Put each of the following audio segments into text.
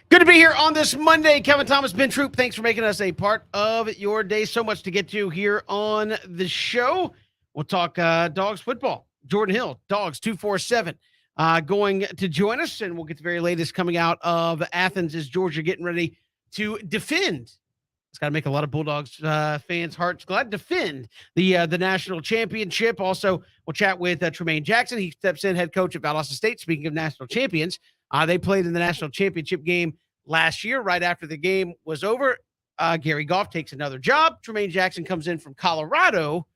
Good to be here on this Monday. Kevin Thomas, Ben Troop, thanks for making us a part of your day. So much to get to here on the show. We'll talk Dogs football. Jordan Hill, Dogs 247, going to join us, and we'll get the very latest coming out of Athens as Georgia getting ready to defend. It's got to make a lot of Bulldogs fans' hearts glad. Defend the national championship. Also, we'll chat with Tremaine Jackson. He steps in, head coach at Valdosta State. Speaking of national champions, they played in the national championship game last year. Right after the game was over, Gary Goff takes another job. Tremaine Jackson comes in from Colorado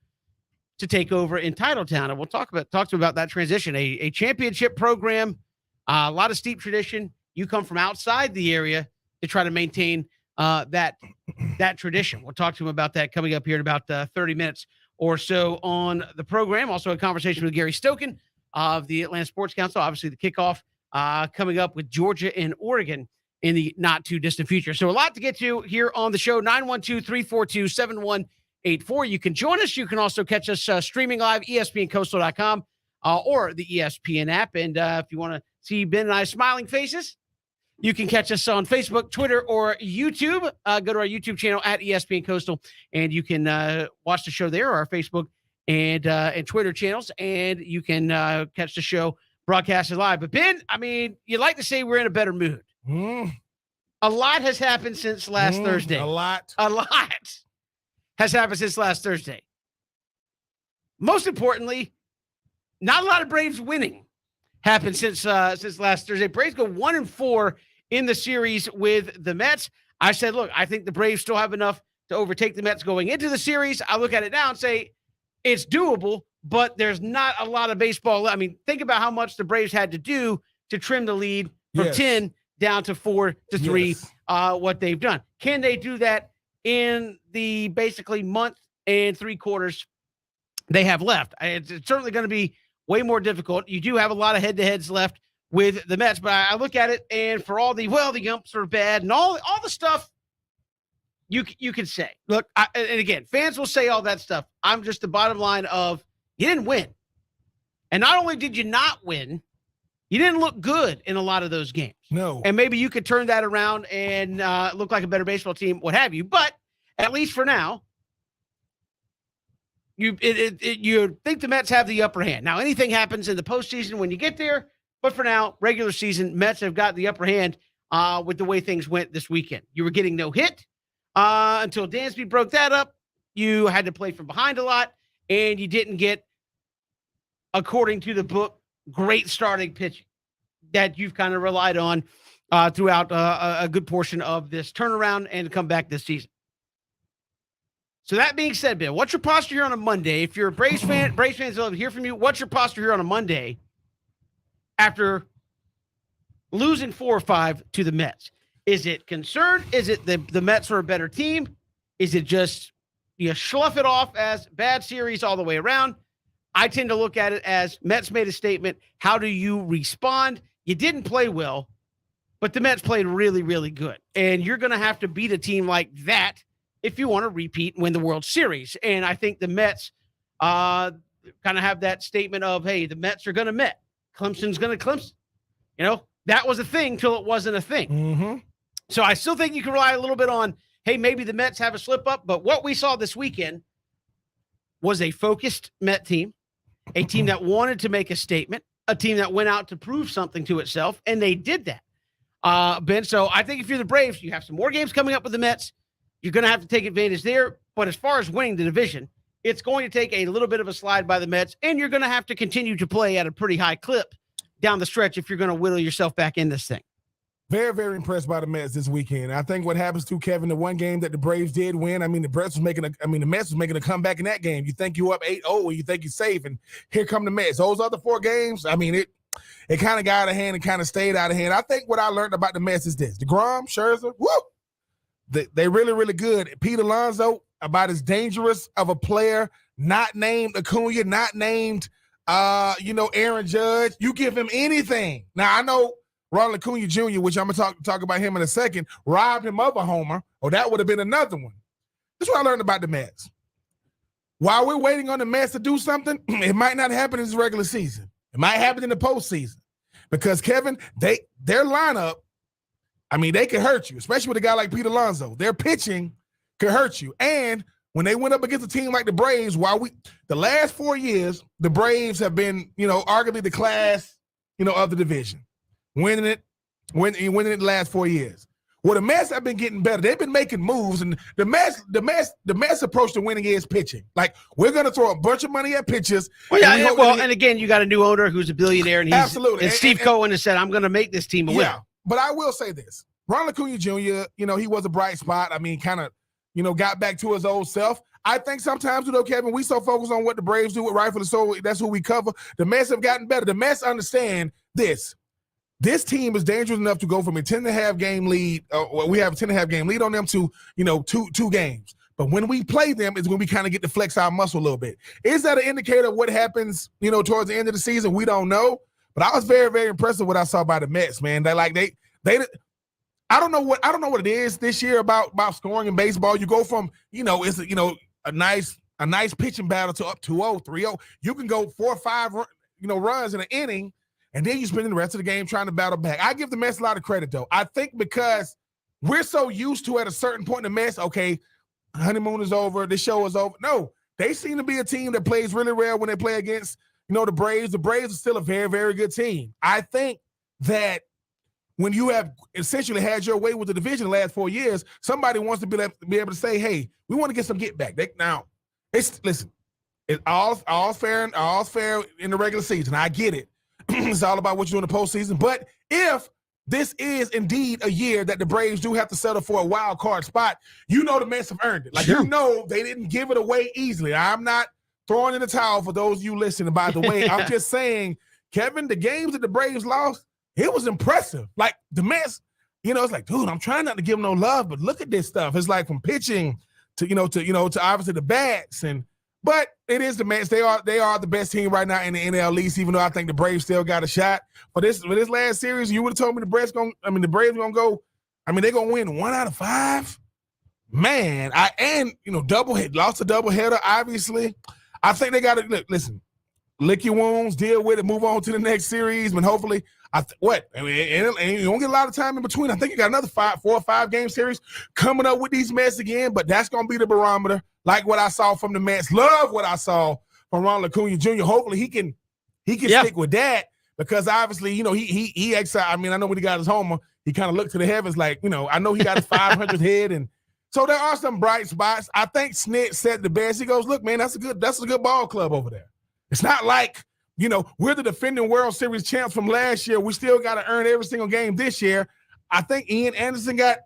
to take over in Titletown, and we'll talk to him about that transition. A championship program, a lot of steep tradition. You come from outside the area to try to maintain that tradition. We'll talk to him about that coming up here in about 30 minutes or so on the program. Also, a conversation with Gary Stokan of the Atlanta Sports Council. Obviously, the kickoff coming up with Georgia and Oregon in the not too distant future. So a lot to get to here on the show. 912-342-7184. You can join us. You can also catch us streaming live, ESPNCoastal.com or the ESPN app. And if you want to see Ben and I smiling faces, you can catch us on Facebook, Twitter, or YouTube. Go to our YouTube channel at ESPN Coastal, and you can watch the show there, or our Facebook and Twitter channels, and you can catch the show broadcasted live. But Ben, I mean, you'd like to say we're in a better mood. A lot has happened since last Thursday. A lot has happened since last Thursday. Most importantly, not a lot of Braves winning happened since last Thursday. Braves go 1-4 in the series with the Mets. I said, look, I think the Braves still have enough to overtake the Mets going into the series. I look at it now and say it's doable, but there's not a lot of baseball. I mean, think about how much the Braves had to do to trim the lead from 10 down to 4-3, what they've done. Can they do that in the basically month and 3 quarters they have left? It's certainly going to be way more difficult. You do have a lot of head-to-heads left with the Mets, but I look at it, and for all the umps are bad and all the stuff you can say. Look, and again, fans will say all that stuff. I'm just the bottom line of you didn't win. And not only did you not win, you didn't look good in a lot of those games. No. And maybe you could turn that around and look like a better baseball team, what have you. But at least for now, you think the Mets have the upper hand. Now, anything happens in the postseason when you get there. But for now, regular season, Mets have got the upper hand with the way things went this weekend. You were getting no hit until Dansby broke that up. You had to play from behind a lot, and you didn't get, according to the book, great starting pitching that you've kind of relied on throughout a good portion of this turnaround and come back this season. So that being said, Ben, what's your posture here on a Monday? If you're a Braves fan, Braves fans will hear from you. What's your posture here on a Monday after losing 4 or 5 to the Mets? Is it concern? Is it the Mets are a better team? Is it just you slough it off as bad series all the way around? I tend to look at it as Mets made a statement. How do you respond? You didn't play well, but the Mets played really, really good. And you're going to have to beat a team like that if you want to repeat and win the World Series. And I think the Mets kind of have that statement of, hey, the Mets are going to Met. Clemson's going to Clemson. You know, that was a thing till it wasn't a thing. Mm-hmm. So I still think you can rely a little bit on, hey, maybe the Mets have a slip up. But what we saw this weekend was a focused Met team, a team that wanted to make a statement, a team that went out to prove something to itself, and they did that, Ben. So I think if you're the Braves, you have some more games coming up with the Mets. You're going to have to take advantage there. But as far as winning the division, it's going to take a little bit of a slide by the Mets, and you're going to have to continue to play at a pretty high clip down the stretch if you're going to whittle yourself back in this thing. Very, very impressed by the Mets this weekend. I think what happens to Kevin, the one game that the Braves did win, the Mets was making a comeback in that game. You think you up 8-0 and you think you're safe, and here come the Mets. Those other 4 games, it kind of got out of hand and kind of stayed out of hand. I think what I learned about the Mets is this. DeGrom, Scherzer, they really, really good. Pete Alonso, about as dangerous of a player, not named Acuna, not named, Aaron Judge. You give him anything. Now, I know Ronald Acuna Jr., which I'm going to talk about him in a second, robbed him of a homer, or that would have been another one. That's what I learned about the Mets. While we're waiting on the Mets to do something, it might not happen in this regular season. It might happen in the postseason. Because, Kevin, their lineup, I mean, they can hurt you, especially with a guy like Pete Alonso. Their pitching could hurt you. And when they went up against a team like the Braves, the last 4 years, the Braves have been, arguably the class, of the division, winning it the last 4 years. Well, the Mets have been getting better. They've been making moves, and the Mets approach to winning is pitching. Like, we're going to throw a bunch of money at pitchers. And again, you got a new owner who's a billionaire, and absolutely. And Steve Cohen has said, "I'm going to make this team a winner." Yeah, but I will say this: Ronald Acuna Jr., he was a bright spot. I mean, kind of, got back to his old self. I think sometimes, Kevin, we so focused on what the Braves do with rightfully so. That's who we cover. The Mets have gotten better. The Mets understand this. This team is dangerous enough to go from a 10.5 game lead. We have a 10.5 game lead on them to, two games. But when we play them, it's when we kind of get to flex our muscle a little bit. Is that an indicator of what happens, towards the end of the season? We don't know. But I was very, very impressed with what I saw by the Mets, man. They I don't know what it is this year about scoring in baseball. You go from, it's a nice pitching battle to up 2-0, 3-0. You can go 4 or 5, runs in an inning, and then you spend the rest of the game trying to battle back. I give the Mets a lot of credit, though. I think because we're so used to at a certain point in the Mets, okay, honeymoon is over, the show is over. No, they seem to be a team that plays really well when they play against, the Braves. The Braves are still a very, very good team. I think that when you have essentially had your way with the division the last 4 years, somebody wants to be able to say, hey, we want to get some get back. Listen, it's all fair in the regular season. I get it. It's all about what you do in the postseason. But if this is indeed a year that the Braves do have to settle for a wild card spot, the Mets have earned it. Like, sure. They didn't give it away easily. I'm not throwing in the towel for those of you listening, by the way. I'm just saying, Kevin, the games that the Braves lost, it was impressive. Like, the Mets, it's like, dude, I'm trying not to give them no love, but look at this stuff. It's like from pitching to obviously the bats. But it is the Mets. They are the best team right now in the NL East, even though I think the Braves still got a shot. For this last series, you would have told me the Braves going to go, they're going to win 1 out of 5. Man, lost a doubleheader, obviously. I think they got to, listen, lick your wounds, deal with it, move on to the next series, and hopefully, and you don't get a lot of time in between. I think you got another 4 or 5 game series coming up with these Mets again, but that's going to be the barometer. Like what I saw from the Mets. Love what I saw from Ronald Acuna Jr. Hopefully he can stick with that, because obviously, he excited. I know when he got his homer, he kind of looked to the heavens like, I know he got his 500th hit, and so there are some bright spots. I think Snit said the best. He goes, look, man, that's a good ball club over there. It's not like, we're the defending World Series champs from last year. We still got to earn every single game this year. I think Ian Anderson got.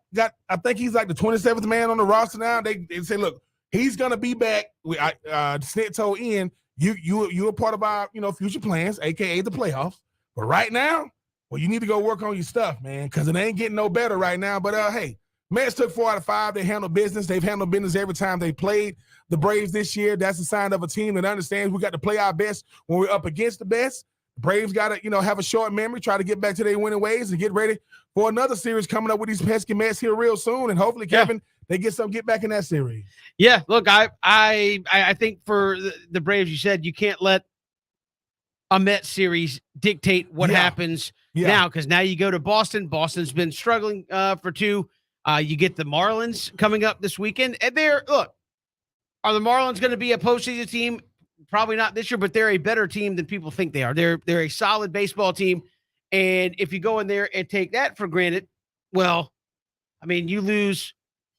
I think he's like the 27th man on the roster now. They say, look, he's gonna be back. Snit told Ian, you're part of our future plans, aka the playoffs. But right now, well, you need to go work on your stuff, man, because it ain't getting no better right now. But hey, Mets took 4 out of 5. They handled business. They've handled business every time they played the Braves this year. That's a sign of a team that understands we got to play our best when we're up against the best. The Braves got to, have a short memory, try to get back to their winning ways and get ready for another series coming up with these pesky Mets here real soon. And hopefully, Kevin, they get back in that series. Yeah, look, I think for the Braves, you said you can't let a Mets series dictate what happens now, because now you go to Boston. Boston's been struggling for 2. You get the Marlins coming up this weekend. And are the Marlins going to be a postseason team? Probably not this year, but they're a better team than people think they are. They're a solid baseball team. And if you go in there and take that for granted, well, you lose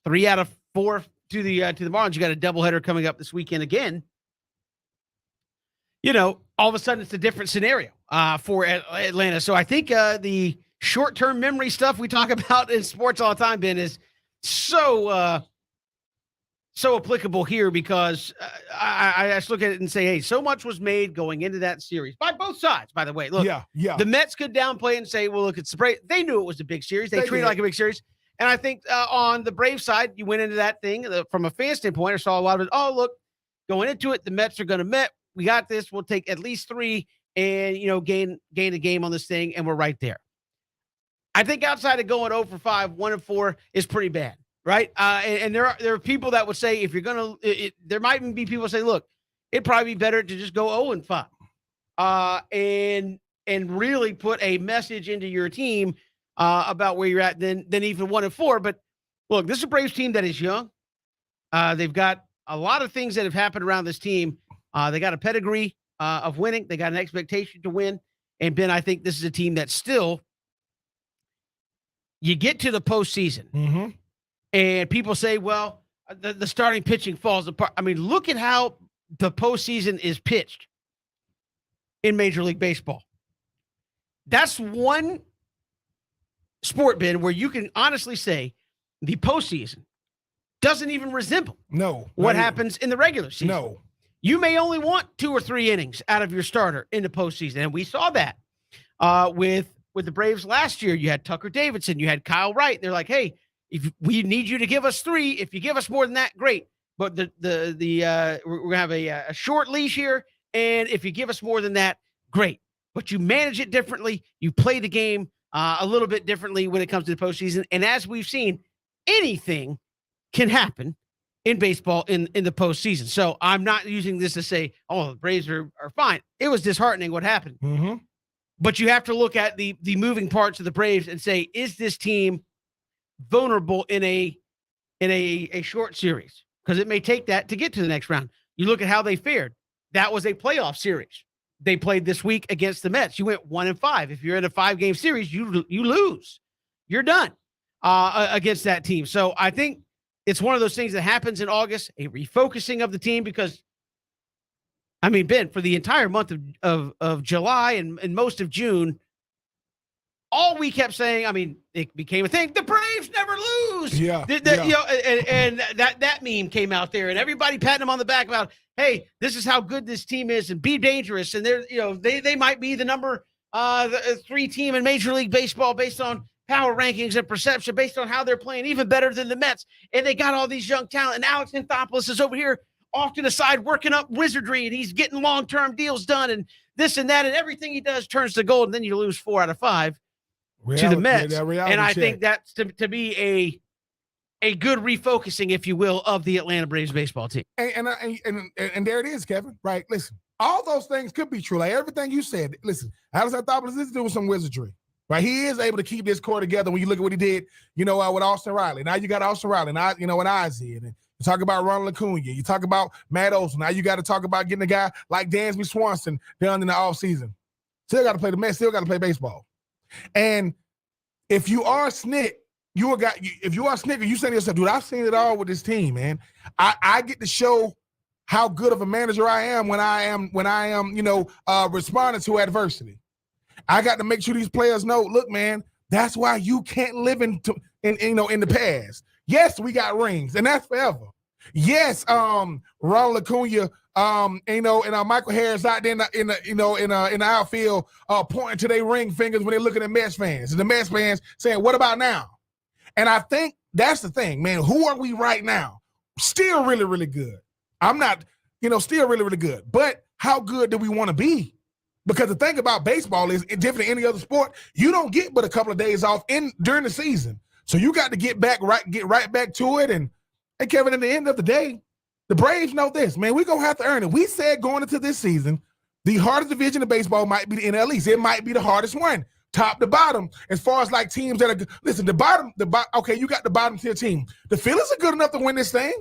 3 out of 4 to the Marlins. You got a doubleheader coming up this weekend again. All of a sudden it's a different scenario for Atlanta. So I think the short-term memory stuff we talk about in sports all the time, Ben, is so applicable here, because I just look at it and say, hey, so much was made going into that series by both sides, by the way. Look, the Mets could downplay it and say, well, look, it's the Braves. They knew it was a big series. They treated it like a big series. And I think on the Braves side, you went into that thing from a fan standpoint. I saw a lot of it. Oh, look, going into it, the Mets are going to Met. We got this. We'll take at least 3 and, gain a game on this thing, and we're right there. I think outside of going 0 for 5, 1 and 4 is pretty bad, right? And there are people that would say, if you're going to, there might even be people say, look, it'd probably be better to just go 0 and 5 and really put a message into your team about where you're at than even 1-4. But look, this is a Braves team that is young. They've got a lot of things that have happened around this team. They got a pedigree of winning. They got an expectation to win. And Ben, I think this is a team that still, you get to the postseason, and people say, well, the starting pitching falls apart. I mean, look at how the postseason is pitched in Major League Baseball. That's one sport, Ben, where you can honestly say the postseason doesn't even resemble what happens in the regular season. No. You may only want 2 or 3 innings out of your starter in the postseason, and we saw that with the Braves last year. You had Tucker Davidson, you had Kyle Wright. They're like, hey, if we need you to give us 3, if you give us more than that, great. But we're gonna have a short leash here, and if you give us more than that, great. But you manage it differently. You play the game a little bit differently when it comes to the postseason. And as we've seen, anything can happen in baseball in the postseason. So I'm not using this to say, oh, the Braves are fine. It was disheartening what happened. But you have to look at the moving parts of the Braves and say, is this team vulnerable in a short series? Because it may take that to get to the next round. You look at how they fared. That was a playoff series. They played this week against the Mets. You went 1-5. If you're in a 5-game series, you lose. You're done against that team. So I think it's one of those things that happens in August, a refocusing of the team, because, I mean, Ben, for the entire month of July and most of June, all we kept saying, I mean, it became a thing. The Braves never lose. Yeah. You know, and that meme came out there, and everybody patting them on the back about, hey, this is how good this team is, and be dangerous. And they're, you know, they might be the number 3 team in Major League Baseball based on power rankings and perception, based on how they're playing, even better than the Mets. And they got all these young talent. And Alex Anthopoulos is over here off to the side working up wizardry, and he's getting long-term deals done, and this and that, and everything he does turns to gold. And then you lose 4 out of 5. To the Mets. And I think that's to be a good refocusing, if you will, of the Atlanta Braves baseball team. And there it is, Kevin. Right? Listen, all those things could be true. Like everything you said. Listen, Alex Anthopoulos is doing some wizardry. Right? He is able to keep this core together. When you look at what he did, you know, with Austin Riley. Now you got Austin Riley, and and Ozzie, and you talk about Ronald Acuna. You talk about Matt Olson. Now you got to talk about getting a guy like Dansby Swanson done in the offseason. Still got to play the Mets. Still got to play baseball. And if you are a snit, if you are a snicker, you say to yourself, dude, I've seen it all with this team, man. I get to show how good of a manager I am when I am, you know, responding to adversity. I got to make sure these players know, look, man, that's why you can't live in the past. Yes, we got rings, and that's forever. Yes, Ronald Acuna, and Michael Harris out there in the outfield pointing to their ring fingers when they're looking at Mets fans, and the Mets fans saying, "What about now?" And I think that's the thing, man. Who are we right now? Still really, really good. I'm not, still really, really good. But how good do we want to be? Because the thing about baseball is different than any other sport. You don't get but a couple of days off during the season, so you got to get right back to it. And hey, Kevin, at the end of the day, the Braves know this, man. We're going to have to earn it. We said going into this season, the hardest division of baseball might be the NL East. It might be the hardest one, top to bottom, as far as like teams that are – listen, okay, you got the bottom tier team. The Phillies are good enough to win this thing.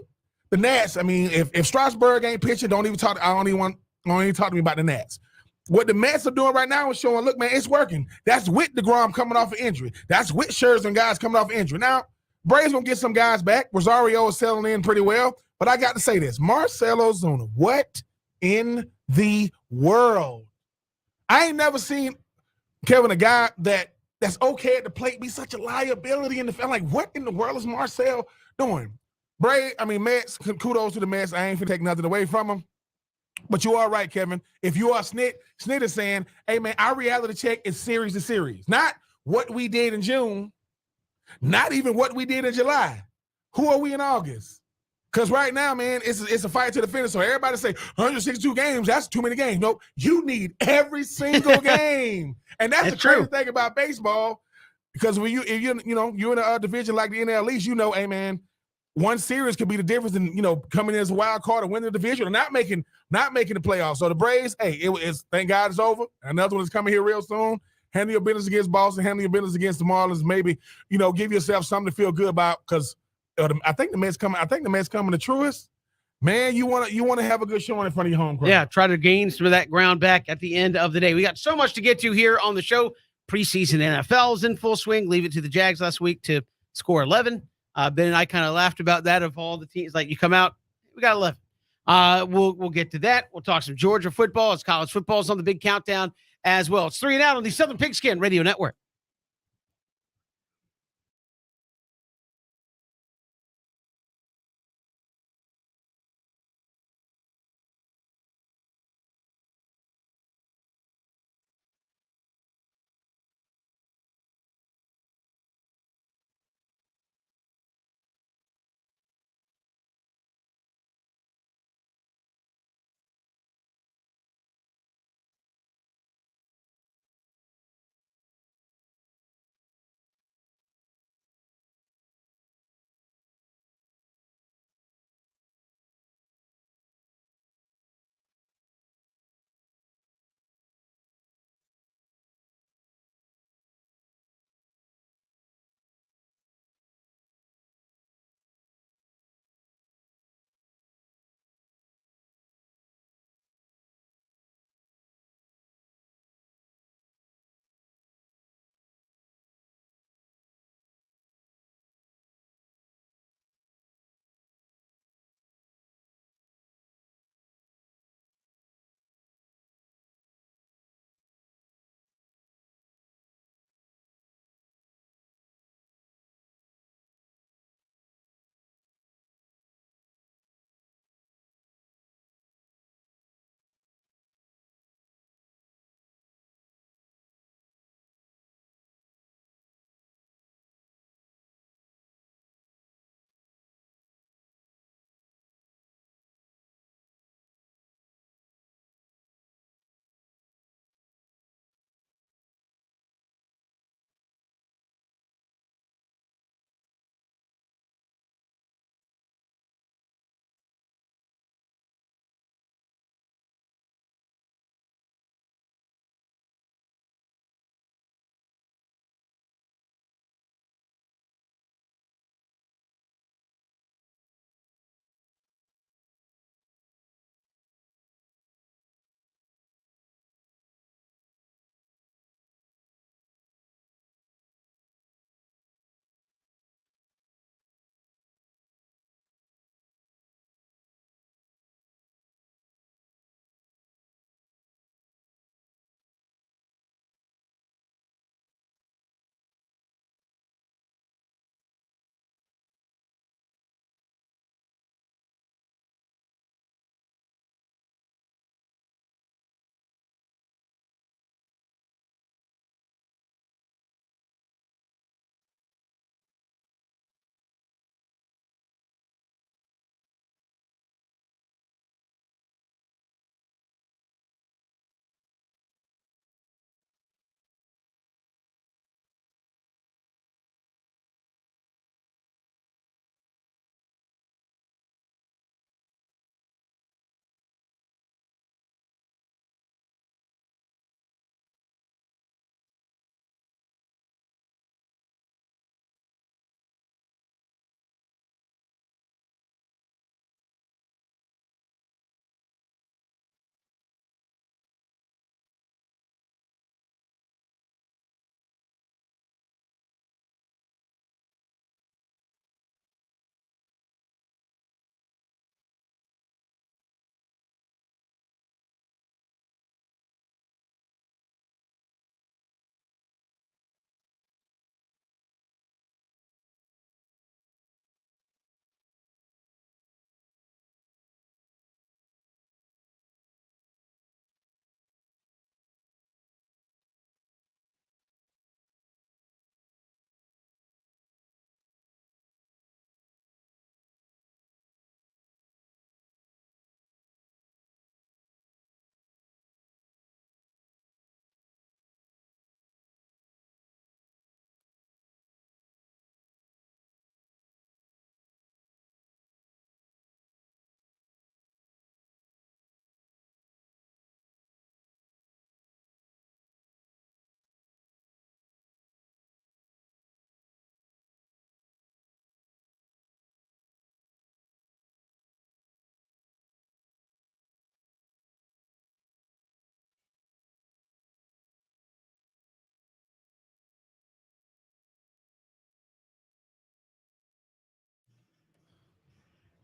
The Nats, I mean, if Strasburg ain't pitching, don't even talk to me about the Nats. What the Mets are doing right now is showing, look, man, it's working. That's with DeGrom coming off of injury. That's with Scherzer and guys coming off of injury. Now, Braves going to get some guys back. Rosario is settling in pretty well. But I got to say this, Marcell Ozuna, what in the world? I ain't never seen, Kevin, a guy that's okay at the plate be such a liability in the field. Like, what in the world is Marcell doing? Mets, kudos to the Mets. I ain't finna take nothing away from them. But you are right, Kevin. If you are Snit is saying, hey, man, our reality check is series to series. Not what we did in June, not even what we did in July. Who are we in August? Because right now, man, it's a fight to the finish. So everybody say 162 games, that's too many games. Nope, you need every single game. And that's the crazy thing about baseball. Because when you're in a division like the NL East, hey, man, one series could be the difference in, coming in as a wild card or winning the division or not making the playoffs. So the Braves, hey, thank God it's over. Another one is coming here real soon. handle your business against Boston, handle your business against the Marlins. Maybe, give yourself something to feel good about because I think the Mets coming. I think the Mets coming to Truist. Man, you want to have a good showing in front of your home crowd. Yeah, try to gain some of that ground back at the end of the day. We got so much to get to here on the show. Preseason NFL is in full swing. Leave it to the Jags last week to score 11. Ben and I kind of laughed about that of all the teams. Like, you come out, we got 11. We'll get to that. We'll talk some Georgia football as college football is on the big countdown as well. It's 3 and Out on the Southern Pigskin Radio Network.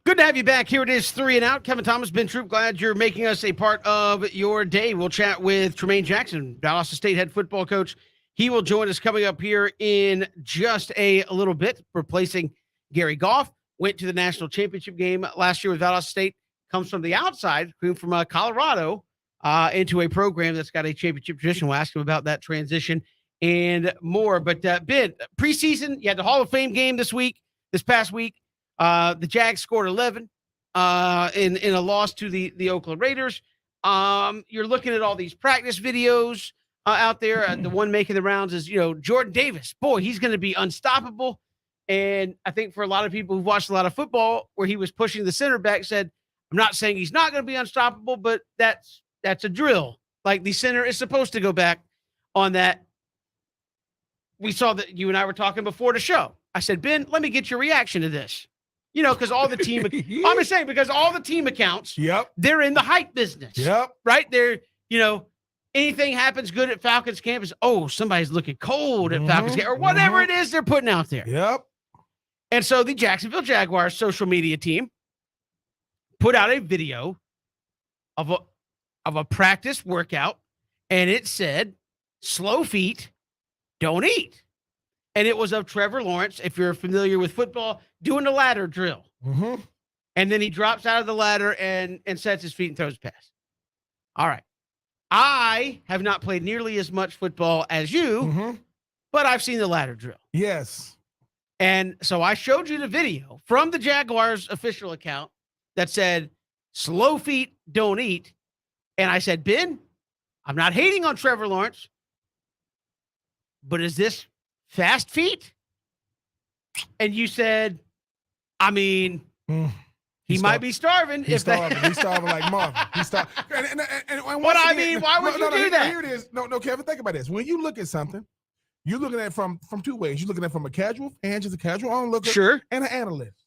Good to have you back. Here it is, 3 and Out. Kevin Thomas, Ben Troop, glad you're making us a part of your day. We'll chat with Tremaine Jackson, Dallas State head football coach. He will join us coming up here in just a little bit, replacing Gary Goff. Went to the national championship game last year with Dallas State. Comes from the outside, came from Colorado into a program that's got a championship tradition. We'll ask him about that transition and more. But Ben, preseason, you had the Hall of Fame game this past week. The Jags scored 11 in a loss to the Oakland Raiders. You're looking at all these practice videos out there. The one making the rounds is, Jordan Davis. Boy, he's going to be unstoppable. And I think for a lot of people who've watched a lot of football where he was pushing the center back, said, I'm not saying he's not going to be unstoppable, but that's a drill. Like the center is supposed to go back on that. We saw that you and I were talking before the show. I said, Ben, let me get your reaction to this. Because all the team, I'm just saying, because all the team accounts, they're in the hype business. Right? They're, anything happens good at Falcons campus. Oh, somebody's looking cold at Falcons camp, or whatever it is they're putting out there. And so the Jacksonville Jaguars social media team put out a video of a practice workout, and it said, slow feet don't eat. And it was of Trevor Lawrence, if you're familiar with football, doing the ladder drill. And then he drops out of the ladder and sets his feet and throws a pass. All right. I have not played nearly as much football as you, but I've seen the ladder drill. Yes. And so I showed you the video from the Jaguars official account that said, slow feet don't eat. And I said, Ben, I'm not hating on Trevor Lawrence, but is this fast feet? And you said, I mean, he might be starving. He's starving. He's starving like Marvin. He's starving. What I mean, why would you do that? Here it is. No, Kevin, think about this. When you look at something, you're looking at it from two ways. You're looking at it from a casual fan, just a casual onlooker, sure, and an analyst.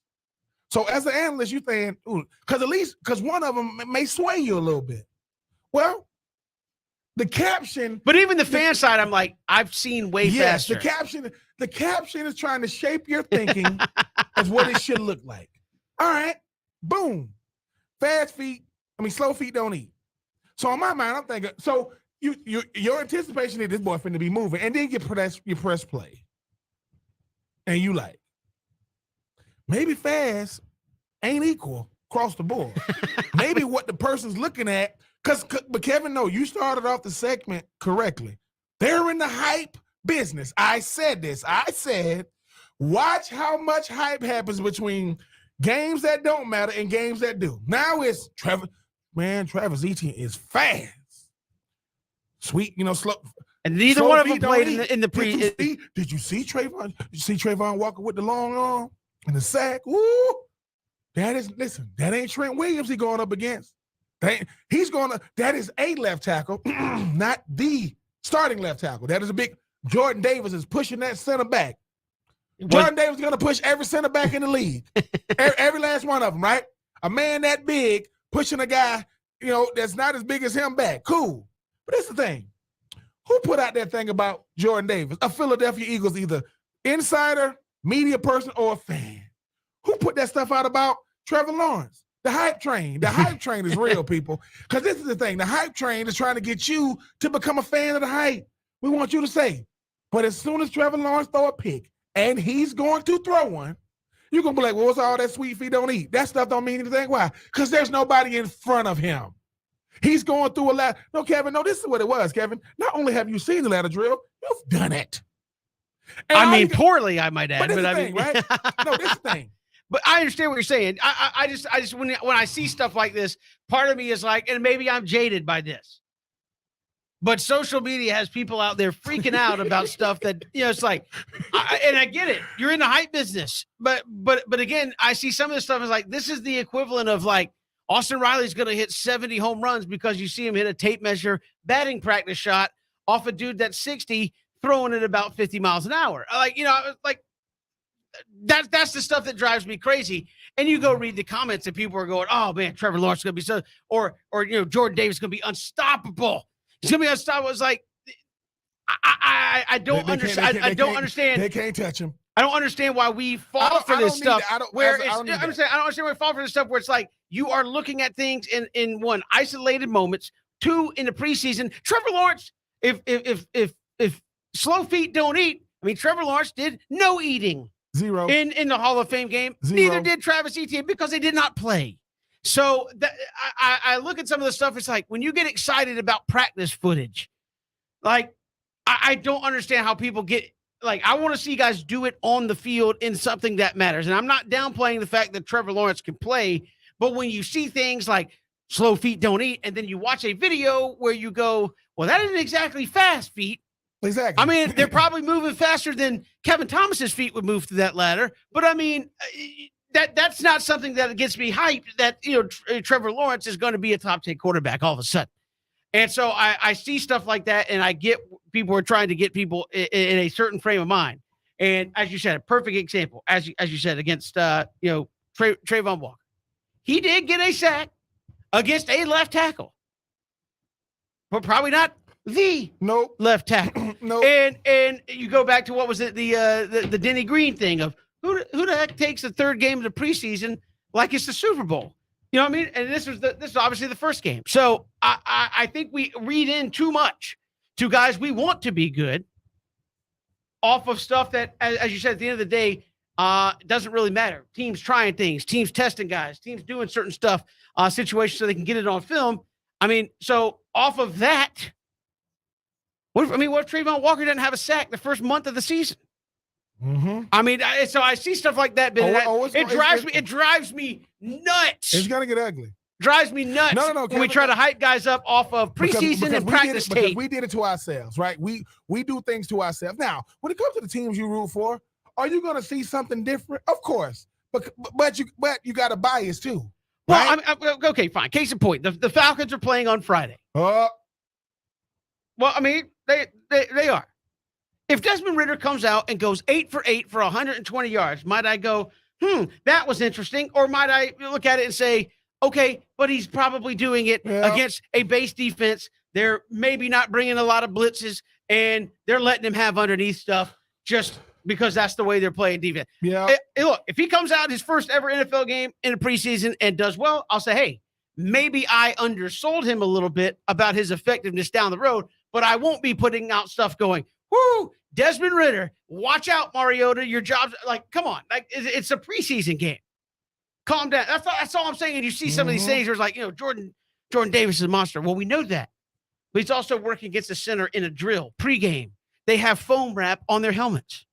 So as an analyst, you're saying, because one of them may sway you a little bit. Well, the caption. But even the fan side, I'm like, I've seen way faster. The caption is trying to shape your thinking as what it should look like. All right, boom. Slow feet don't eat. So in my mind, I'm thinking, so your anticipation is this boy finna be moving, and then you press play. And you like, maybe fast ain't equal across the board. Maybe what the person's looking at, but Kevin, no, you started off the segment correctly. They're in the hype business. I said this. I said, watch how much hype happens between games that don't matter and games that do. Now it's Trevor. Man, Travis Etienne is fast. Sweet, slow. And neither one of them played in the pre. Did you see Trayvon? Did you see Trayvon Walker with the long arm and the sack? Woo! That ain't Trent Williams he going up against. That is a left tackle, not the starting left tackle. That is a big. Jordan Davis is pushing that center back. Jordan Davis is going to push every center back in the league. every last one of them, right? A man that big pushing a guy, that's not as big as him back. Cool. But this is the thing. Who put out that thing about Jordan Davis? A Philadelphia Eagles, either insider, media person, or a fan. Who put that stuff out about Trevor Lawrence? The hype train. The hype train is real, people. Because this is the thing. The hype train is trying to get you to become a fan of the hype. We want you to say. But as soon as Trevor Lawrence throw a pick, and he's going to throw one, you're going to be like, well, what's all that sweet feet don't eat? That stuff don't mean anything. Why? Because there's nobody in front of him. He's going through a lot. No, Kevin, no, this is what it was, Kevin. Not only have you seen the ladder drill, you've done it. And poorly, I might add. But I mean, right? No, this thing. But I understand what you're saying. I just when I see stuff like this, part of me is like, and maybe I'm jaded by this, but social media has people out there freaking out about stuff that, it's like, and I get it. You're in the hype business, but again, I see some of this stuff is like, this is the equivalent of like, Austin Riley's going to hit 70 home runs because you see him hit a tape measure batting practice shot off a dude that's 60 throwing it about 50 miles an hour. That's the stuff that drives me crazy. And you go read the comments and people are going, oh man, Trevor Lawrence is going to be so, or Jordan Davis is going to be unstoppable. He's going to be unstoppable. It's like, I don't understand. I don't understand. They can't touch him. I don't understand why we I fall don't- for I this don't need stuff. that. I don't- Where as- I it's, don't need I'm that. saying I don't understand why we fall for this stuff where it's like you are looking at things in one isolated moments, two in the preseason. Trevor Lawrence, if slow feet don't eat, I mean Trevor Lawrence did no eating Zero. in the Hall of Fame game. Zero. Neither did Travis Etienne because they did not play. So I look at some of the stuff. It's like when you get excited about practice footage, like I don't understand how people get like. I want to see guys do it on the field in something that matters. And I'm not downplaying the fact that Trevor Lawrence can play, but when you see things like slow feet don't eat, and then you watch a video where you go, well, that isn't exactly fast feet. Exactly. I mean, they're probably moving faster than Kevin Thomas's feet would move through that ladder. But I mean, that's not something that gets me hyped that, Trevor Lawrence is going to be a top 10 quarterback all of a sudden. And so I see stuff like that, and I get people are trying to get people in a certain frame of mind. And as you said, a perfect example, as you said, against, Trayvon Walker. He did get a sack against a left tackle, but probably not the nope. left tackle. Nope. And you go back to what was it, the Denny Green thing of who the heck takes the third game of the preseason like it's the Super Bowl? You know what I mean? And this is obviously the first game. So I think we read in too much to guys we want to be good off of stuff that, as you said, at the end of the day, doesn't really matter. Teams trying things, teams testing guys, teams doing certain stuff, situations so they can get it on film. I mean, so off of that, what if Trayvon Walker doesn't have a sack the first month of the season? Mm-hmm. I mean, so I see stuff like that, but it drives me nuts. It's gonna get ugly. Drives me nuts. No, when Kevin, we try to hype guys up off of preseason and practice tape. Because we did it to ourselves, right? We do things to ourselves. Now, when it comes to the teams you root for, are you gonna see something different? Of course, but you got a bias too. Right? Well, okay, fine. Case in point, the Falcons are playing on Friday. Well, I mean, they are. If Desmond Ridder comes out and goes 8 for 8 for 120 yards, might I go, that was interesting? Or might I look at it and say, okay, but he's probably doing it against a base defense. They're maybe not bringing a lot of blitzes, and they're letting him have underneath stuff just because that's the way they're playing defense. Yeah. Look, if he comes out his first ever NFL game in a preseason and does well, I'll say, hey, maybe I undersold him a little bit about his effectiveness down the road, but I won't be putting out stuff going, whoo, Desmond Ridder, watch out, Mariota. Your job's like, come on. Like, it's a preseason game. Calm down. That's all I'm saying. And you see some of these things where it's like, Jordan Davis is a monster. Well, we know that. But he's also working against the center in a drill pregame. They have foam wrap on their helmets.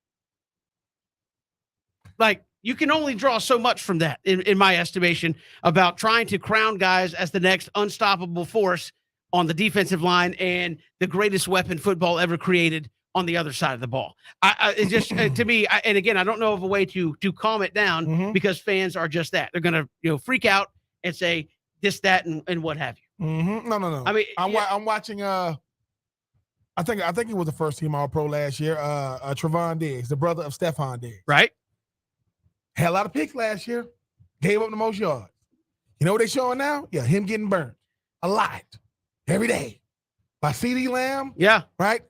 Like, you can only draw so much from that, in my estimation, about trying to crown guys as the next unstoppable force on the defensive line and the greatest weapon football ever created on the other side of the ball. It's just to me, and again, I don't know of a way to calm it down because fans are just that. They're going to freak out and say this, that, and what have you. Mm-hmm. No. I mean, I'm watching. I think he was the first team All Pro last year. Trevon Diggs, the brother of Stephon Diggs, right? Had a lot of picks last year. Gave up the most yards. You know what they're showing now? Yeah, him getting burned a lot every day by CeeDee Lamb. Yeah, right.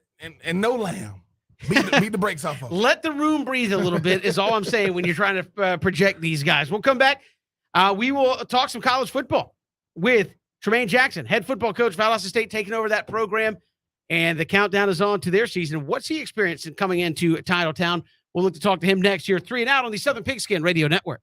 And no Lamb. Beat the brakes off of him. Let the room breathe a little bit is all I'm saying when you're trying to project these guys. We'll come back. We will talk some college football with Tremaine Jackson, head football coach, Valdosta State, taking over that program. And the countdown is on to their season. What's he experiencing coming into Titletown? We'll look to talk to him next year. 3 and Out on the Southern Pigskin Radio Network.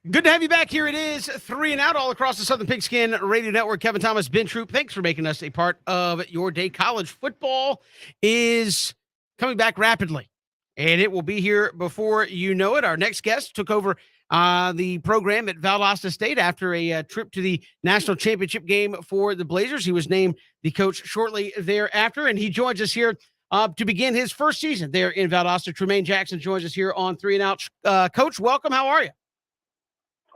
Good to have you back. Here it is, 3 and Out all across the Southern Pigskin Radio Network. Kevin Thomas, Ben Troop, thanks for making us a part of your day. College football is coming back rapidly, and it will be here before you know it. Our next guest took over the program at Valdosta State after a trip to the national championship game for the Blazers. He was named the coach shortly thereafter, and he joins us here to begin his first season there in Valdosta. Tremaine Jackson joins us here on 3 and Out. Coach, welcome. How are you?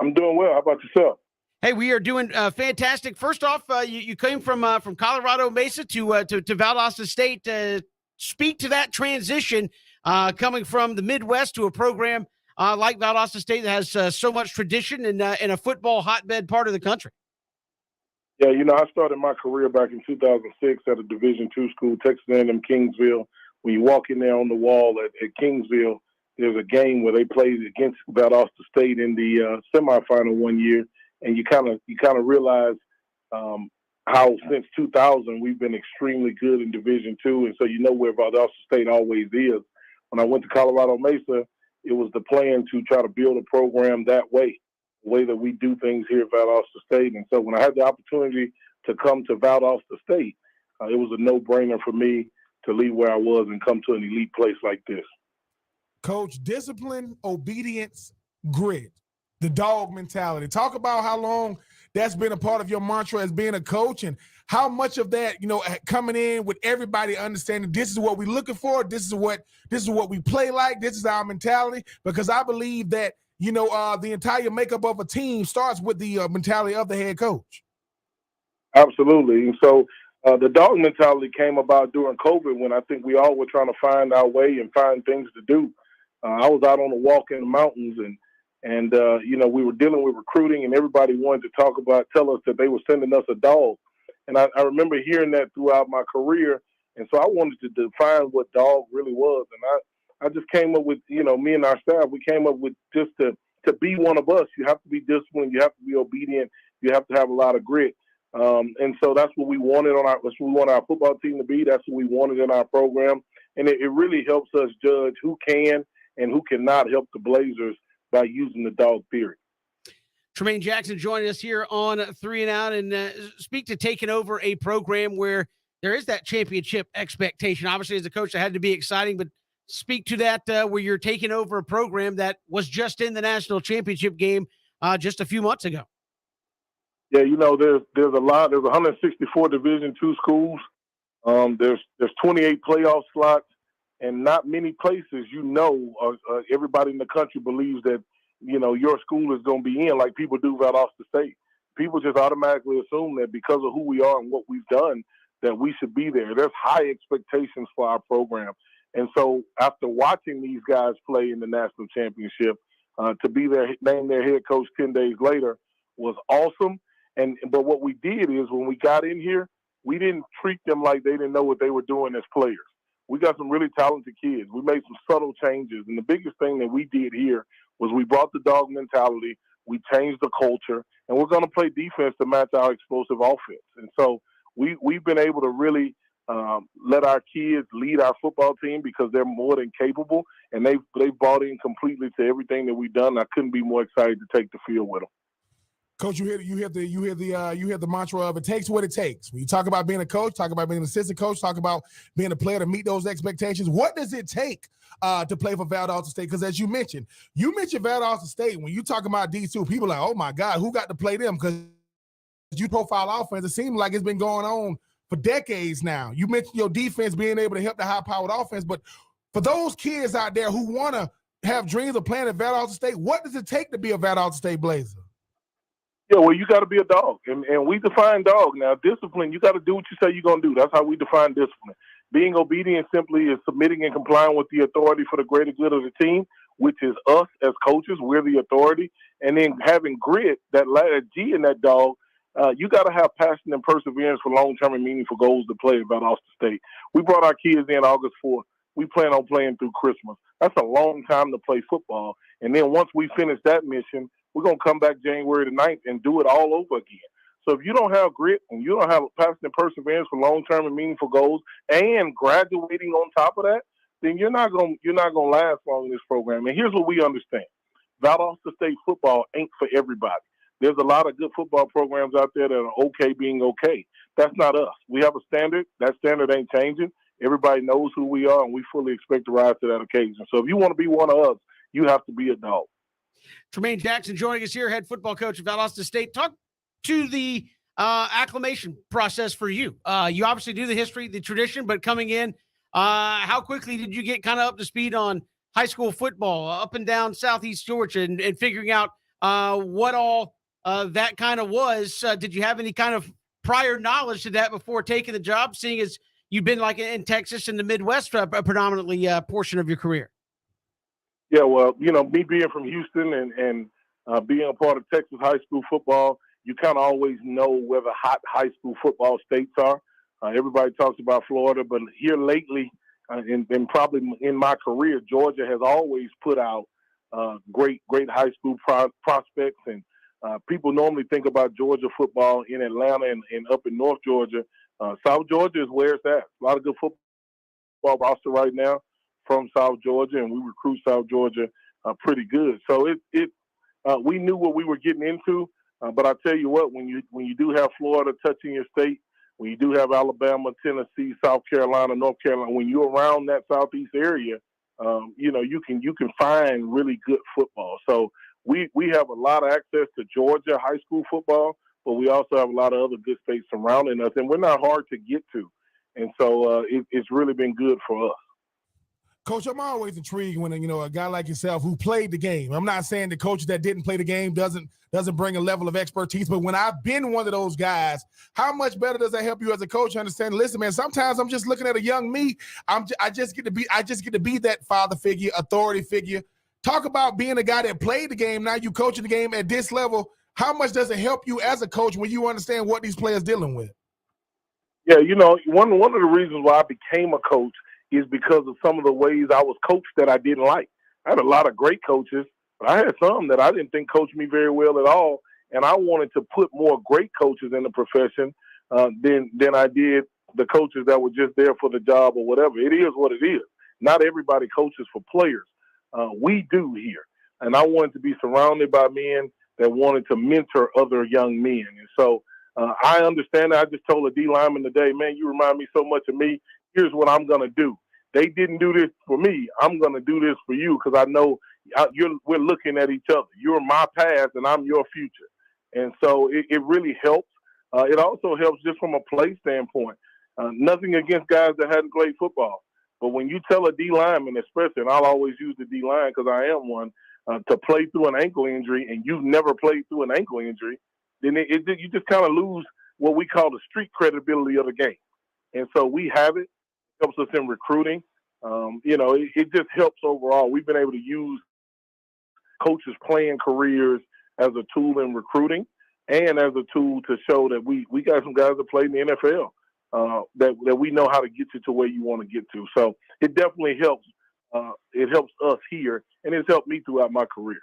I'm doing well. How about yourself? Hey, we are doing fantastic. First off, you came from Colorado Mesa to Valdosta State. Speak to that transition coming from the Midwest to a program like Valdosta State that has so much tradition in a football hotbed part of the country. Yeah, I started my career back in 2006 at a Division II school, Texas A&M Kingsville. When you walk in there on the wall at Kingsville, there's a game where they played against Valdosta State in the semifinal one year, and you kind of realize how since 2000 we've been extremely good in Division II, and so where Valdosta State always is. When I went to Colorado Mesa, it was the plan to try to build a program that way, the way that we do things here at Valdosta State. And so when I had the opportunity to come to Valdosta State, it was a no-brainer for me to leave where I was and come to an elite place like this. Coach, discipline, obedience, grit, the dog mentality. Talk about how long that's been a part of your mantra as being a coach and how much of that, coming in with everybody understanding this is what we're looking for, this is what we play like, this is our mentality, because I believe that, the entire makeup of a team starts with the mentality of the head coach. Absolutely. And so the dog mentality came about during COVID when I think we all were trying to find our way and find things to do. I was out on a walk in the mountains and we were dealing with recruiting and everybody wanted to tell us that they were sending us a dog. And I remember hearing that throughout my career. And so I wanted to define what dog really was. And I just came up with, me and our staff, we came up with just to be one of us. You have to be disciplined. You have to be obedient. You have to have a lot of grit. And so that's what we wanted that's what we want our football team to be. That's what we wanted in our program. And it really helps us judge who can and who cannot help the Blazers by using the dog theory. Tremaine Jackson joining us here on 3 and Out, and speak to taking over a program where there is that championship expectation. Obviously, as a coach, that had to be exciting, but speak to that where you're taking over a program that was just in the national championship game just a few months ago. Yeah, there's a lot. There's 164 Division II schools. There's 28 playoff slots. And not many places, everybody in the country believes that, your school is going to be in like people do Valdosta State. People just automatically assume that because of who we are and what we've done, that we should be there. There's high expectations for our program. And so after watching these guys play in the national championship, to be named their head coach 10 days later was awesome. But what we did is when we got in here, we didn't treat them like they didn't know what they were doing as players. We got some really talented kids. We made some subtle changes. And the biggest thing that we did here was we brought the dog mentality. We changed the culture. And we're going to play defense to match our explosive offense. And so we've been able to really let our kids lead our football team because they're more than capable. And they've bought in completely to everything that we've done. I couldn't be more excited to take the field with them. Coach, you hear the mantra of it takes what it takes. When you talk about being a coach, talk about being an assistant coach, talk about being a player to meet those expectations. What does it take to play for Valdosta State? Because as you mentioned Valdosta State. When you talk about D2, people are like, oh my God, who got to play them? Because you profile offense, it seems like it's been going on for decades now. You mentioned your defense being able to help the high-powered offense, but for those kids out there who want to have dreams of playing at Valdosta State, what does it take to be a Valdosta State Blazer? Yeah, well, you got to be a dog. And we define dog. Now, discipline, you got to do what you say you're going to do. That's how we define discipline. Being obedient simply is submitting and complying with the authority for the greater good of the team, which is us as coaches. We're the authority. And then having grit, that G in that dog, you got to have passion and perseverance for long-term and meaningful goals to play at Valdosta State. We brought our kids in August 4th. We plan on playing through Christmas. That's a long time to play football. And then once we finish that mission, we're going to come back January the 9th and do it all over again. So if you don't have grit and you don't have passion and perseverance for long-term and meaningful goals and graduating on top of that, then you're not going to last long in this program. And here's what we understand. Valdosta State football ain't for everybody. There's a lot of good football programs out there that are okay being okay. That's not us. We have a standard. That standard ain't changing. Everybody knows who we are, and we fully expect to rise to that occasion. So if you want to be one of us, you have to be a dog. Tremaine Jackson joining us here, head football coach of Valdosta State. Talk to the acclimation process for you. You obviously do the history, the tradition, but coming in, how quickly did you get kind of up to speed on high school football up and down Southeast Georgia and figuring out what all that kind of was? Did you have any kind of prior knowledge to that before taking the job, seeing as you've been like in Texas and the Midwest predominantly portion of your career? Yeah, well, me being from Houston and being a part of Texas high school football, you kind of always know where the hot high school football states are. Everybody talks about Florida, but here lately, and probably in my career, Georgia has always put out great high school prospects. And people normally think about Georgia football in Atlanta and up in North Georgia. South Georgia is where it's at. A lot of good football roster right now from South Georgia, and we recruit South Georgia pretty good. So we knew what we were getting into. But I tell you what, when you do have Florida touching your state, when you do have Alabama, Tennessee, South Carolina, North Carolina, when you're around that Southeast area, you can find really good football. So we have a lot of access to Georgia high school football, but we also have a lot of other good states surrounding us, and we're not hard to get to. And so it's really been good for us. Coach, I'm always intrigued when, a guy like yourself who played the game. I'm not saying the coaches that didn't play the game doesn't bring a level of expertise, but when I've been one of those guys, how much better does that help you as a coach? Understand, listen, man, sometimes I'm just looking at a young me. I just get to be that father figure, authority figure. Talk about being a guy that played the game. Now you coaching the game at this level. How much does it help you as a coach when you understand what these players dealing with? Yeah, one of the reasons why I became a coach is because of some of the ways I was coached that I didn't like. I had a lot of great coaches, but I had some that I didn't think coached me very well at all, and I wanted to put more great coaches in the profession than I did the coaches that were just there for the job or whatever. It is what it is. Not everybody coaches for players. We do here, and I wanted to be surrounded by men that wanted to mentor other young men. And so I understand that. I just told a D lineman today, man, you remind me so much of me. Here's what I'm going to do. They didn't do this for me. I'm going to do this for you because I know we're looking at each other. You're my past and I'm your future. And so it really helps. It also helps just from a play standpoint. Nothing against guys that hadn't played football. But when you tell a D lineman, especially, and I'll always use the D line because I am one, to play through an ankle injury and you've never played through an ankle injury, then you just kind of lose what we call the street credibility of the game. And so we have it. Helps us in recruiting. It just helps overall. We've been able to use coaches' playing careers as a tool in recruiting and as a tool to show that we got some guys that play in the NFL that we know how to get you to where you want to get to. So it definitely helps. It helps us here, and it's helped me throughout my career.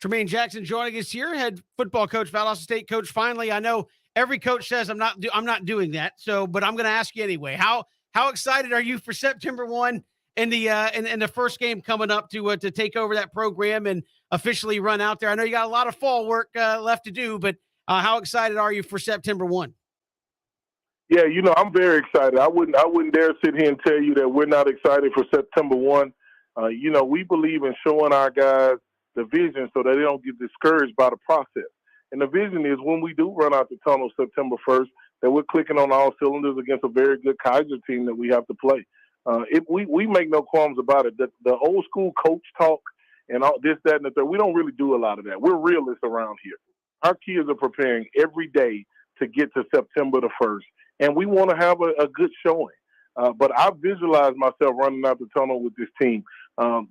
Tremaine Jackson joining us here, head football coach, Valdosta State coach. Finally, I know every coach says I'm not doing that. So, but I'm going to ask you anyway. How excited are you for September 1 and the first game coming up to take over that program and officially run out there? I know you got a lot of fall work left to do, but how excited are you for September 1? Yeah, I'm very excited. I wouldn't dare sit here and tell you that we're not excited for September 1. We believe in showing our guys the vision so that they don't get discouraged by the process. And the vision is when we do run out the tunnel September 1st, that we're clicking on all cylinders against a very good Kaiser team that we have to play. We make no qualms about it. The old school coach talk and all this, that, and the third, we don't really do a lot of that. We're realists around here. Our kids are preparing every day to get to September the 1st, and we want to have a good showing. But I visualize myself running out the tunnel with this team,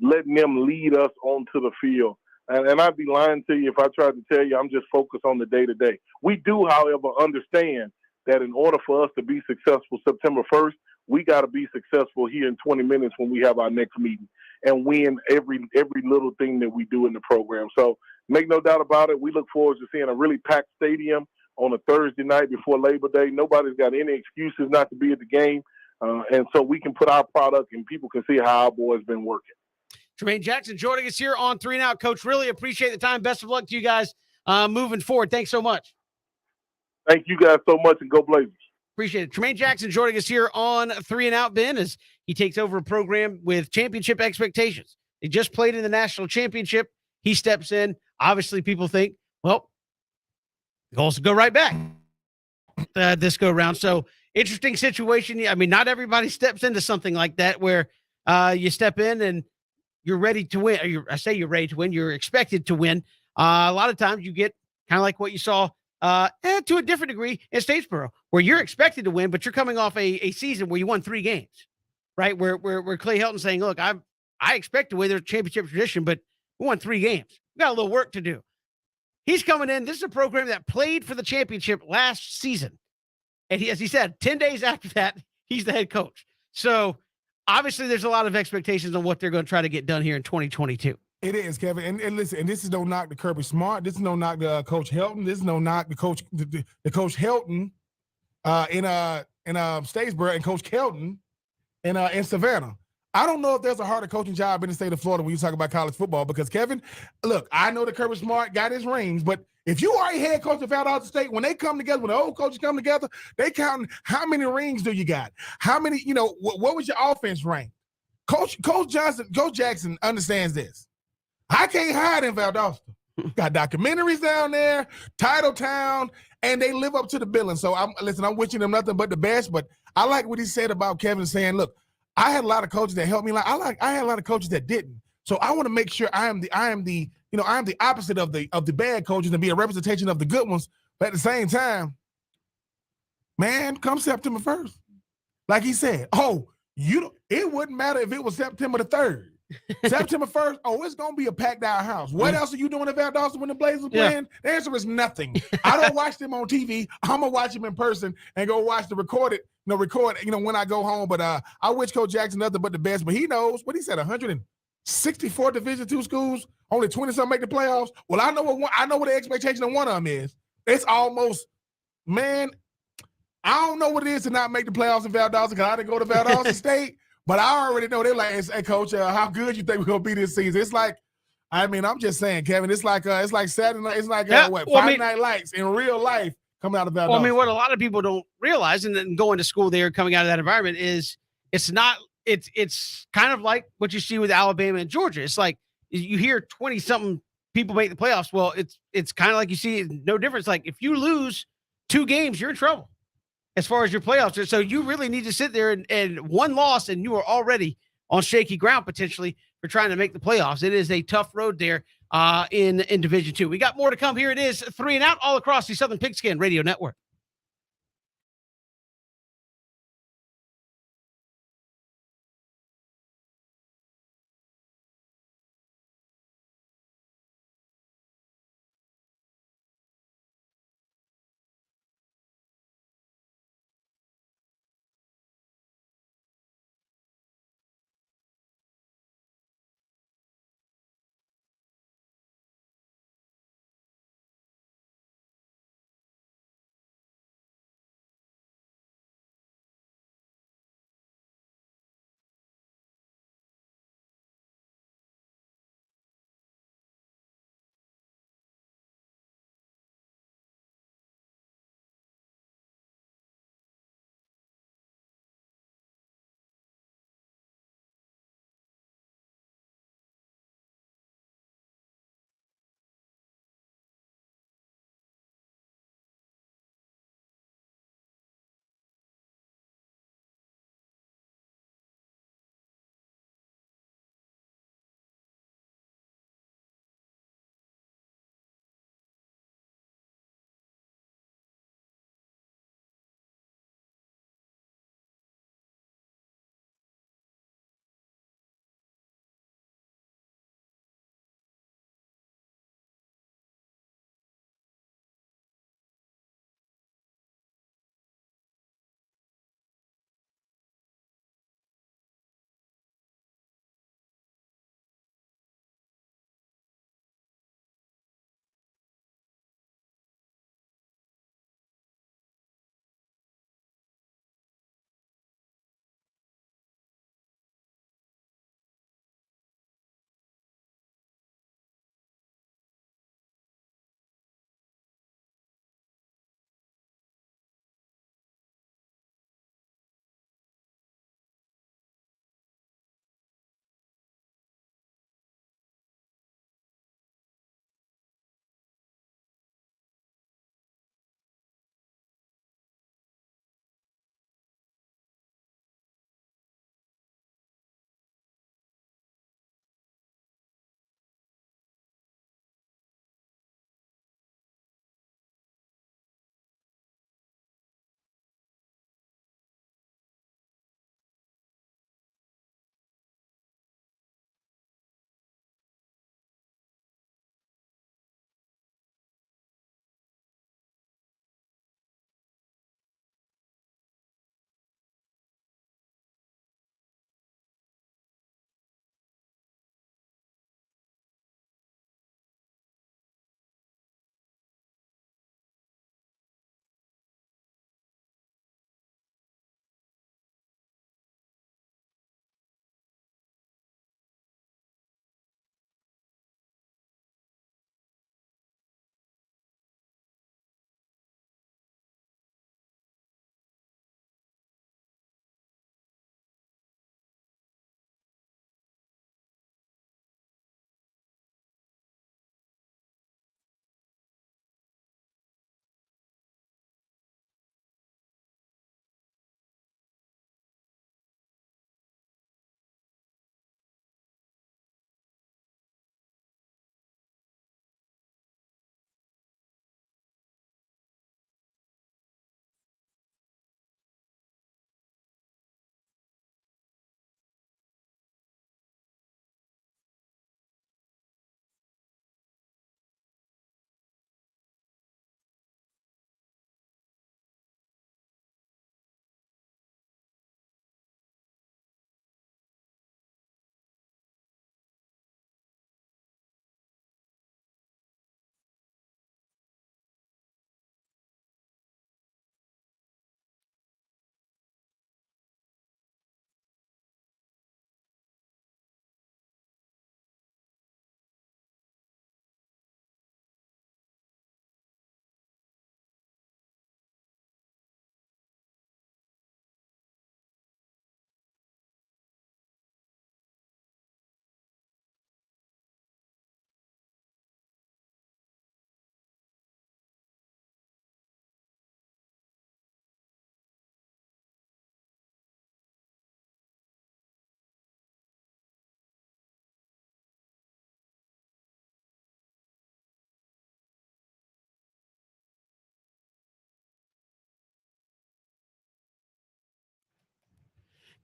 letting them lead us onto the field. And I'd be lying to you if I tried to tell you I'm just focused on the day-to-day. We do, however, understand that in order for us to be successful September 1st, we got to be successful here in 20 minutes when we have our next meeting and win every little thing that we do in the program. So make no doubt about it, we look forward to seeing a really packed stadium on a Thursday night before Labor Day. Nobody's got any excuses not to be at the game. And so we can put our product and people can see how our boys been working. Tremaine Jackson joining us here on 3 and Out. Coach, really appreciate the time. Best of luck to you guys moving forward. Thanks so much. Thank you guys so much, and go Blazers. Appreciate it. Tremaine Jackson joining us here on 3 and Out, Ben, as he takes over a program with championship expectations. They just played in the national championship. He steps in. Obviously, people think, well, the goals go right back this go around. So interesting situation. I mean, not everybody steps into something like that where you step in and you're ready to win. I say you're ready to win. You're expected to win. A lot of times you get kind of like what you saw to a different degree in Statesboro, where you're expected to win, but you're coming off a season where you won 3 games, right? Where Clay Helton saying, look, I expect to win their championship tradition, but we won 3 games. We got a little work to do. He's coming in. This is a program that played for the championship last season. And as he said, 10 days after that, he's the head coach. So obviously there's a lot of expectations on what they're going to try to get done here in 2022. It is, Kevin. And listen, and this is no knock to Kirby Smart. This is no knock to Coach Helton. This is no knock to Coach Helton in Statesboro and Coach Kelton in Savannah. I don't know if there's a harder coaching job in the state of Florida when you talk about college football, because Kevin, look, I know that Kirby Smart got his rings, but if you are a head coach of Valdosta State, when they come together, when the old coaches come together, they count how many rings do you got? How many, what was your offense rank? Coach Jackson understands this. I can't hide in Valdosta. Got documentaries down there, Titletown, and they live up to the billing. So I'm wishing them nothing but the best, but I like what he said about Kevin saying, look, I had a lot of coaches that helped me. I had a lot of coaches that didn't. So I want to make sure I am the opposite of the bad coaches and be a representation of the good ones. But at the same time, man, come September 1st. Like he said, it wouldn't matter if it was September the 3rd. September 1st, it's going to be a packed out house. What else are you doing at Valdosta when the Blazers are playing? The answer is nothing. I don't watch them on TV. I'm going to watch them in person and go watch the record when I go home. But I wish Coach Jackson nothing but the best. But he knows what he said, 164 Division II schools, only 20-some make the playoffs. Well, I know what the expectation of one of them is. It's almost, man, I don't know what it is to not make the playoffs in Valdosta because I didn't go to Valdosta State. But I already know they're like, hey, Coach, how good you think we're gonna be this season? It's like, I'm just saying, Kevin. It's like Saturday night. It's like Friday Night Lights in real life coming out of Valdosta. Well, what a lot of people don't realize, and then going to school there, coming out of that environment, is it's kind of like what you see with Alabama and Georgia. It's like you hear 20-something people make the playoffs. Well, it's kind of like you see no difference. Like if you lose 2 games, you're in trouble as far as your playoffs. So you really need to sit there and one loss, and you are already on shaky ground potentially for trying to make the playoffs. It is a tough road there in Division II. We got more to come. Here it is, 3 and Out all across the Southern Pigskin Radio Network.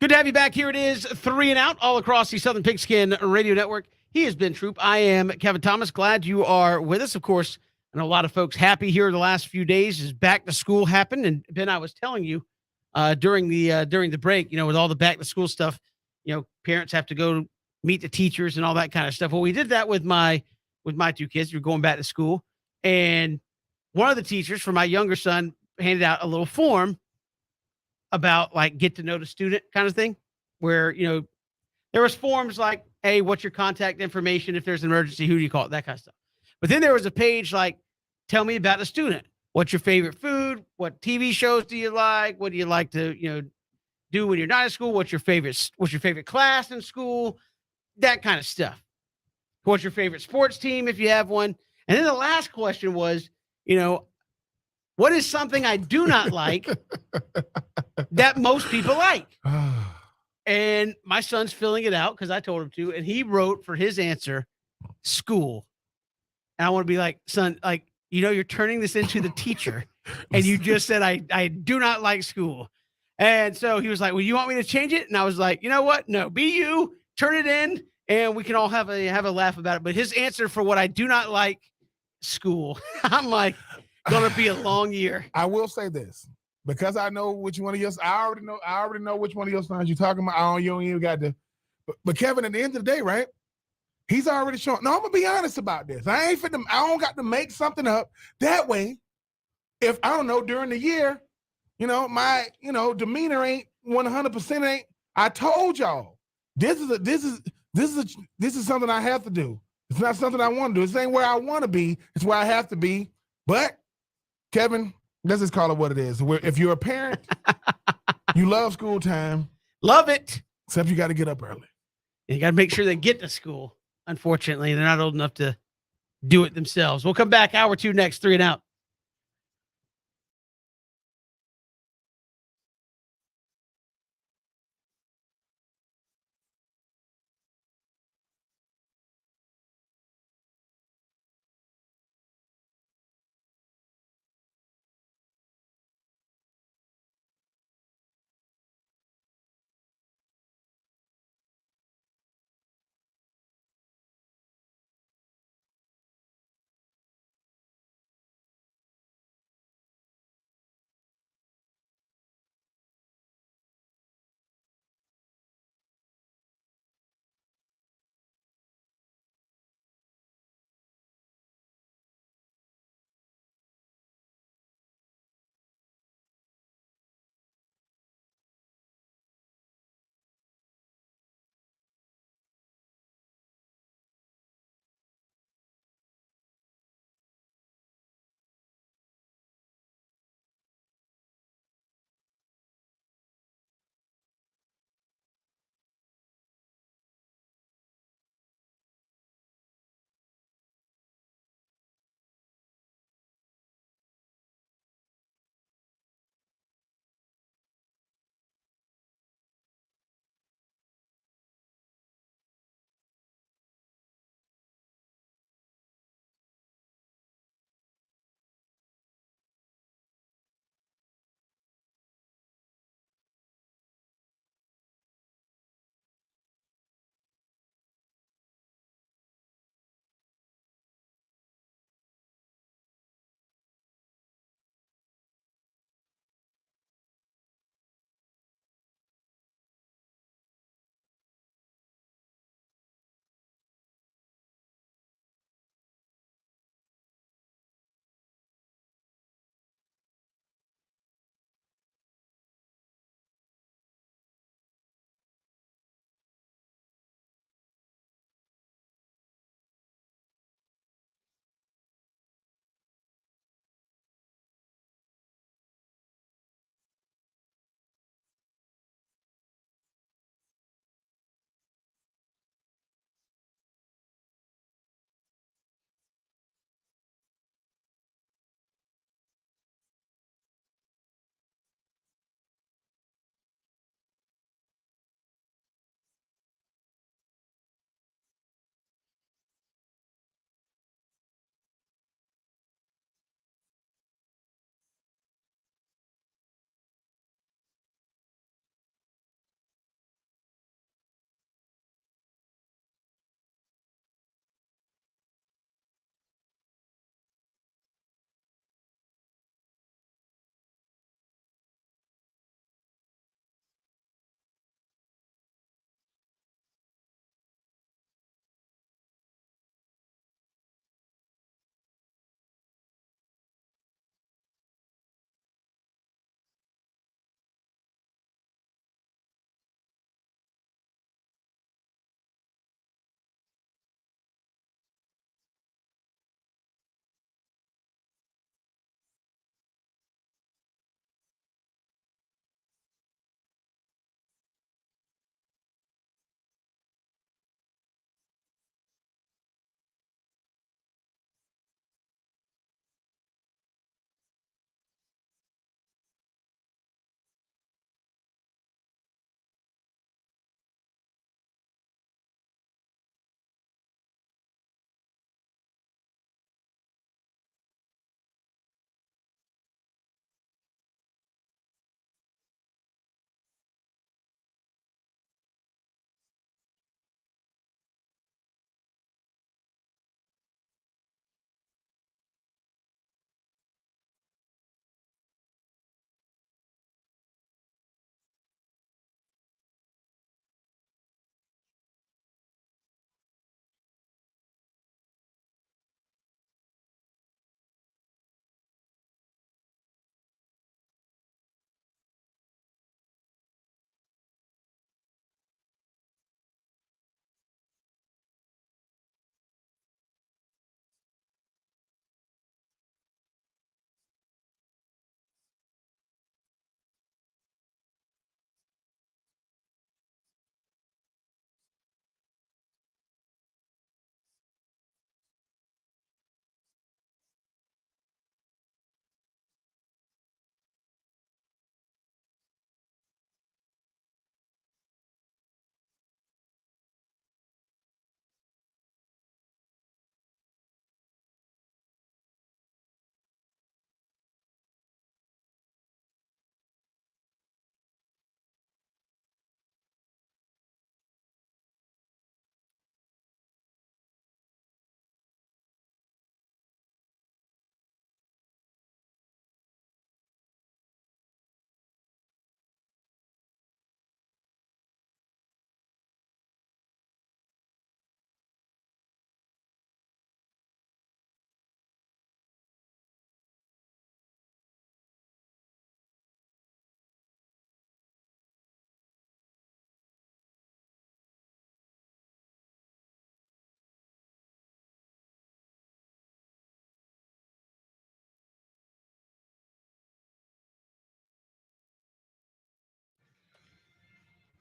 Good to have you back. Here it is, 3 and Out, all across the Southern Pigskin Radio Network. He has been Troop. I am Kevin Thomas. Glad you are with us. Of course, I know a lot of folks happy here the last few days as back to school happened. And Ben, I was telling you during the break, with all the back to school stuff, parents have to go meet the teachers and all that kind of stuff. Well, we did that with my two kids. We're going back to school, and one of the teachers for my younger son handed out a little form about like get to know the student kind of thing, where there was forms like, hey, what's your contact information? If there's an emergency, who do you call? That kind of stuff. But then there was a page like, tell me about the student. What's your favorite food? What TV shows do you like? What do you like to, do when you're not at school? What's your favorite class in school? That kind of stuff. What's your favorite sports team if you have one? And then the last question was, what is something I do not like that most people like? And my son's filling it out because I told him to, and he wrote for his answer, school. And I want to be like, son, like, you're turning this into the teacher, and you just said I do not like school. And so he was like, well, you want me to change it? And I was like, you know what? No, be you, turn it in, and we can all have a laugh about it. But his answer for what I do not like, school. I'm like, gonna be a long year. I will say this, because I know which one of yours. I already know which one of your sons you're talking about. You don't even got to. But Kevin, at the end of the day, right? He's already shown. No, I'm gonna be honest about this. I don't got to make something up. That way, if I don't know during the year, my demeanor ain't 100% ain't. I told y'all this is something I have to do. It's not something I want to do. This ain't where I want to be. It's where I have to be. But Kevin, let's just call it what it is. If you're a parent, you love school time. Love it. Except you got to get up early. And you got to make sure they get to school. Unfortunately, they're not old enough to do it themselves. We'll come back hour 2 next, 3 and Out.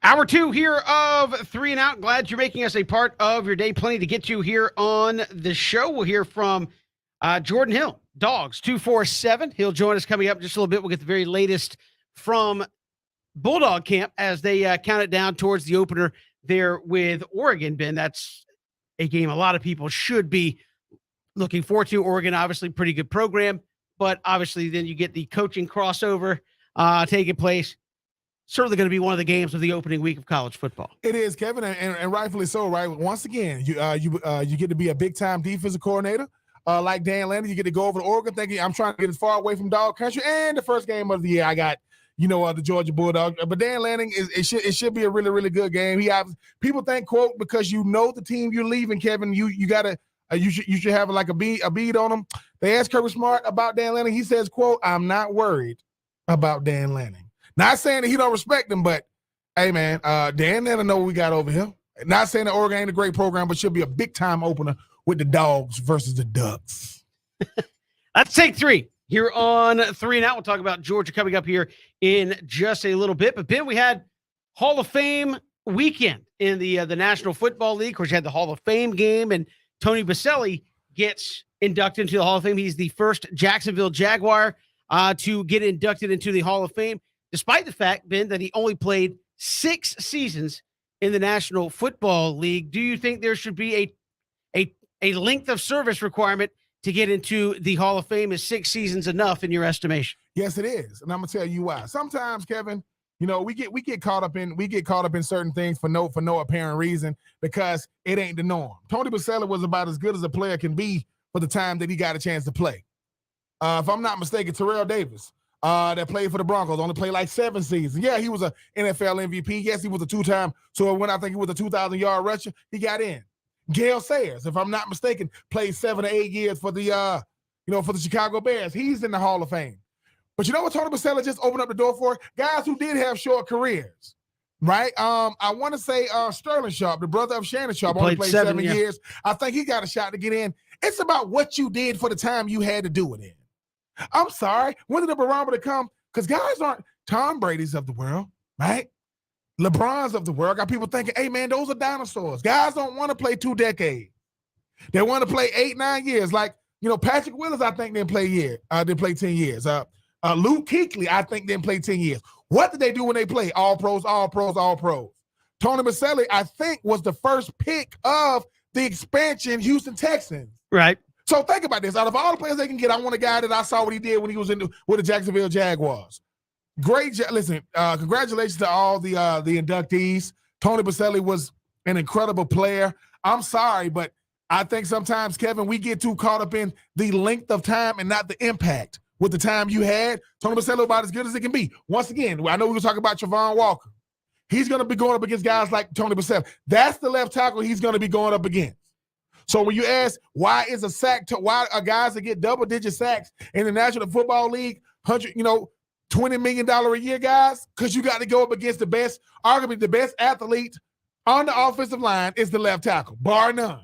Hour 2 here of 3 and Out. Glad you're making us a part of your day. Plenty to get to here on the show. We'll hear from Jordan Hill, Dogs 247. He'll join us coming up just a little bit. We'll get the very latest from Bulldog camp as they count it down towards the opener there with Oregon. Ben, that's a game a lot of people should be looking forward to. Oregon, obviously, pretty good program, but obviously then you get the coaching crossover taking place. Certainly going to be one of the games of the opening week of college football. It is, Kevin, and rightfully so, right? Once again, you get to be a big-time defensive coordinator like Dan Lanning. You get to go over to Oregon thinking, I'm trying to get as far away from dog country. And the first game of the year, I got, the Georgia Bulldogs. But Dan Lanning, it should be a really, really good game. People think, quote, because the team you're leaving, Kevin, you got to you should have like a bead on them. They asked Kirby Smart about Dan Lanning. He says, quote, I'm not worried about Dan Lanning. Not saying that he don't respect him, but hey, man, Dan Lanning know what we got over here. Not saying that Oregon ain't a great program, but should be a big-time opener with the Dogs versus the Ducks. Let's take 3 here on 3 and Out. We'll talk about Georgia coming up here in just a little bit. But, Ben, we had Hall of Fame weekend in the National Football League. Of course, you had the Hall of Fame game, and Tony Boselli gets inducted into the Hall of Fame. He's the first Jacksonville Jaguar to get inducted into the Hall of Fame, despite the fact, Ben, that he only played 6 seasons in the National Football League. Do you think there should be a length of service requirement to get into the Hall of Fame? Is 6 seasons enough in your estimation? Yes, it is, and I'm gonna tell you why. Sometimes, Kevin, we get caught up in certain things for no apparent reason because it ain't the norm. Tony Boselli was about as good as a player can be for the time that he got a chance to play. If I'm not mistaken, Terrell Davis, that played for the Broncos, only played like 7 seasons. Yeah, he was a NFL MVP. Yes, he was a 2-time. So when I think he was a 2,000-yard rusher, he got in. Gale Sayers, if I'm not mistaken, played 7 to 8 years for the for the Chicago Bears. He's in the Hall of Fame. But you know what Tony Boselli just opened up the door for? Guys who did have short careers, right? I want to say Sterling Sharp, the brother of Shannon Sharp, only played 7 years. I think he got a shot to get in. It's about what you did for the time you had to do it in. I'm sorry. When did the barometer come? Because guys aren't Tom Brady's of the world, right? LeBron's of the world. Got people thinking, hey, man, those are dinosaurs. Guys don't want to play 2 decades. They want to play 8, 9 years. Like, Patrick Willis, I think, didn't play 10 years. Luke Kuechly, I think, didn't play 10 years. What did they do when they played? All pros, all pros, all pros. Tony Boselli, I think, was the first pick of the expansion Houston Texans. Right. So think about this. Out of all the players they can get, I want a guy that I saw what he did when he was with the Jacksonville Jaguars. Listen, congratulations to all the inductees. Tony Boselli was an incredible player. I'm sorry, but I think sometimes, Kevin, we get too caught up in the length of time and not the impact with the time you had. Tony Boselli about as good as it can be. Once again, I know we were talking about Travon Walker. He's going to be going up against guys like Tony Boselli. That's the left tackle he's going to be going up against. So when you ask why why are guys that get double-digit sacks in the National Football League, $20 million a year guys, because you got to go up against the best, arguably the best athlete on the offensive line is the left tackle, bar none.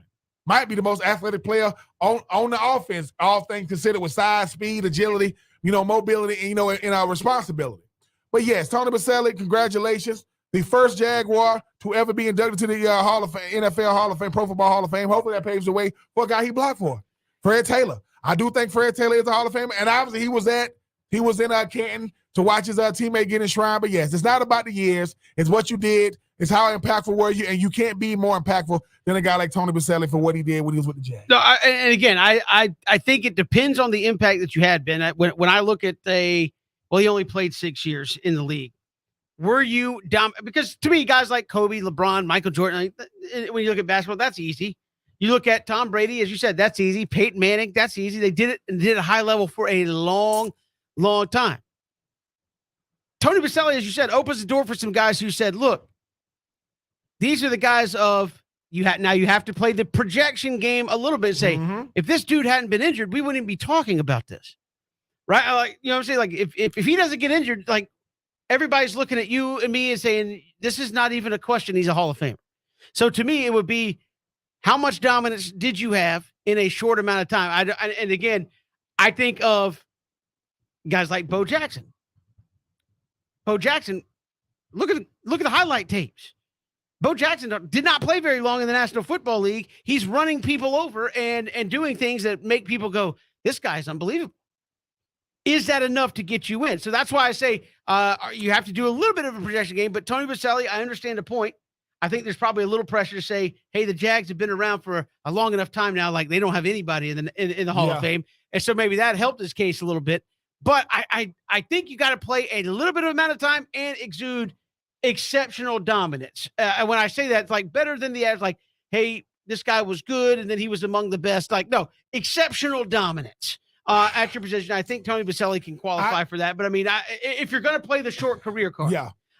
Might be the most athletic player on the offense, all things considered with size, speed, agility, mobility, and our responsibility. But yes, Tony Boselli, congratulations. The first Jaguar to ever be inducted to the Hall of Fame, NFL Hall of Fame, Pro Football Hall of Fame. Hopefully that paves the way for a guy he blocked for, Fred Taylor. I do think Fred Taylor is a Hall of Famer, and obviously he was in Canton to watch his teammate get enshrined. But yes, it's not about the years; it's what you did. It's how impactful were you, and you can't be more impactful than a guy like Tony Boselli for what he did when he was with the Jags. No, and again, I think it depends on the impact that you had, Ben. When I look at he only played 6 years in the league. Were you down? Because to me, guys like Kobe, LeBron, Michael Jordan, when you look at basketball, that's easy. You look at Tom Brady, as you said, that's easy. Peyton Manning, that's easy. They did it and did it at a high level for a long, long time. Tony Boselli, as you said, opens the door for some guys who said, look, these are the guys now you have to play the projection game a little bit and say, if this dude hadn't been injured, we wouldn't even be talking about this. Right? Like, what I'm saying? Like, if he doesn't get injured, like, everybody's looking at you and me and saying, this is not even a question. He's a Hall of Famer. So to me, it would be, how much dominance did you have in a short amount of time? And again, I think of guys like Bo Jackson. Bo Jackson, look at look at the highlight tapes. Bo Jackson did not play very long in the National Football League. He's running people over and doing things that make people go, this guy's unbelievable. Is that enough to get you in? So that's why I say you have to do a little bit of a projection game. But Tony Boselli, I understand the point. I think there's probably a little pressure to say, hey, the Jags have been around for a long enough time now. Like they don't have anybody in the Hall of Fame. And so maybe that helped his case a little bit. But I think you got to play a little bit of amount of time and exude exceptional dominance. And when I say that, it's like better than the average, like, hey, this guy was good and then he was among the best. Like, no, exceptional dominance at your position. I think Tony Boselli can qualify for that. But I mean, if you're going to play the short career card,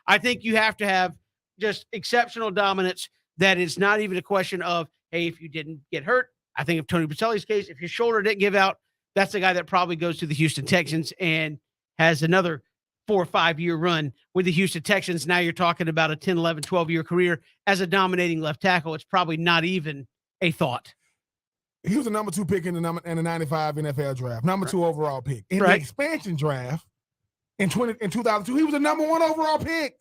I think you have to have just exceptional dominance. That is not even a question of, hey, if you didn't get hurt. I think of Tony Boselli's case, if his shoulder didn't give out, that's the guy that probably goes to the Houston Texans and has another 4 or 5 year run with the Houston Texans. Now you're talking about a 10, 11, 12 year career as a dominating left tackle. It's probably not even a thought. He was a number 2 pick in the 95 NFL draft, number 2 overall pick. In the expansion draft in 2002, he was a number 1 overall pick.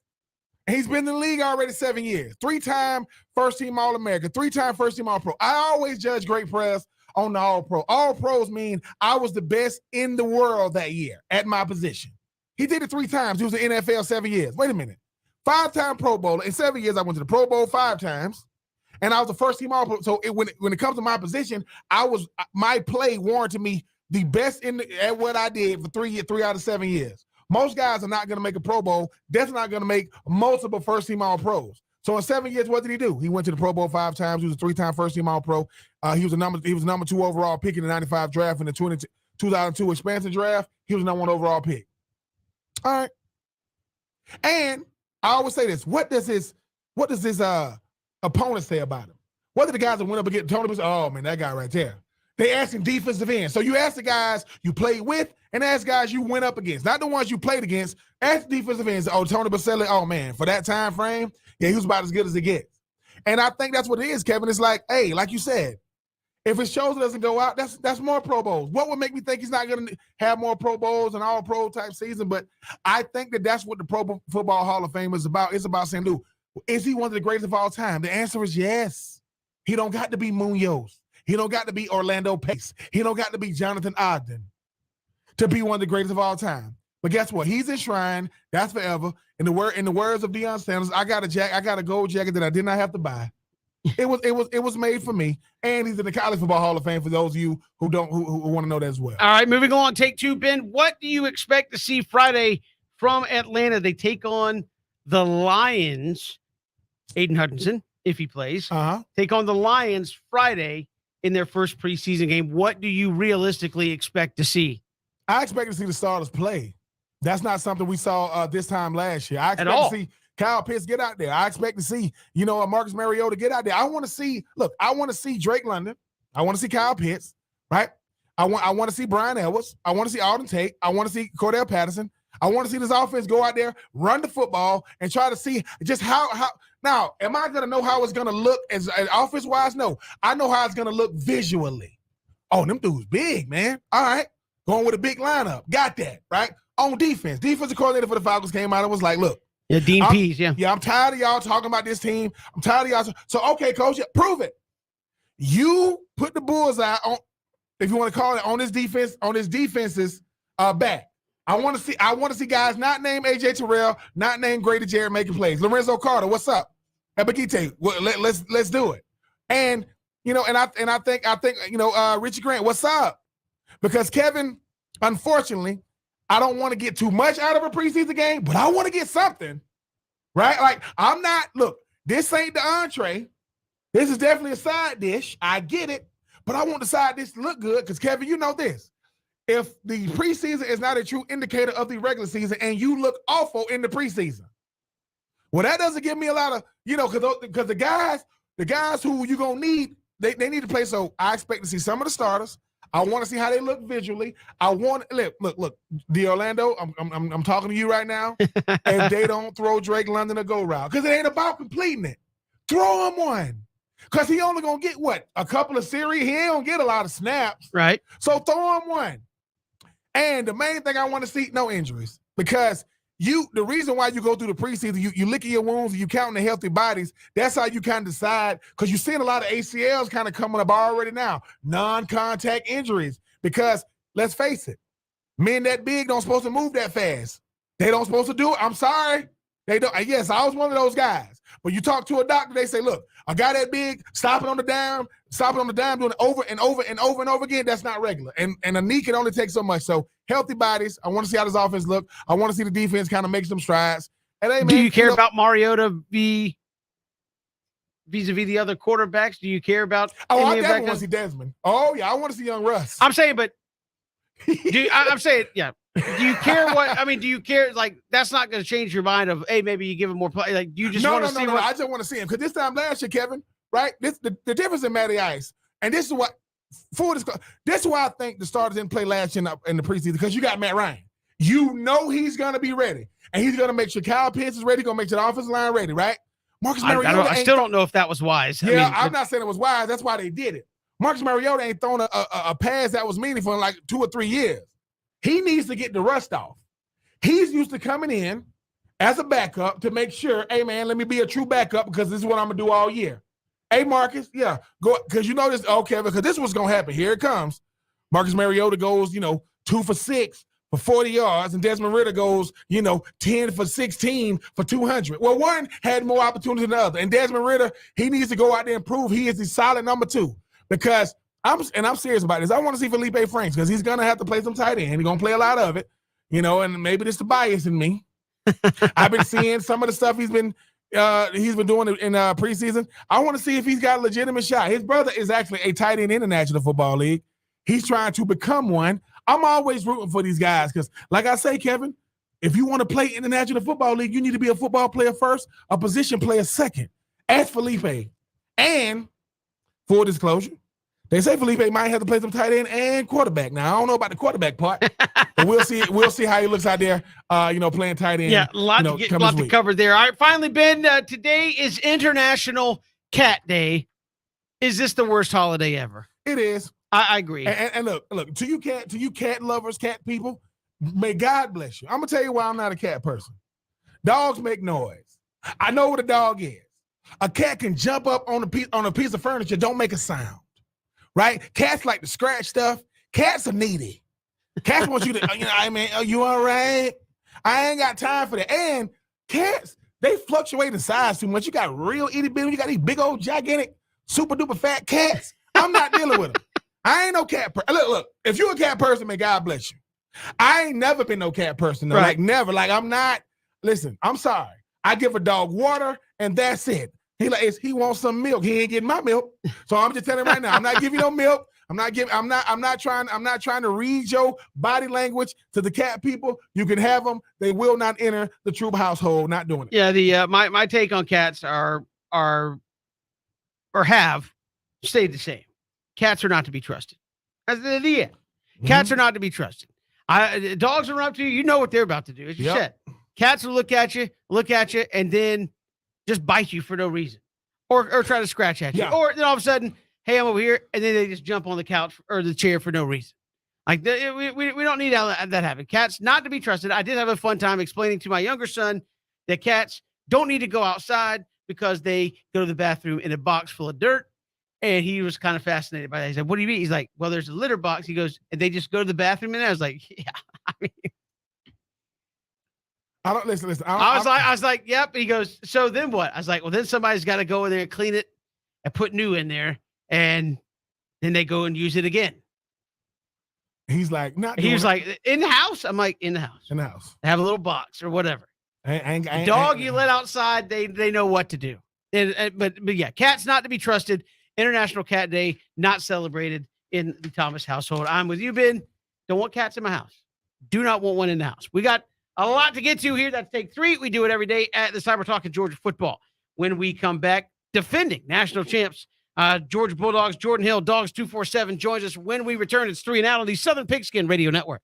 And he's been in the league already 7 years. 3-time first-team All-American, 3-time first-team All-Pro. I always judge great players on the All-Pro. All-Pros mean I was the best in the world that year at my position. He did it 3 times. He was in the NFL 7 years. Wait a minute. 5-time Pro Bowler. In 7 years, I went to the Pro Bowl 5 times, and I was the first-team All-Pro. So when it comes to my position, my play warranted me the best at what I did for 3 out of 7 years. Most guys are not going to make a Pro Bowl. That's not going to make multiple first-team All-Pros. So in 7 years, what did he do? He went to the Pro Bowl 5 times. He was a 3-time first-team All-Pro. He was number 2 overall pick in the 95 draft. In the 2002 expansion draft, he was number 1 overall pick. All right. And I always say this. What does his opponent say about him? What did the guys that went up against Tony was, oh, man, that guy right there. They ask him defensive end. So you ask the guys you played with and ask guys you went up against. Not the ones you played against. Ask defensive ends. Oh, Tony Boselli, oh, man, for that time frame, yeah, he was about as good as it gets. And I think that's what it is, Kevin. It's like, hey, like you said, if his shoulder doesn't go out, that's more Pro Bowls. What would make me think he's not going to have more Pro Bowls and all-pro type season? But I think that's what the Pro Football Hall of Fame is about. It's about saying, Lou, is he one of the greatest of all time? The answer is yes. He don't got to be Munoz. He don't got to be Orlando Pace. He don't got to be Jonathan Ogden to be one of the greatest of all time. But guess what? He's enshrined. That's forever. In the words of Deion Sanders, I got a gold jacket that I did not have to buy. It was made for me, and he's in the College Football Hall of Fame for those of you who want to know that as well. All right, moving on. Take 2, Ben. What do you expect to see Friday from Atlanta? They take on the Lions. Aiden Hutchinson, if he plays, take on the Lions Friday in their first preseason game. What do you realistically expect to see? I expect to see the starters play. That's not something we saw this time last year. I expect to see Kyle Pitts get out there. I expect to see, Marcus Mariota get out there. I want to see Drake London. I want to see Kyle Pitts, right? I want to see Brian Edwards. I want to see Alden Tate. I want to see Cordell Patterson. I want to see this offense go out there, run the football, and try to see just how. Now, am I going to know how it's going to look as offense-wise? No. I know how it's going to look visually. Oh, them dudes big, man. All right. Going with a big lineup. Got that, right? On defense. Defensive coordinator for the Falcons came out and was like, look. Yeah, Dean Pease, yeah. Yeah, I'm tired of y'all talking about this team. I'm tired of y'all. So, okay, coach, prove it. You put the bullseye on, if you want to call it, on this defense's back. I want to see guys not named AJ Terrell, not named Grady Jarrett making plays. Lorenzo Carter, what's up? Ebakite, let's do it. And I think Richie Grant, what's up? Because Kevin, unfortunately, I don't want to get too much out of a preseason game, but I want to get something, right? Like this ain't the entree. This is definitely a side dish. I get it, but I want the side dish to look good because Kevin, you know this. If the preseason is not a true indicator of the regular season and you look awful in the preseason, well, that doesn't give me a lot of, because the guys who you're going to need, they need to play. So I expect to see some of the starters. I want to see how they look visually. I want look, the Orlando. I'm talking to you right now. If they don't throw Drake London a go route, because it ain't about completing it, throw him one. Because he only gonna get a couple of series. He ain't gonna get a lot of snaps, right? So throw him one. And the main thing I want to see, no injuries, because the reason why you go through the preseason, you lick at your wounds, you counting the healthy bodies. That's how you kind of decide, because you're seeing a lot of ACLs kind of coming up already now, non-contact injuries. Because let's face it, men that big don't supposed to move that fast. They don't supposed to do it. I'm sorry. They don't. Yes, I was one of those guys. But you talk to a doctor, they say, look, a guy that big, stopping on the dime, doing it over and over and over and over again, that's not regular. And a knee can only take so much. So healthy bodies, I want to see how this offense look. I want to see the defense kind of make some strides. And hey, man, do you care about Mariota vis-a-vis the other quarterbacks? Do you care about I definitely want to see Desmond. Oh, yeah, I want to see young Russ. I'm saying, but I'm saying, yeah. Do you care do you care? Like, that's not going to change your mind of, hey, maybe you give him more play. Like, you just want to see what. I just want to see him. Because this time last year, Kevin, right? The difference in Matty Ice, and this is what, this is why I think the starters didn't play last year in the preseason, because you got Matt Ryan. You know he's going to be ready. And he's going to make sure Kyle Pitts is ready. He's going to make sure the offensive line ready, right? Marcus Mariota. I still don't know if that was wise. Yeah, I'm not saying it was wise. That's why they did it. Marcus Mariota ain't thrown a pass that was meaningful in like 2 or 3 years. He needs to get the rust off. He's used to coming in as a backup to make sure, hey, man, let me be a true backup because this is what I'm going to do all year. Hey, Marcus, yeah, go, because you know this, okay, because this is what's going to happen. Here it comes. Marcus Mariota goes, 2 for 6 for 40 yards, and Desmond Ridder goes, 10 for 16 for 200. Well, one had more opportunity than the other, and Desmond Ridder, he needs to go out there and prove he is the solid number 2, because I'm serious about this. I want to see Felipe Franks, because he's going to have to play some tight end. He's going to play a lot of it, and maybe this is the bias in me. I've been seeing some of the stuff he's been doing in preseason. I want to see if he's got a legitimate shot. His brother is actually a tight end in the National Football League. He's trying to become one. I'm always rooting for these guys because, like I say, Kevin, if you want to play in the National Football League, you need to be a football player first, a position player second. Ask Felipe. And full disclosure, they say Felipe might have to play some tight end and quarterback. Now, I don't know about the quarterback part, but we'll see. We'll see how he looks out there, playing tight end. Yeah, a lot to cover there. All right, finally, Ben, today is International Cat Day. Is this the worst holiday ever? It is. I agree. And look, to you cat lovers, cat people, may God bless you. I'm gonna tell you why I'm not a cat person. Dogs make noise. I know what a dog is. A cat can jump up on a piece of furniture, don't make a sound. Right? Cats like to scratch stuff. Cats are needy. Cats want you to, are you all right? I ain't got time for that. And cats, they fluctuate in size too much. You got real itty bitty, you got these big old gigantic, super duper fat cats. I'm not dealing with them. I ain't no cat person. Look, if you're a cat person, may God bless you. I ain't never been no cat person, though. Right. Like never. Like I'm not, listen, I'm sorry. I give a dog water and that's it. He wants some milk. He ain't getting my milk. So I'm just telling him right now, I'm not giving no milk. I'm not trying to read your body language to the cat people. You can have them. They will not enter the Troop household. Not doing it. Yeah. My take on cats are have stayed the same. Cats are not to be trusted. That's the idea. Cats are not to be trusted. Dogs are up to you. You know what they're about to do. As you said, cats will look at you, and then just bite you for no reason, or try to scratch at you, or then all of a sudden, hey, I'm over here, and then they just jump on the couch or the chair for no reason. Like we don't need that happen. Cats not to be trusted. I did have a fun time explaining to my younger son that cats don't need to go outside because they go to the bathroom in a box full of dirt. And he was kind of fascinated by that. He said, what do you mean? He's like, well, there's a litter box. He goes, and they just go to the bathroom in there. I was like, yeah. I don't listen. I was like, yep. He goes, so then what? I was like, well, then somebody's got to go in there and clean it and put new in there. And then they go and use it again. He's like, not. He was like, in the house. I'm like, in the house. In the house. Have a little box or whatever. Dog you let outside, they know what to do. But yeah, cats not to be trusted. International Cat Day, not celebrated in the Thomas household. I'm with you, Ben. Don't want cats in my house. Do not want one in the house. We got a lot to get to here. That's Take 3. We do it every day at this time. We're talking Georgia football. When we come back, defending national champs, Georgia Bulldogs, Jordan Hill, Dogs 247 joins us when we return. It's 3 and Out on the Southern Pigskin Radio Network.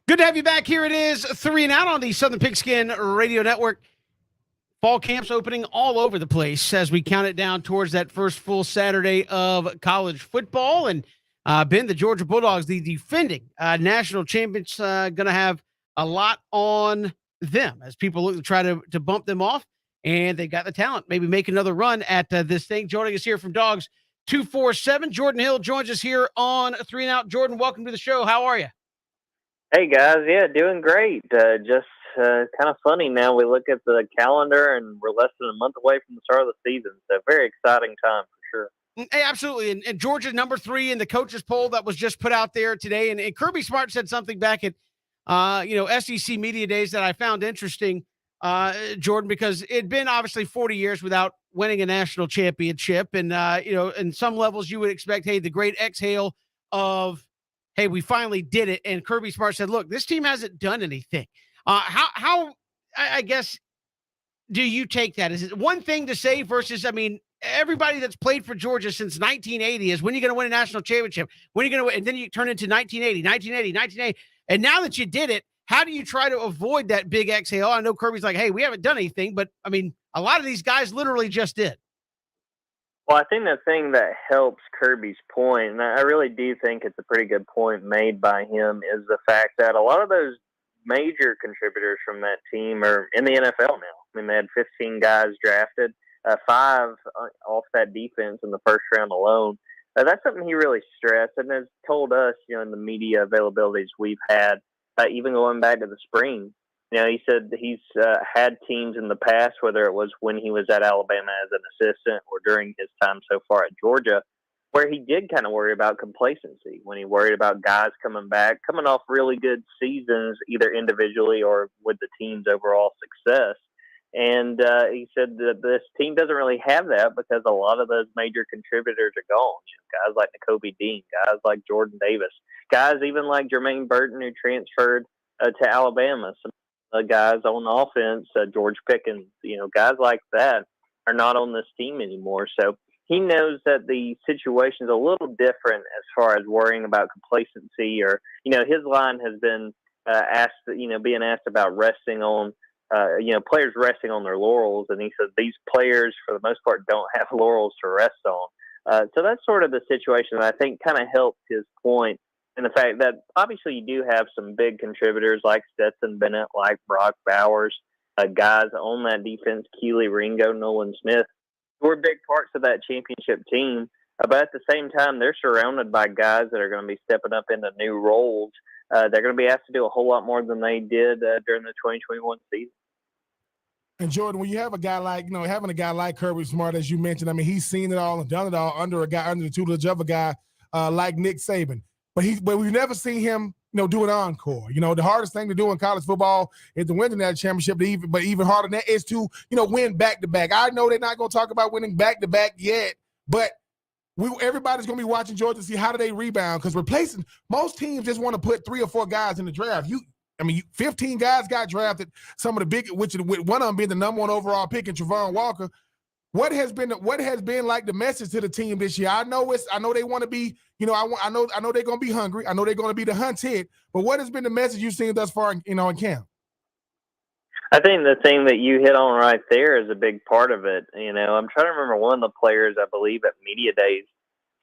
Good to have you back. Here it is, 3 and Out on the Southern Pigskin Radio Network. Fall camps opening all over the place as we count it down towards that first full Saturday of college football. And Ben, the Georgia Bulldogs, the defending national champions, going to have a lot on them as people look to try to bump them off. And they got the talent, maybe make another run at this thing. Joining us here from Dogs 247, Jordan Hill joins us here on 3 and Out. Jordan, welcome to the show. How are you? Hey guys, yeah, doing great. Just kind of funny now. We look at the calendar and we're less than a month away from the start of the season. So very exciting time for sure. Hey, absolutely. And Georgia number 3 in the coaches poll that was just put out there today. And Kirby Smart said something back at SEC Media Days that I found interesting, Jordan, because it'd been obviously 40 years without winning a national championship. And in some levels you would expect, hey, the great exhale of, hey, we finally did it. And Kirby Smart said, look, this team hasn't done anything. How I guess, do you take that? Is it one thing to say versus, I mean, everybody that's played for Georgia since 1980 is when you're going to win a national championship, when you're going to win, and then you turn into 1980. And now that you did it, how do you try to avoid that big exhale? I know Kirby's like, hey, we haven't done anything, but I mean, a lot of these guys literally just did. Well, I think the thing that helps Kirby's point, and I really do think it's a pretty good point made by him, is the fact that a lot of those major contributors from that team are in the NFL now. I mean, they had 15 guys drafted, 5 off that defense in the first round alone. That's something he really stressed and has told us, in the media availabilities we've had, even going back to the spring. He said he's had teams in the past, whether it was when he was at Alabama as an assistant or during his time so far at Georgia, where he did kind of worry about complacency, when he worried about guys coming back, coming off really good seasons, either individually or with the team's overall success. And he said that this team doesn't really have that because a lot of those major contributors are gone. Guys like Nakobe Dean, guys like Jordan Davis, guys even like Jermaine Burton, who transferred to Alabama. Some guys on offense, George Pickens, guys like that are not on this team anymore. So he knows that the situation is a little different as far as worrying about complacency or, his line has been being asked about resting on, players resting on their laurels. And he said these players, for the most part, don't have laurels to rest on. So that's sort of the situation that I think kind of helped his point. And the fact that obviously you do have some big contributors like Stetson Bennett, like Brock Bowers, guys on that defense, Keely Ringo, Nolan Smith, who are big parts of that championship team. But at the same time, they're surrounded by guys that are going to be stepping up into new roles. They're going to be asked to do a whole lot more than they did during the 2021 season. And Jordan, when you have a guy like, having a guy like Kirby Smart, as you mentioned, I mean, he's seen it all and done it all under the tutelage of a guy like Nick Saban. But we've never seen him, do an encore. The hardest thing to do in college football is to win that championship. But even harder than that is to, win back-to-back. I know they're not going to talk about winning back-to-back yet, but everybody's going to be watching Georgia to see how do they rebound, because replacing most teams just want to put 3 or 4 guys in the draft. 15 guys got drafted. Some of the big, which one of them being the number 1 overall pick in Travon Walker. What has been like the message to the team this year? I know they want to be, I know they're going to be hungry. I know they're going to be the hunted. But what has been the message you've seen thus far, in camp? I think the thing that you hit on right there is a big part of it. I'm trying to remember one of the players, I believe, at Media Days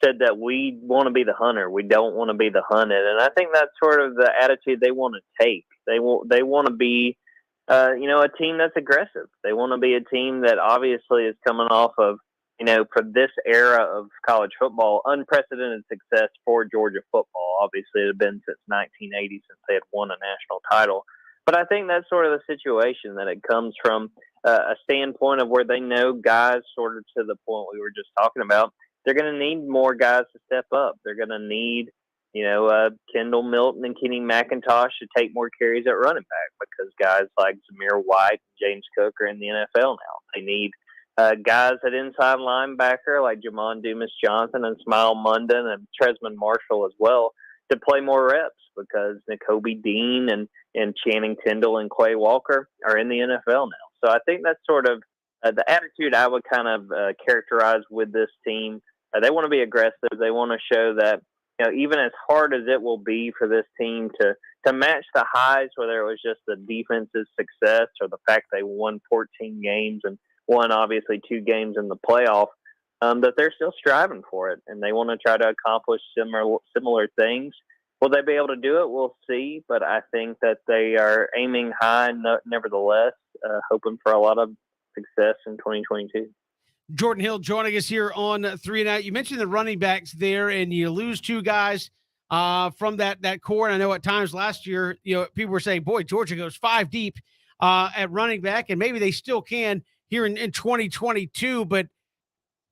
said that we want to be the hunter. We don't want to be the hunted. And I think that's sort of the attitude they want to take. They want to be, a team that's aggressive. They want to be a team that obviously is coming off of, for this era of college football, unprecedented success for Georgia football. Obviously, it had been since 1980 since they had won a national title. But I think that's sort of the situation, that it comes from a standpoint of where they know guys, sort of to the point we were just talking about, they're going to need more guys to step up. They're going to need, Kendall Milton and Kenny McIntosh to take more carries at running back, because guys like Zamir White and James Cook are in the NFL now. They need guys at inside linebacker like Jamon Dumas-Johnson and Smile Munden and Tresman Marshall as well to play more reps, because Nakobe Dean and Channing Tindall and Quay Walker are in the NFL now. So I think that's sort of the attitude I would kind of characterize with this team. They want to be aggressive. They want to show that even as hard as it will be for this team to match the highs, whether it was just the defense's success or the fact they won 14 games and won obviously 2 games in the playoff, that they're still striving for it and they want to try to accomplish similar things. Will they be able to do it? We'll see, but I think that they are aiming high nevertheless, hoping for a lot of success in 2022. Jordan Hill joining us here on 3 and Out. You mentioned the running backs there, and you lose 2 guys from that core. And I know at times last year, people were saying, boy, Georgia goes 5 deep at running back, and maybe they still can here in 2022. But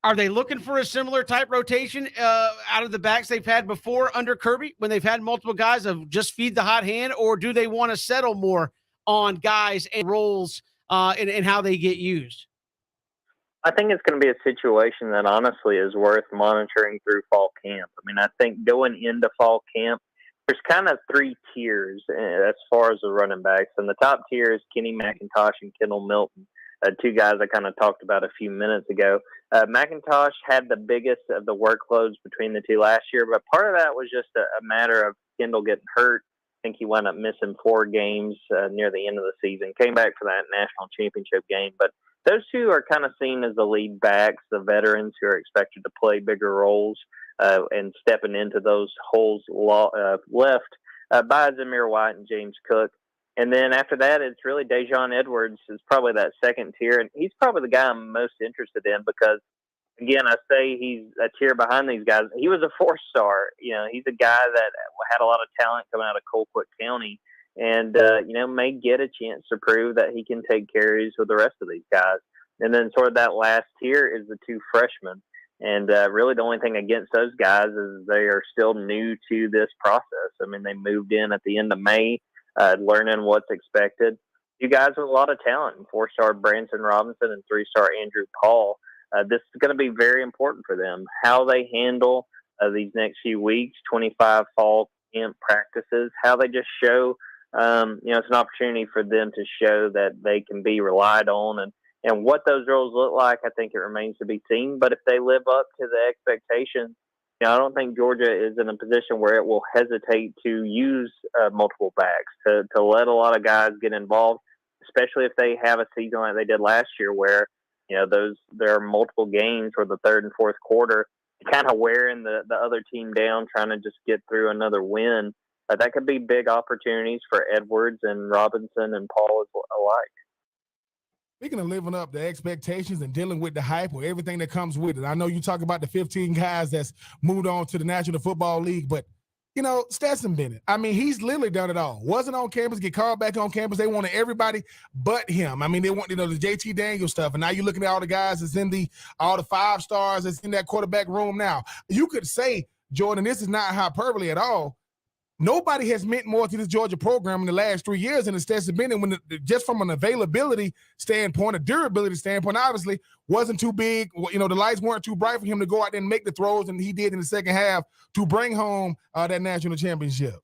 are they looking for a similar type rotation out of the backs they've had before under Kirby when they've had multiple guys of just feed the hot hand, or do they want to settle more on guys and roles and how they get used? I think it's going to be a situation that honestly is worth monitoring through fall camp. I mean, I think going into fall camp, there's kind of 3 tiers as far as the running backs. And the top tier is Kenny McIntosh and Kendall Milton, 2 guys I kind of talked about a few minutes ago. McIntosh had the biggest of the workloads between the 2 last year, but part of that was just a matter of Kendall getting hurt. I think he wound up missing 4 games near the end of the season, came back for that national championship game. But those 2 are kind of seen as the lead backs, the veterans who are expected to play bigger roles and stepping into those holes left by Zamir White and James Cook. And then after that, it's really Daijun Edwards is probably that second tier. And he's probably the guy I'm most interested in because, again, I say he's a tier behind these guys. He was a 4-star. He's a guy that had a lot of talent coming out of Colquitt County. And, may get a chance to prove that he can take carries with the rest of these guys. And then sort of that last tier is the 2 freshmen. And really the only thing against those guys is they are still new to this process. I mean, they moved in at the end of May, learning what's expected. 2 guys with a lot of talent, 4-star Branson Robinson and 3-star Andrew Paul. This is going to be very important for them, how they handle these next few weeks, 25 fall camp practices, how they just show it's an opportunity for them to show that they can be relied on and what those roles look like. I think it remains to be seen, but if they live up to the expectations, I don't think Georgia is in a position where it will hesitate to use multiple backs to let a lot of guys get involved, especially if they have a season like they did last year where, there are multiple games where the 3rd and 4th quarter kind of wearing the other team down, trying to just get through another win. That could be big opportunities for Edwards and Robinson and Paul alike. Speaking of living up to expectations and dealing with the hype or everything that comes with it, I know you talk about the 15 guys that's moved on to the National Football League, but, Stetson Bennett, I mean, he's literally done it all. Wasn't on campus, get called back on campus. They wanted everybody but him. I mean, they want, the JT Daniels stuff, and now you're looking at all the guys that's in all the 5 stars that's in that quarterback room now. You could say, Jordan, this is not hyperbole at all. Nobody has meant more to this Georgia program in the last 3 years than Stetson Bennett. Just from an availability standpoint, a durability standpoint, obviously wasn't too big. The lights weren't too bright for him to go out there and make the throws, and he did in the second half to bring home that national championship.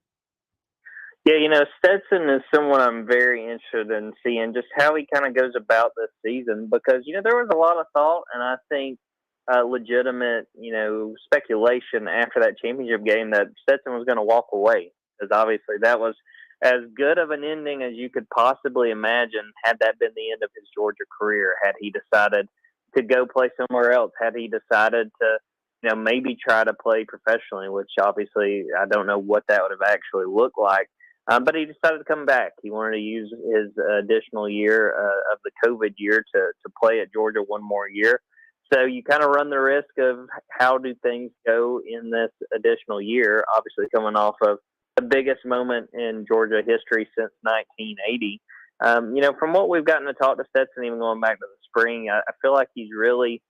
Yeah, Stetson is someone I'm very interested in seeing just how he kind of goes about this season because, there was a lot of thought, and I think legitimate, speculation after that championship game that Stetson was going to walk away because obviously that was as good of an ending as you could possibly imagine had that been the end of his Georgia career, had he decided to go play somewhere else, had he decided to, maybe try to play professionally, which obviously I don't know what that would have actually looked like. But he decided to come back. He wanted to use his additional year of the COVID year to play at Georgia one more year. So you kind of run the risk of how do things go in this additional year, obviously coming off of the biggest moment in Georgia history since 1980. From what we've gotten to talk to Stetson, even going back to the spring, I feel like he's really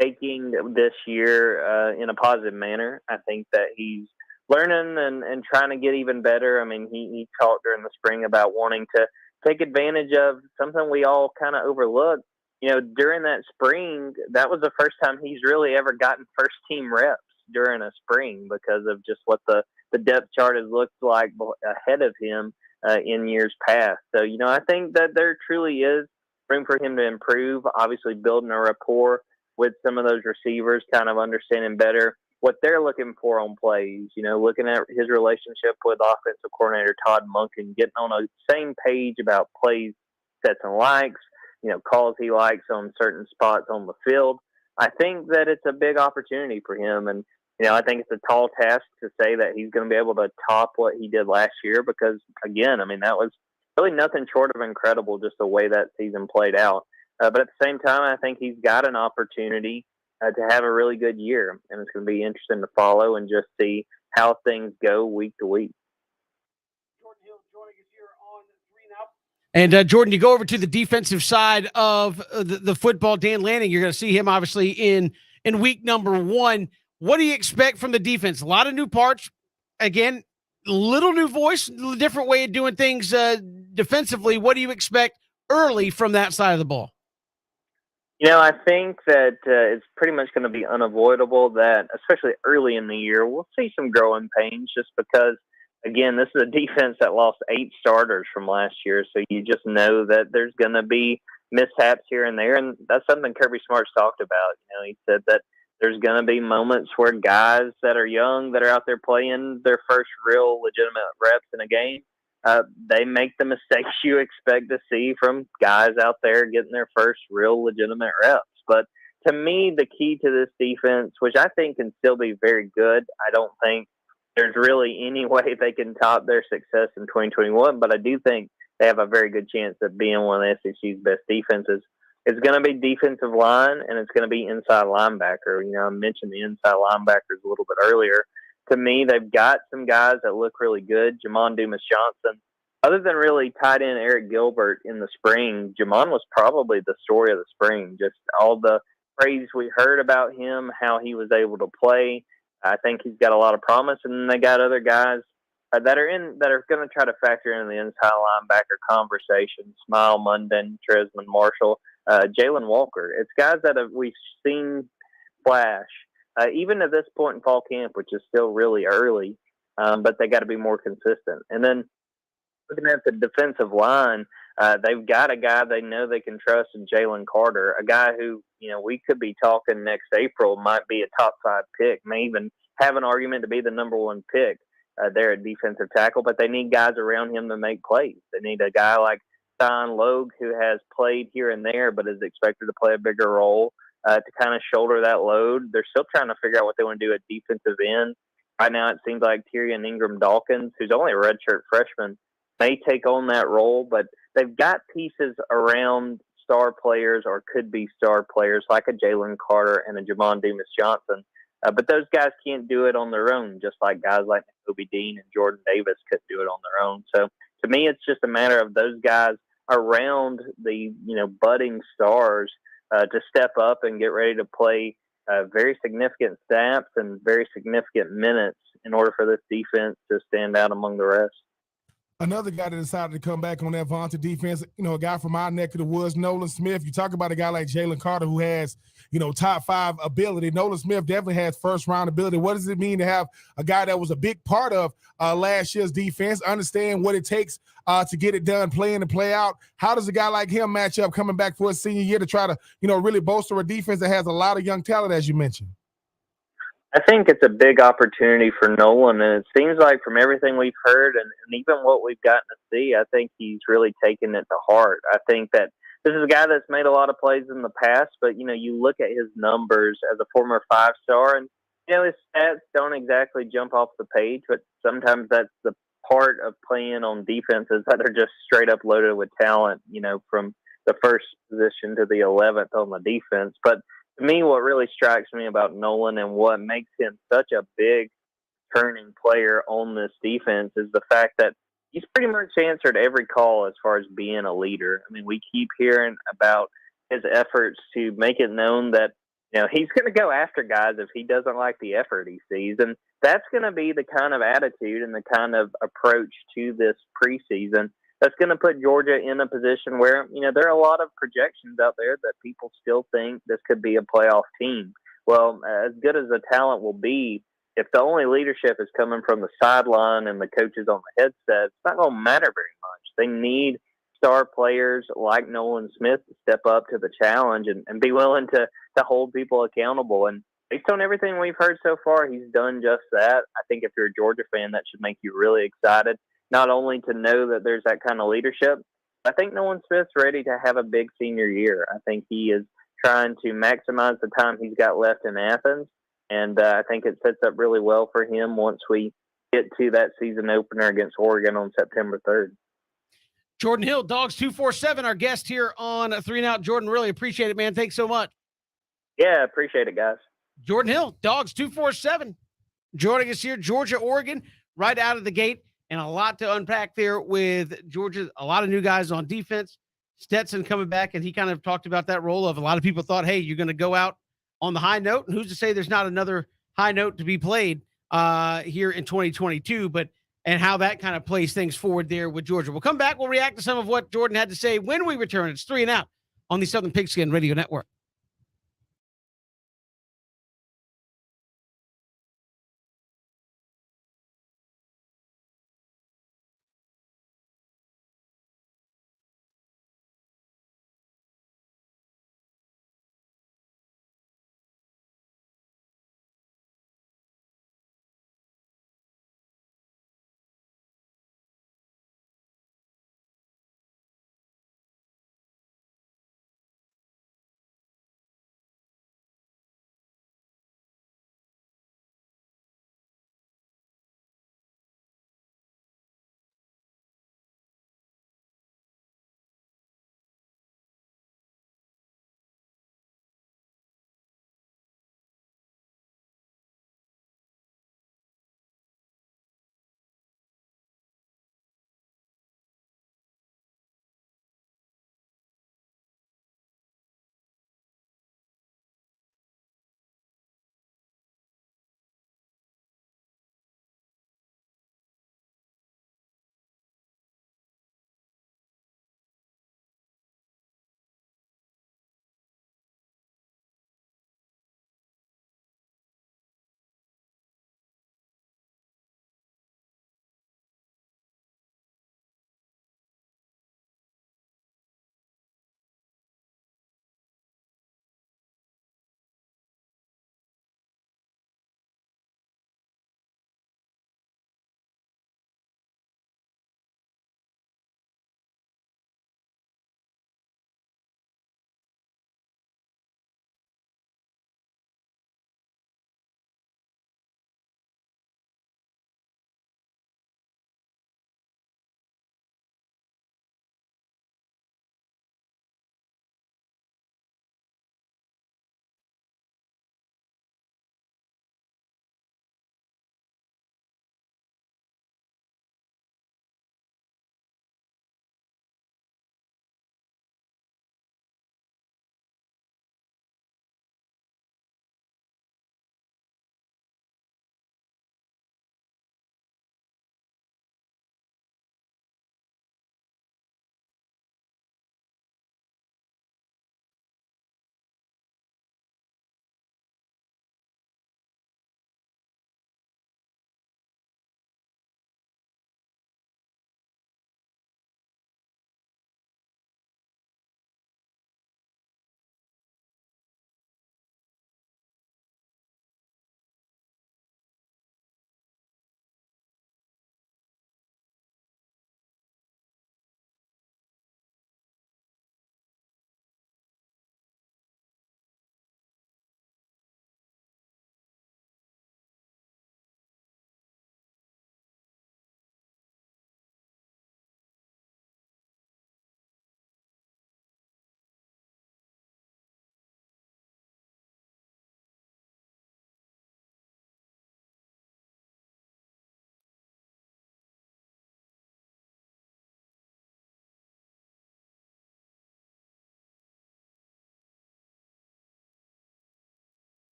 taking this year in a positive manner. I think that he's learning and trying to get even better. I mean, he talked during the spring about wanting to take advantage of something we all kind of overlooked. During that spring, that was the first time he's really ever gotten first team reps during a spring because of just what the depth chart has looked like ahead of him in years past. So, I think that there truly is room for him to improve, obviously building a rapport with some of those receivers, kind of understanding better what they're looking for on plays, looking at his relationship with offensive coordinator Todd Monken, getting on a same page about plays, sets and likes, calls he likes on certain spots on the field. I think that it's a big opportunity for him. And, I think it's a tall task to say that he's going to be able to top what he did last year because, again, that was really nothing short of incredible just the way that season played out. But at the same time, I think he's got an opportunity to have a really good year. And it's going to be interesting to follow and just see how things go week to week. Jordan Hill joining us here on 3 Now. And Jordan, you go over to the defensive side of the football. Dan Lanning, you're going to see him obviously in week number 1. What do you expect from the defense? A lot of new parts. Again, little new voice, different way of doing things defensively. What do you expect early from that side of the ball? I think that it's pretty much going to be unavoidable that, especially early in the year, we'll see some growing pains just because, again, this is a defense that lost 8 starters from last year. So you just know that there's going to be mishaps here and there. And that's something Kirby Smart's talked about. He said that there's going to be moments where guys that are young, that are out there playing their first real legitimate reps in a game, they make the mistakes you expect to see from guys out there getting their first real legitimate reps. But to me, the key to this defense, which I think can still be very good, I don't think there's really any way they can top their success in 2021, but I do think they have a very good chance of being one of the SEC's best defenses. It's going to be defensive line, and it's going to be inside linebacker. I mentioned the inside linebackers a little bit earlier. To me, they've got some guys that look really good. Jamon Dumas-Johnson, other than really tight end Eric Gilbert in the spring, Jamon was probably the story of the spring. Just all the praise we heard about him, how he was able to play. I think he's got a lot of promise, and then they got other guys that are going to try to factor in the inside linebacker conversation. Smile Munden, Tresman Marshall, Jalen Walker. It's guys that we've seen flash, even at this point in fall camp, which is still really early, but they got to be more consistent. And then looking at the defensive line, they've got a guy they know they can trust in Jalen Carter, a guy who, we could be talking next April might be a top 5 pick, may even have an argument to be the number 1 pick there at defensive tackle, but they need guys around him to make plays. They need a guy like Stein Logue, who has played here and there, but is expected to play a bigger role to kind of shoulder that load. They're still trying to figure out what they want to do at defensive end. Right now, it seems like Tyrion Ingram-Dawkins, who's only a redshirt freshman, may take on that role, but they've got pieces around star players or could be star players like a Jalen Carter and a Jamon Dumas-Johnson. But those guys can't do it on their own, just like guys like Kobe Dean and Jordan Davis couldn't do it on their own. So to me, it's just a matter of those guys around the budding stars to step up and get ready to play very significant snaps and very significant minutes in order for this defense to stand out among the rest. Another guy that decided to come back on that vaunted defense, a guy from our neck of the woods, Nolan Smith. You talk about a guy like Jalen Carter who has, top 5 ability. Nolan Smith definitely has first-round ability. What does it mean to have a guy that was a big part of last year's defense, understand what it takes to get it done, play in and play out? How does a guy like him match up coming back for his senior year to try to, really bolster a defense that has a lot of young talent, as you mentioned? I think it's a big opportunity for Nolan, and it seems like from everything we've heard and even what we've gotten to see, I think he's really taken it to heart. I think that this is a guy that's made a lot of plays in the past, but, you look at his numbers as a former 5-star, and, his stats don't exactly jump off the page, but sometimes that's the part of playing on defenses that are just straight up loaded with talent, from the first position to the 11th on the defense. But to me, what really strikes me about Nolan and what makes him such a big turning player on this defense is the fact that he's pretty much answered every call as far as being a leader. I mean, we keep hearing about his efforts to make it known that, he's going to go after guys if he doesn't like the effort he sees. And that's going to be the kind of attitude and the kind of approach to this preseason that's going to put Georgia in a position where, there are a lot of projections out there that people still think this could be a playoff team. Well, as good as the talent will be, if the only leadership is coming from the sideline and the coaches on the headset, it's not going to matter very much. They need star players like Nolan Smith to step up to the challenge and be willing to hold people accountable. And based on everything we've heard so far, he's done just that. I think if you're a Georgia fan, that should make you really excited, not only to know that there's that kind of leadership. I think Nolan Smith's ready to have a big senior year. I think he is trying to maximize the time he's got left in Athens, and I think it sets up really well for him once we get to that season opener against Oregon on September 3rd. Jordan Hill, Dogs 247, our guest here on 3 and Out. Jordan, really appreciate it, man. Thanks so much. Yeah, appreciate it, guys. Jordan Hill, Dogs 247, joining us here, Georgia, Oregon, right out of the gate, and a lot to unpack there with Georgia. A lot of new guys on defense. Stetson coming back, and he kind of talked about that role of a lot of people thought, hey, you're going to go out on the high note, and who's to say there's not another high note to be played here in 2022, and how that kind of plays things forward there with Georgia. We'll come back. We'll react to some of what Jordan had to say when we return. It's 3 and Out on the Southern Pigskin Radio Network.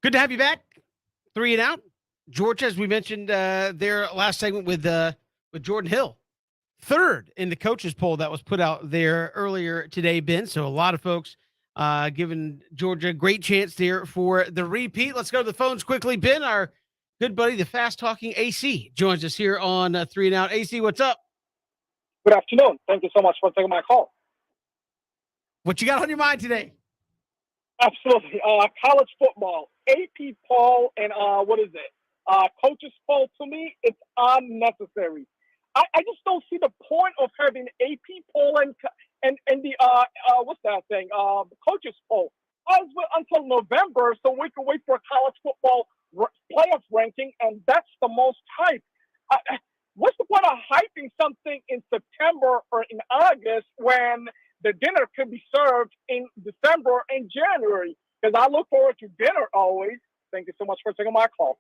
Good to have you back. 3 and Out. Georgia, as we mentioned their last segment with Jordan Hill, third in the coaches poll that was put out there earlier today, Ben. So a lot of folks giving Georgia a great chance there for the repeat. Let's go to the phones quickly. Ben, our good buddy, the fast-talking AC, joins us here on 3 and Out. AC, what's up? Good afternoon. Thank you so much for taking my call. What you got on your mind today? Absolutely. College football, AP poll, and what is it? Coaches poll. To me, it's unnecessary. I just don't see the point of having AP poll and the what's that thing? Coaches poll. I was until November, so we can wait for a college football playoff ranking, and that's the most hype. What's the point of hyping something in September or in August when the dinner could be served in December and January? Because I look forward to dinner always. Thank you so much for taking my call.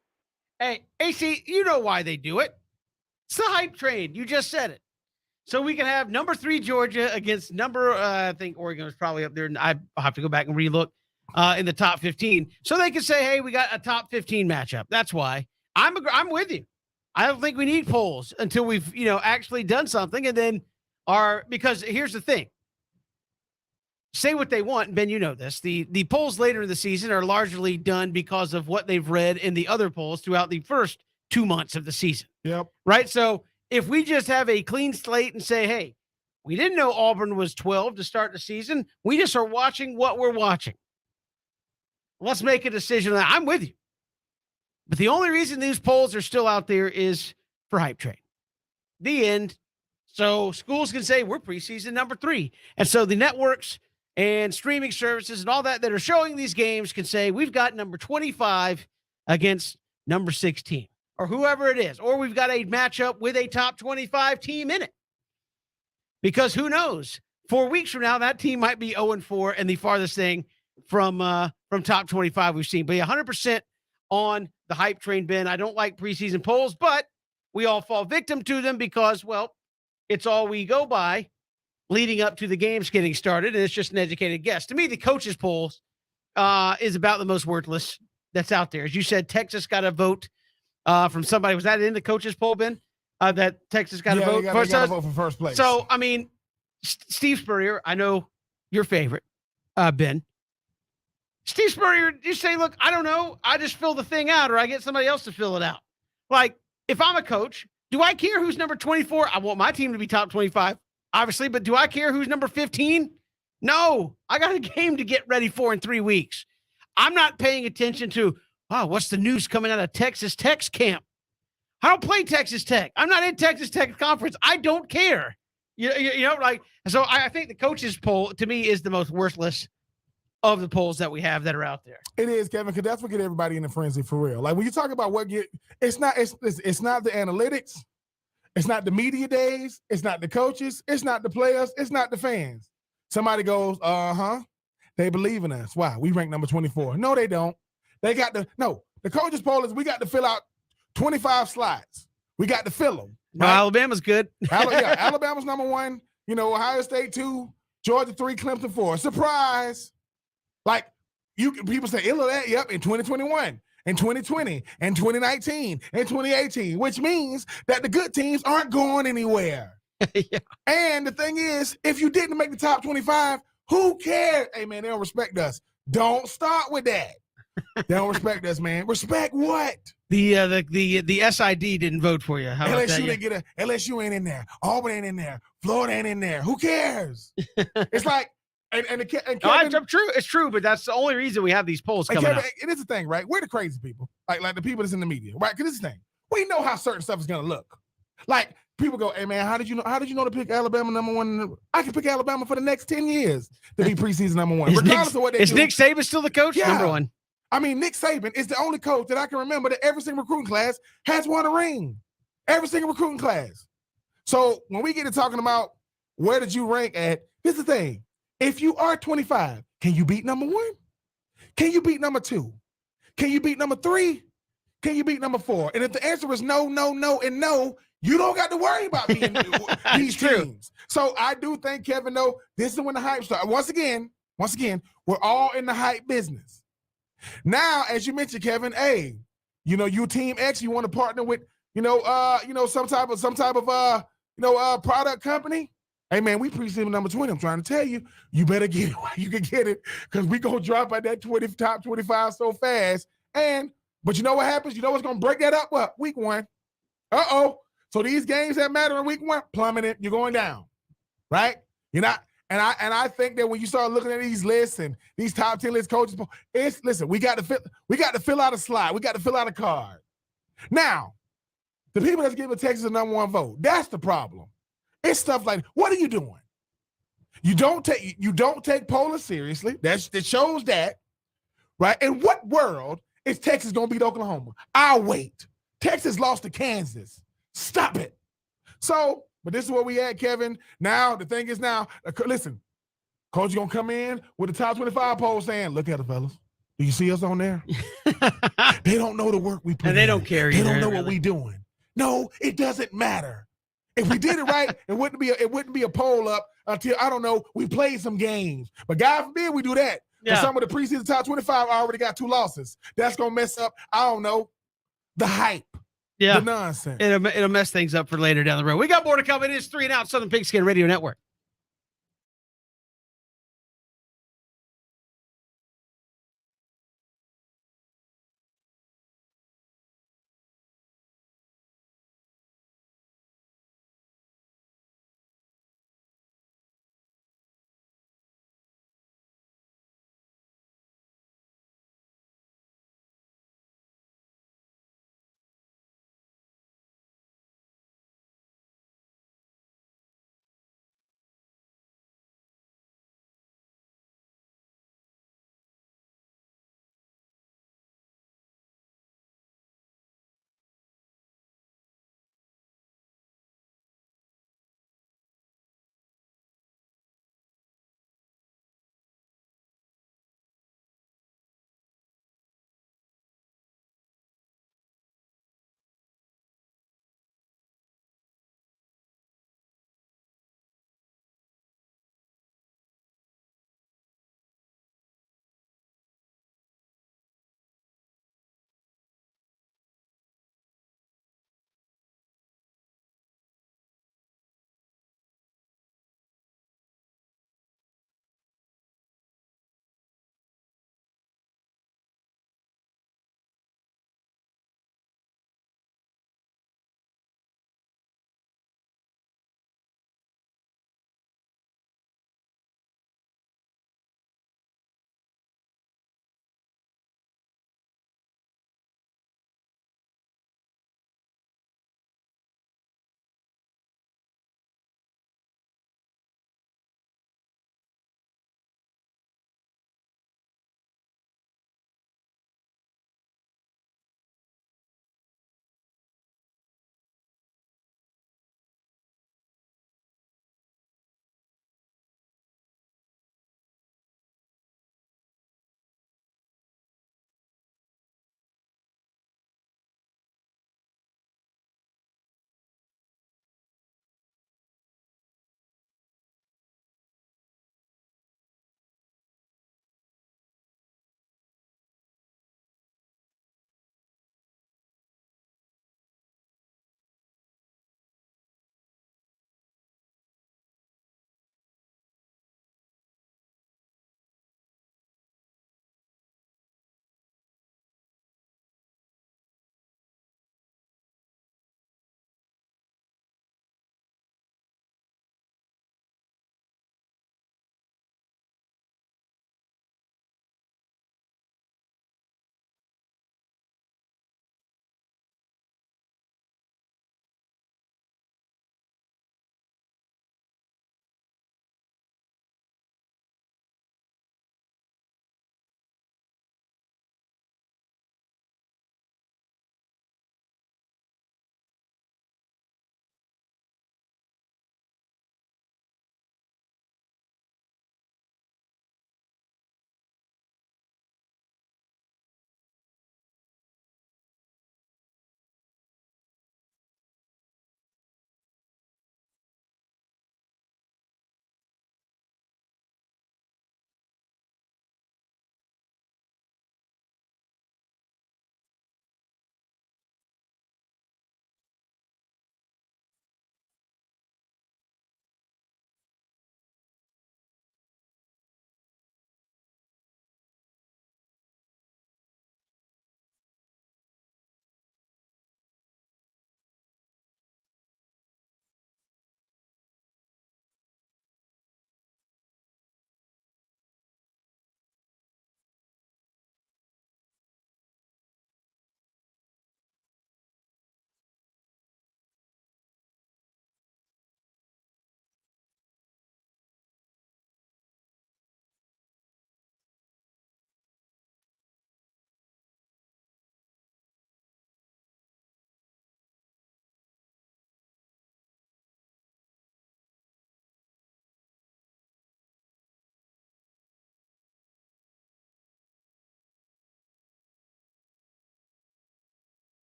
Hey, AC, you know why they do it. It's the hype train. You just said it. So we can have number 3 Georgia against I think Oregon was probably up there, and I'll have to go back and relook in the top 15. So they can say, hey, we got a top 15 matchup. That's why. I'm with you. I don't think we need polls until we've, actually done something. And then because here's the thing. Say what they want, Ben, you know this. The polls later in the season are largely done because of what they've read in the other polls throughout the first 2 months of the season. Yep. Right? So if we just have a clean slate and say, hey, we didn't know Auburn was 12 to start the season. We just are watching what we're watching. Let's make a decision. I'm with you. But the only reason these polls are still out there is for hype train. The end. So schools can say we're preseason number 3. And so the networks and streaming services and all that are showing these games can say we've got number 25 against number 16 or whoever it is, or we've got a matchup with a top 25 team in it. Because who knows? 4 weeks from now, that team might be 0-4 and the farthest thing from top 25 we've seen. But 100% on the hype train, Ben. I don't like preseason polls, but we all fall victim to them because, well, it's all we go by leading up to the games getting started, and it's just an educated guess. To me, the coaches polls is about the most worthless that's out there. As you said, Texas got a vote from somebody. Was that in the coaches poll, Ben? That Texas got a vote? They got a vote for first place. So, I mean, Steve Spurrier, I know your favorite, Ben. Steve Spurrier, you say, look, I don't know. I just fill the thing out or I get somebody else to fill it out. Like, if I'm a coach, do I care who's number 24? I want my team to be top 25, obviously, but do I care who's number 15? No, I got a game to get ready for in 3 weeks. I'm not paying attention to, wow, what's the news coming out of Texas Tech's camp? I don't play Texas Tech. I'm not in Texas Tech conference. I don't care. So I think the coaches poll to me is the most worthless of the polls that we have that are out there. It is, Kevin, because that's what get everybody in a frenzy for real. Like when you talk about it's not the analytics, it's not the media days, it's not the coaches, it's not the players, it's not the fans. Somebody goes, they believe in us. Why? We rank number 24. No, they don't. The coaches poll is we got to fill out 25 slides. We got to fill them. Right? No, Alabama's good. Alabama's number 1. Ohio State 2, Georgia 3, Clemson 4. Surprise. Like people say, yep, in 2021, in 2020, in 2019, in 2018, which means that the good teams aren't going anywhere. Yeah. And the thing is, if you didn't make the top 25, who cares? Hey, man, they don't respect us. Don't start with that. They don't respect us, man. Respect what? The SID didn't vote for you. How about LSU that? didn't get LSU ain't in there. Auburn ain't in there. Florida ain't in there. Who cares? It's like, and Kevin, it's true. It's true, but that's the only reason we have these polls coming Kevin, up. It is the thing, right? We're the crazy people, like the people that's in the media, right? Because this is the thing. We know how certain stuff is gonna look. Like people go, "Hey man, how did you know to pick Alabama number 1?" I can pick Alabama for the next 10 years to be preseason number 1, regardless of what they do. Is Nick Saban still the coach? Yeah. Number 1. I mean, Nick Saban is the only coach that I can remember that every single recruiting class has won a ring. Every single recruiting class. So when we get to talking about where did you rank at, this is the thing. If you are 25, can you beat number 1? Can you beat number 2? Can you beat number 3? Can you beat number 4? And if the answer is no, no, no, and no, you don't got to worry about beating these teams. So I do think, Kevin, though, this is when the hype starts. Once again, we're all in the hype business. Now, as you mentioned, Kevin, hey, you Team X, you want to partner with, some type of product company. Hey man, we preseason number 20. I'm trying to tell you, you better get it while you can get it, because we gonna drop at that top 25 so fast. But you know what happens? You know what's gonna break that up? What? Week 1. So these games that matter in week 1, plummeting, you're going down, right? You're not. And I think that when you start looking at these lists and these top 10 list coaches, listen, we got to fill out a slide. We got to fill out a card. Now, the people that's giving Texas the number 1 vote, that's the problem. It's stuff like, what are you doing? You don't take polling seriously. That shows that, right? In what world is Texas gonna beat Oklahoma? I'll wait. Texas lost to Kansas. Stop it. So, but this is where we at, Kevin. Now, the thing is listen, coach gonna come in with the top 25 poll saying, look at it, fellas. Do you see us on there? They don't know the work we put in. And they don't care either. They don't know what we doing. No, it doesn't matter. If we did it right, it wouldn't be a poll up until, I don't know, we played some games. But God forbid we do that. Yeah. Some of the preseason top 25 already got 2 losses. That's gonna mess up, I don't know, the hype. Yeah. The nonsense. It'll mess things up for later down the road. We got more to come. It is 3 and Out, Southern Pigskin Radio Network.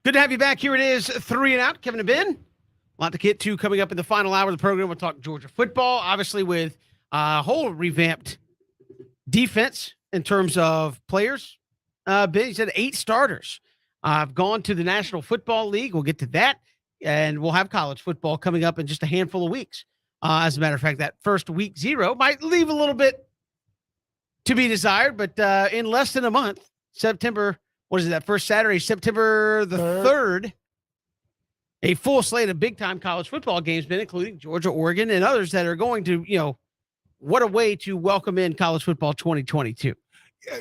Good to have you back. Here it is, 3 and Out. Kevin and Ben. A lot to get to coming up in the final hour of the program. We'll talk Georgia football, obviously with a whole revamped defense in terms of players. Ben, you said 8 starters. I've gone to the National Football League. We'll get to that, and we'll have college football coming up in just a handful of weeks. As a matter of fact, that first week 0 might leave a little bit to be desired, but in less than a month, September, what is it, that first Saturday, September the 3rd, a full slate of big-time college football games, been including Georgia, Oregon, and others that are going to, what a way to welcome in college football 2022.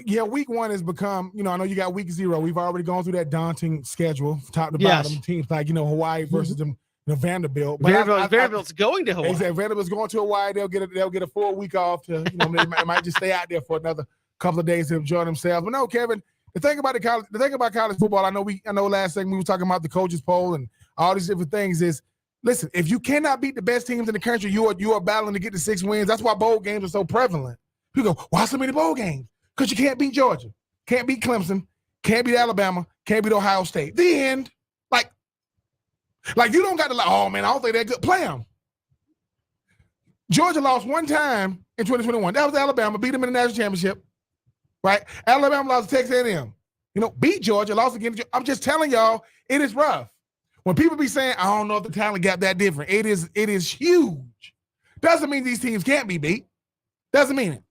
Yeah, week 1 has become, I know you got week 0. We've already gone through that daunting schedule, top to bottom. Teams like, Hawaii versus them, Vanderbilt. But Vanderbilt's going to Hawaii. Exactly. Vanderbilt's going to Hawaii. They'll get a full week off to, they might just stay out there for another couple of days to enjoy themselves. But no, Kevin, the thing about college football, I know last segment we were talking about the coaches poll and all these different things is, listen, if you cannot beat the best teams in the country, you are battling to get the 6 wins. That's why bowl games are so prevalent. People go, why so many bowl games? Because you can't beat Georgia, can't beat Clemson, can't beat Alabama, can't beat Ohio State. The end. Like you don't got to oh man, I don't think they're good. Play them. Georgia lost one time in 2021. That was Alabama, beat them in the national championship. Right? Alabama lost to Texas A&M. Beat Georgia, lost again. I'm just telling y'all, it is rough. When people be saying, I don't know if the talent gap that different, it is huge. Doesn't mean these teams can't be beat. Doesn't mean it.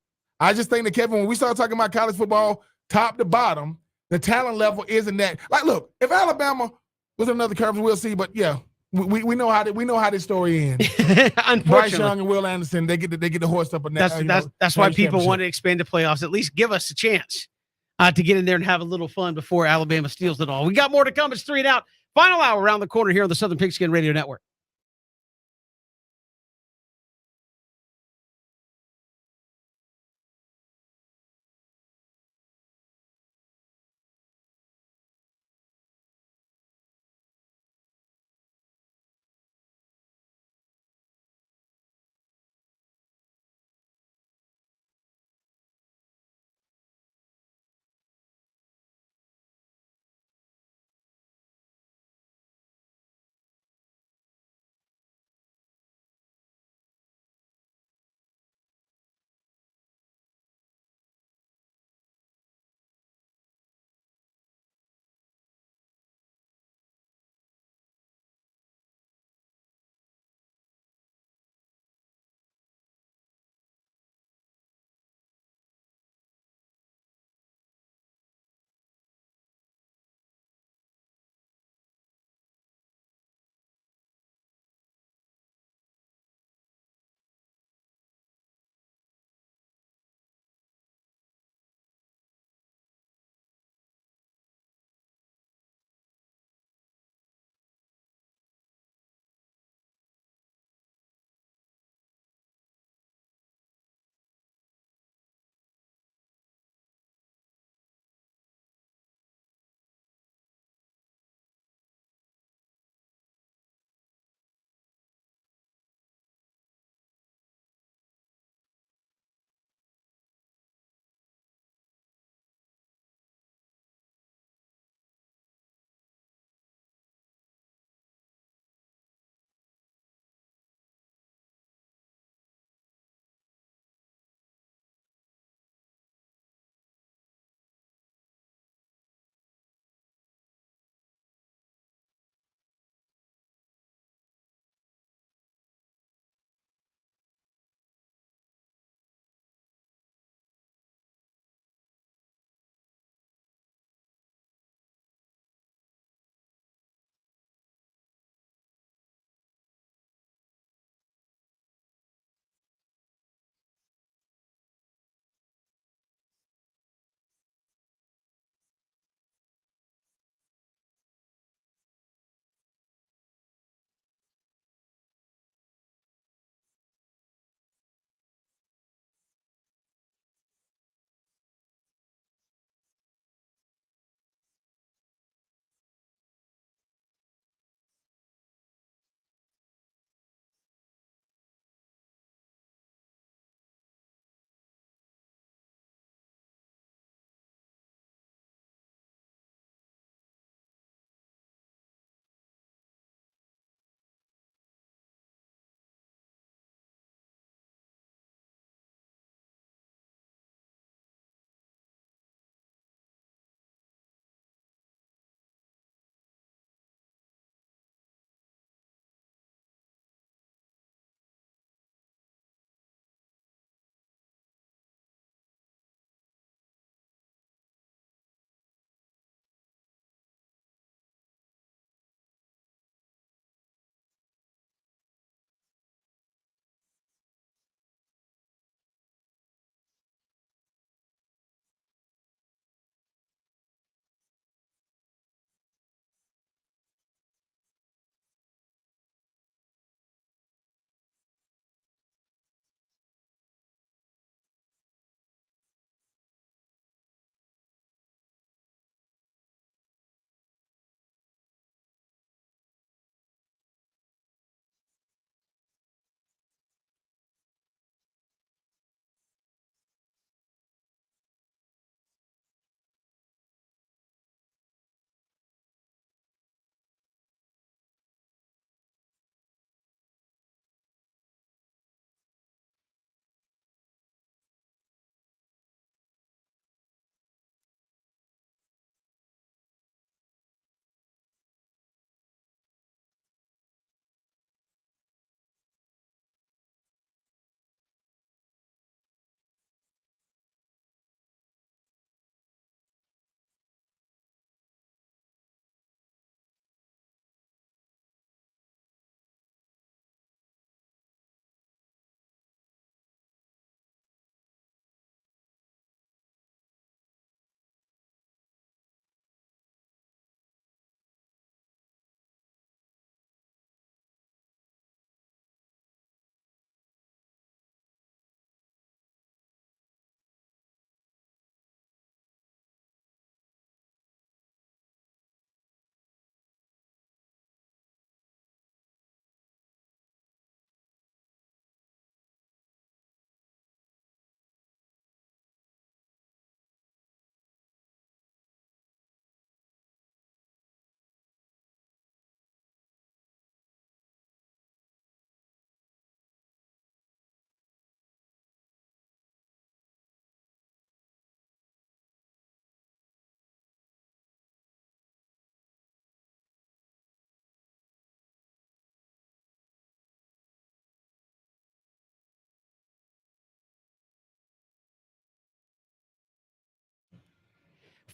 I just think that, Kevin, when we start talking about college football, top to bottom, the talent level isn't that. Like, look, if Alabama was another conference, we'll see. But yeah, we know how this story ends. Unfortunately, Bryce Young and Will Anderson, they get the horse up. That's why people want to expand the playoffs. At least give us a chance to get in there and have a little fun before Alabama steals it all. We got more to come. It's 3 and Out. Final hour around the corner here on the Southern Pigskin Radio Network.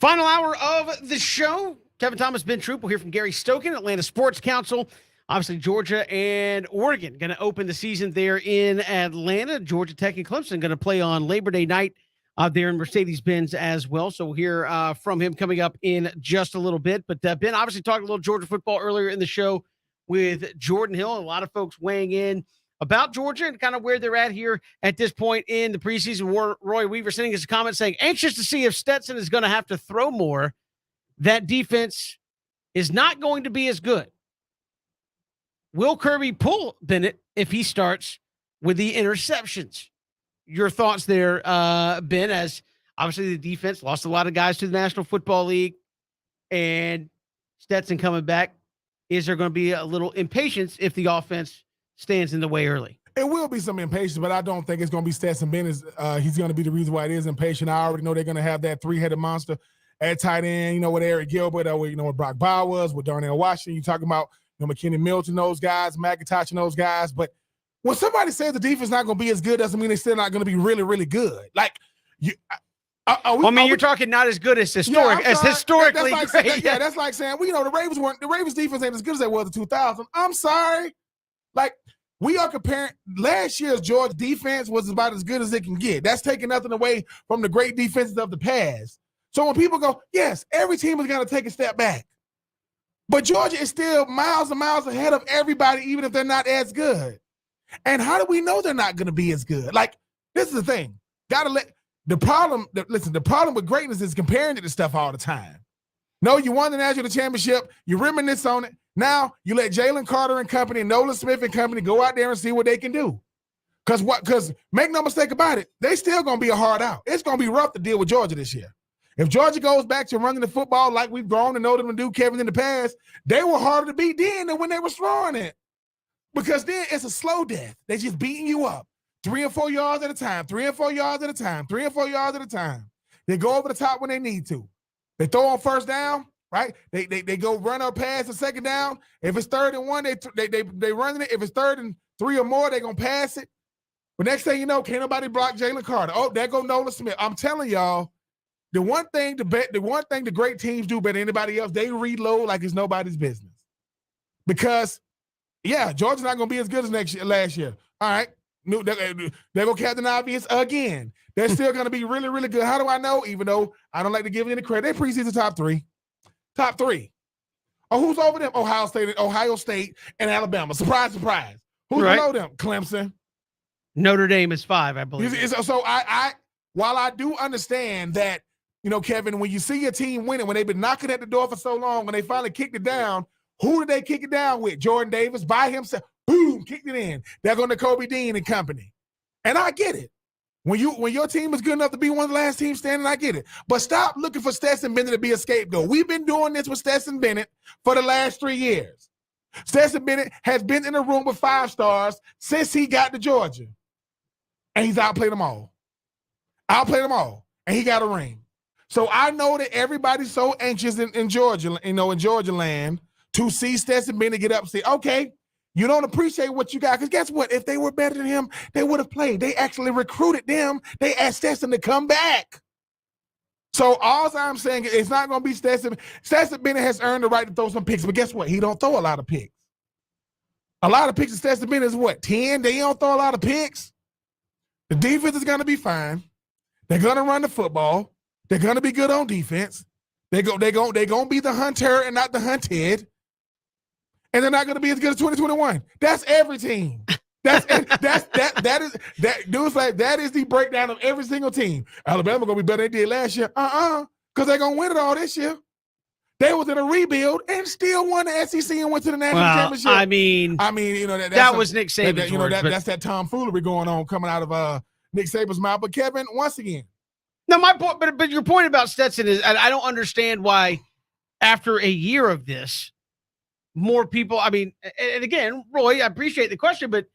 Final hour of the show. Kevin Thomas, Ben Troop. We'll hear from Gary Stokan, Atlanta Sports Council. Obviously, Georgia and Oregon going to open the season there in Atlanta. Georgia Tech and Clemson going to play on Labor Day night there in Mercedes-Benz as well. So we'll hear from him coming up in just a little bit. But Ben obviously talked a little Georgia football earlier in the show with Jordan Hill. A lot of folks weighing in about Georgia and kind of where they're at here at this point in the preseason. Roy Weaver sending us a comment saying, anxious to see if Stetson is going to have to throw more. That defense is not going to be as good. Will Kirby pull Bennett if he starts with the interceptions? Your thoughts there, Ben, as obviously the defense lost a lot of guys to the National Football League and Stetson coming back. Is there going to be a little impatience if the offense stands in the way early? It will be some impatience, but I don't think it's going to be Stetson Bennett. He's going to be the reason why it is impatient. I already know they're going to have that three-headed monster at tight end, with Eric Gilbert, or with Brock Bowers, with Darnell Washington. You're talking about McKinney Milton, those guys, McIntosh and those guys. But when somebody says the defense is not going to be as good, doesn't mean they're still not going to be really, really good. Like, you're talking not as good as historically great. That's like saying, the Ravens defense ain't as good as they were in 2000. I'm sorry. Like, we are comparing last year's Georgia defense was about as good as it can get. That's taking nothing away from the great defenses of the past. So when people go, yes, every team is going to take a step back. But Georgia is still miles and miles ahead of everybody, even if they're not as good. And how do we know they're not going to be as good? Like, this is the thing. The problem with greatness is comparing it to stuff all the time. No, you won the national championship. You reminisce on it. Now you let Jalen Carter and company, Nolan Smith and company go out there and see what they can do. Because make no mistake about it, they still going to be a hard out. It's going to be rough to deal with Georgia this year. If Georgia goes back to running the football like we've grown to know them to do, Kevin, in the past, they were harder to beat then than when they were throwing it. Because then it's a slow death. They're just beating you up 3 or 4 yards at a time, 3 or 4 yards at a time, 3 or 4 yards at a time. They go over the top when they need to. They throw on first down, right? They go run or pass a second down. If it's 3rd and 1, they run it. If it's 3rd and 3 or more, they're going to pass it. But next thing you know, can't nobody block Jalen Carter. Oh, there go Nolan Smith. I'm telling y'all, the one thing the great teams do better than anybody else, they reload like it's nobody's business. Because, yeah, Georgia's not going to be as good as last year. All right. They're going to Captain Obvious again. They're still going to be really, really good. How do I know? Even though I don't like to give them any credit. They're preseason top three. Top three. Oh, who's over them? Ohio State and Alabama. Surprise, surprise. Who's below them? Clemson. Notre Dame is 5, I believe. So while I do understand that, Kevin, when you see your team winning, when they've been knocking at the door for so long, when they finally kicked it down, who did they kick it down with? Jordan Davis by himself. Boom, kicked it in. They're going to Kobe Dean and company. And I get it. When your team is good enough to be one of the last teams standing, I get it. But stop looking for Stetson Bennett to be a scapegoat. We've been doing this with Stetson Bennett for the last 3 years. Stetson Bennett has been in a room with 5 stars since he got to Georgia. And he's outplayed them all. And he got a ring. So I know that everybody's so anxious in Georgia, in Georgia land, to see Stetson Bennett get up and say, okay, you don't appreciate what you got. Because guess what? If they were better than him, they would have played. They actually recruited them. They asked Stetson to come back. So all I'm saying is it's not going to be Stetson. Stetson Bennett has earned the right to throw some picks. But guess what? He don't throw a lot of picks. A lot of picks in Stetson Bennett is what? 10? They don't throw a lot of picks. The defense is going to be fine. They're going to run the football. They're going to be good on defense. They're going to be the hunter and not the hunted. And they're not going to be as good as 2021. That's every team. That is the breakdown of every single team. Alabama going to be better than they did last year. Because they're going to win it all this year. They was in a rebuild and still won the SEC and went to the national championship. I mean, that was Nick Saban's that's that tomfoolery going on coming out of Nick Saban's mouth. But Kevin, once again. No, my point, but your point about Stetson is I don't understand why after a year of this, more people, and again, Roy, I appreciate the question, but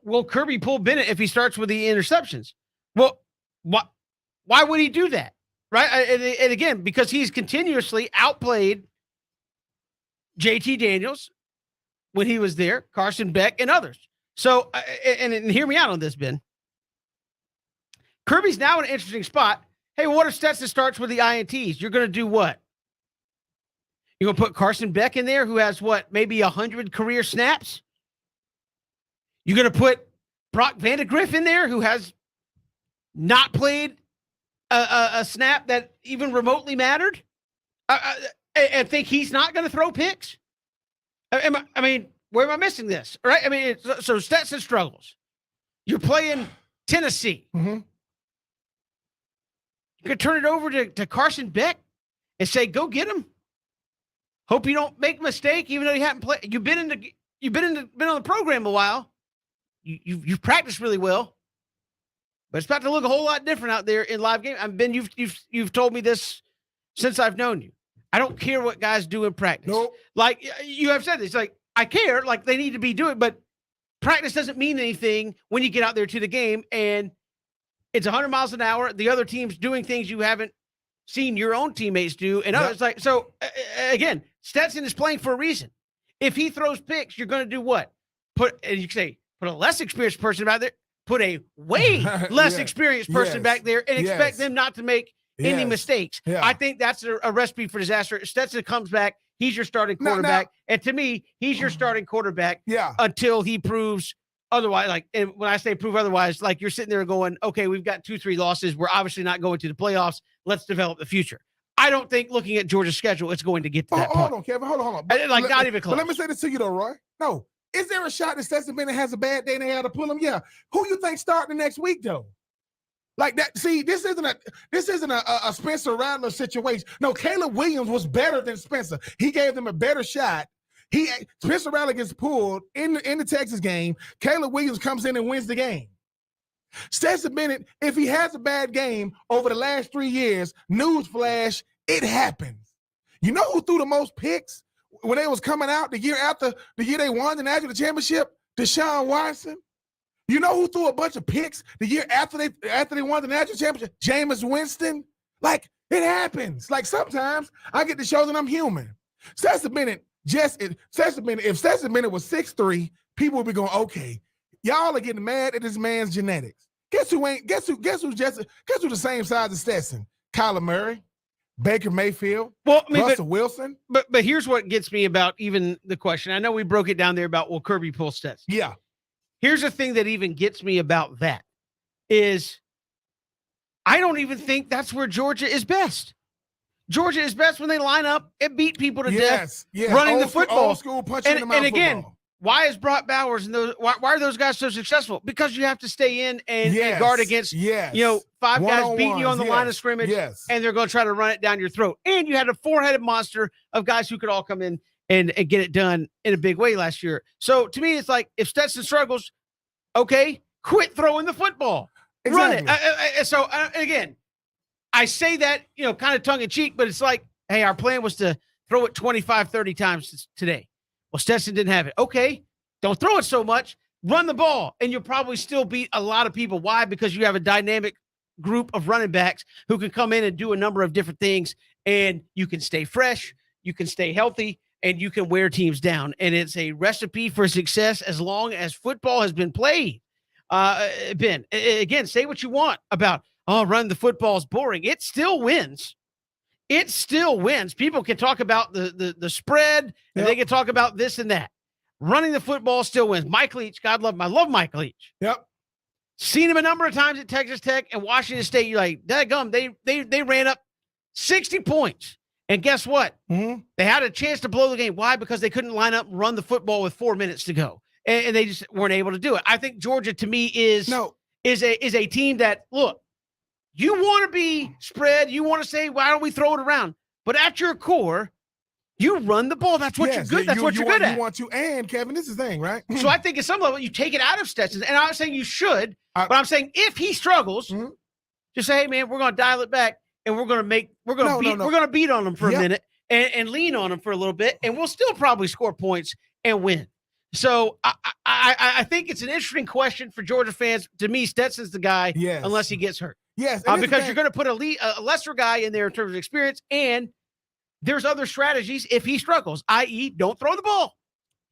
will Kirby pull Bennett if he starts with the interceptions? Well, why would he do that? Right. And again, because he's continuously outplayed JT Daniels when he was there, Carson Beck and others. So, and hear me out on this, Ben. Kirby's now in an interesting spot. Hey, what if Stetson starts with the INTs? You're going to do what? You're going to put Carson Beck in there, who has what, maybe 100 career snaps? You're going to put Brock Vandegrift in there, who has not played a snap that even remotely mattered, and think he's not going to throw picks? I mean, where am I missing this? Right? I mean, so Stetson struggles. You're playing Tennessee. Mm-hmm. You could turn it over to Carson Beck and say, "Go get him. Hope you don't make a mistake, even though you haven't played. You've been on the program a while. You've practiced really well, but it's about to look a whole lot different out there in live game. I've been you've told me this since I've known you. I don't care what guys do in practice. Nope. Like you have said this, like I care, like they need to be doing, but practice doesn't mean anything when you get out there to the game and it's 100 miles an hour. The other team's doing things you haven't seen your own teammates do, and others like so. Again, Stetson is playing for a reason. If he throws picks, you're going to do what? Put a less experienced person back there. Put a way less experienced person back there, and expect them not to make any mistakes. Yeah. I think that's a recipe for disaster. Stetson comes back. He's your starting quarterback. And to me, he's your starting quarterback until he proves otherwise. Like, and when I say prove otherwise, like you're sitting there going, okay, we've got 2-3 losses. We're obviously not going to the playoffs. Let's develop the future. I don't think looking at Georgia's schedule, it's going to get to that point. Hold on, Kevin. Hold on. Not even close. But let me say this to you, though, Roy. No. Is there a shot that Stetson Bennett has a bad day and they had to pull him? Yeah. Who you think starting the next week, though? Like that. See, this isn't a Spencer Rattler situation. No, Caleb Williams was better than Spencer. He gave them a better shot. Spencer Rattler gets pulled in the Texas game. Caleb Williams comes in and wins the game. Stetson Bennett, if he has a bad game over the last 3 years, newsflash, it happens. You know who threw the most picks when they was coming out the year they won the national championship? Deshaun Watson. You know who threw a bunch of picks the year after they won the national championship? Jameis Winston. Like, it happens. Like, sometimes I get to show that I'm human. Stetson Bennett, if Stetson Bennett was 6'3", people would be going, okay, y'all are getting mad at this man's genetics. Guess who's the same size as Stetson? Kyler Murray, Baker Mayfield, Russell Wilson. But here's what gets me about even the question. I know we broke it down there about will Kirby pull Stetson? Yeah. Here's the thing that even gets me about that is I don't even think that's where Georgia is best. Georgia is best when they line up and beat people to death, running the football. Old school punching in the mouth and again, football. why is Brock Bowers and why are those guys so successful? Because you have to stay in and guard against 5 guys beating you on the line of scrimmage, and they're going to try to run it down your throat. And you had a 4-headed monster of guys who could all come in and get it done in a big way last year. So to me, it's like if Stetson struggles, okay, quit throwing the football, run it. Again, I say that kind of tongue in cheek, but it's like, hey, our plan was to throw it 25, 30 times today. Well, Stetson didn't have it. Okay, don't throw it so much. Run the ball, and you'll probably still beat a lot of people. Why? Because you have a dynamic group of running backs who can come in and do a number of different things, and you can stay fresh, you can stay healthy, and you can wear teams down. And it's a recipe for success as long as football has been played. Ben, again, say what you want about, run the football is boring. It still wins. It still wins. People can talk about the spread, and they can talk about this and that. Running the football still wins. Mike Leach, God love him. I love Mike Leach. Yep. Seen him a number of times at Texas Tech and Washington State. You're like, daggum, they ran up 60 points. And guess what? Mm-hmm. They had a chance to blow the game. Why? Because they couldn't line up and run the football with 4 minutes to go. And they just weren't able to do it. I think Georgia, to me, is a team that, look, you want to be spread. You want to say, why don't we throw it around? But at your core, you run the ball. That's what you're good. That's what you're good at. You want to, and Kevin, this is the thing, right? So I think at some level, you take it out of Stetson. And I'm not saying you should, but I'm saying if he struggles, just say, hey, man, we're going to dial it back and we're going to beat on him for a minute and lean on him for a little bit. And we'll still probably score points and win. So I think it's an interesting question for Georgia fans. To me, Stetson's the guy, unless he gets hurt. Yes, because you're going to put a lesser guy in there in terms of experience, and there's other strategies if he struggles, i.e., don't throw the ball,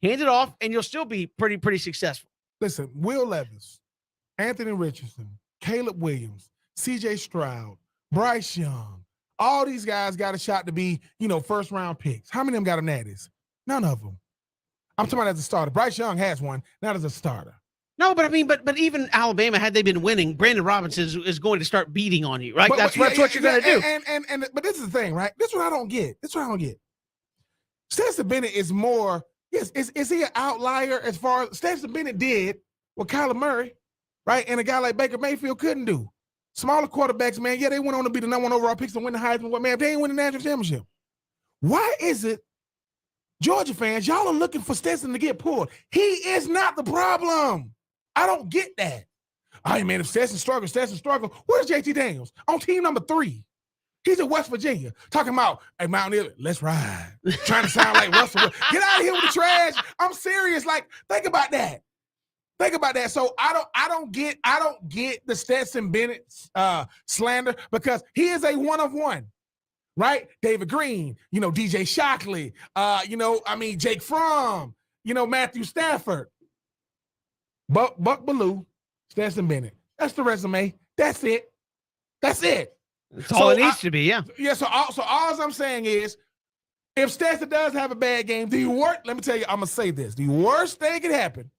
hand it off, and you'll still be pretty successful. Listen, Will Levis, Anthony Richardson, Caleb Williams, C.J. Stroud, Bryce Young. All these guys got a shot to be, first round picks. How many of them got a natties? None of them. I'm talking about as a starter. Bryce Young has one, not as a starter. No, but I mean, but even Alabama, had they been winning, Brandon Robinson is going to start beating on you, right? That's what you're going to do. But this is the thing, right? This is what I don't get. Stetson Bennett is more. Yes, is he an outlier as far as Stetson Bennett did what Kyler Murray, right, and a guy like Baker Mayfield couldn't do? Smaller quarterbacks, man. Yeah, they went on to be the number 1 overall picks and win the Heisman. What, man? If they ain't win the national championship, why is it Georgia fans, y'all are looking for Stetson to get pulled? He is not the problem. I don't get that. All right, man, if Stetson struggle. Where's JT Daniels? On team number 3. He's in West Virginia talking about, hey, Mountaineer, let's ride. Trying to sound like Russell. Get out of here with the trash. I'm serious. Like, think about that. So I don't get the Stetson Bennett slander, because he is a one of one, right? David Green, DJ Shockley, Jake Fromm, Matthew Stafford. Buck Bellew, Stetson Bennett. That's the resume. That's it. That's all it needs to be, yeah. Yeah, so all I'm saying is, if Stetson does have a bad game, let me tell you, I'm going to say this. The worst thing that can happen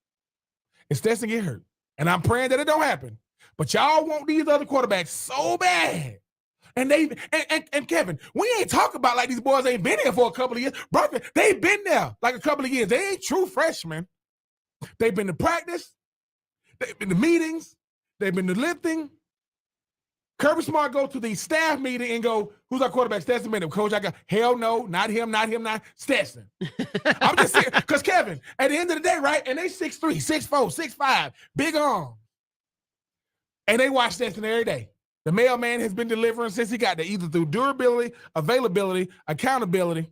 is Stetson get hurt. And I'm praying that it don't happen. But y'all want these other quarterbacks so bad. And Kevin, we ain't talking about like these boys ain't been here for a couple of years. Bro, they've been there like a couple of years. They ain't true freshmen. They've been to practice. They've been to meetings. They've been to lifting. Kirby Smart go to the staff meeting and go, who's our quarterback? Stetson Bennett. Coach, I go, hell no, not him, not Stetson. I'm just saying, because Kevin, at the end of the day, right, and they 6'3", 6'4", 6'5", big arms. And they watch Stetson every day. The mailman has been delivering since he got there, either through durability, availability, accountability,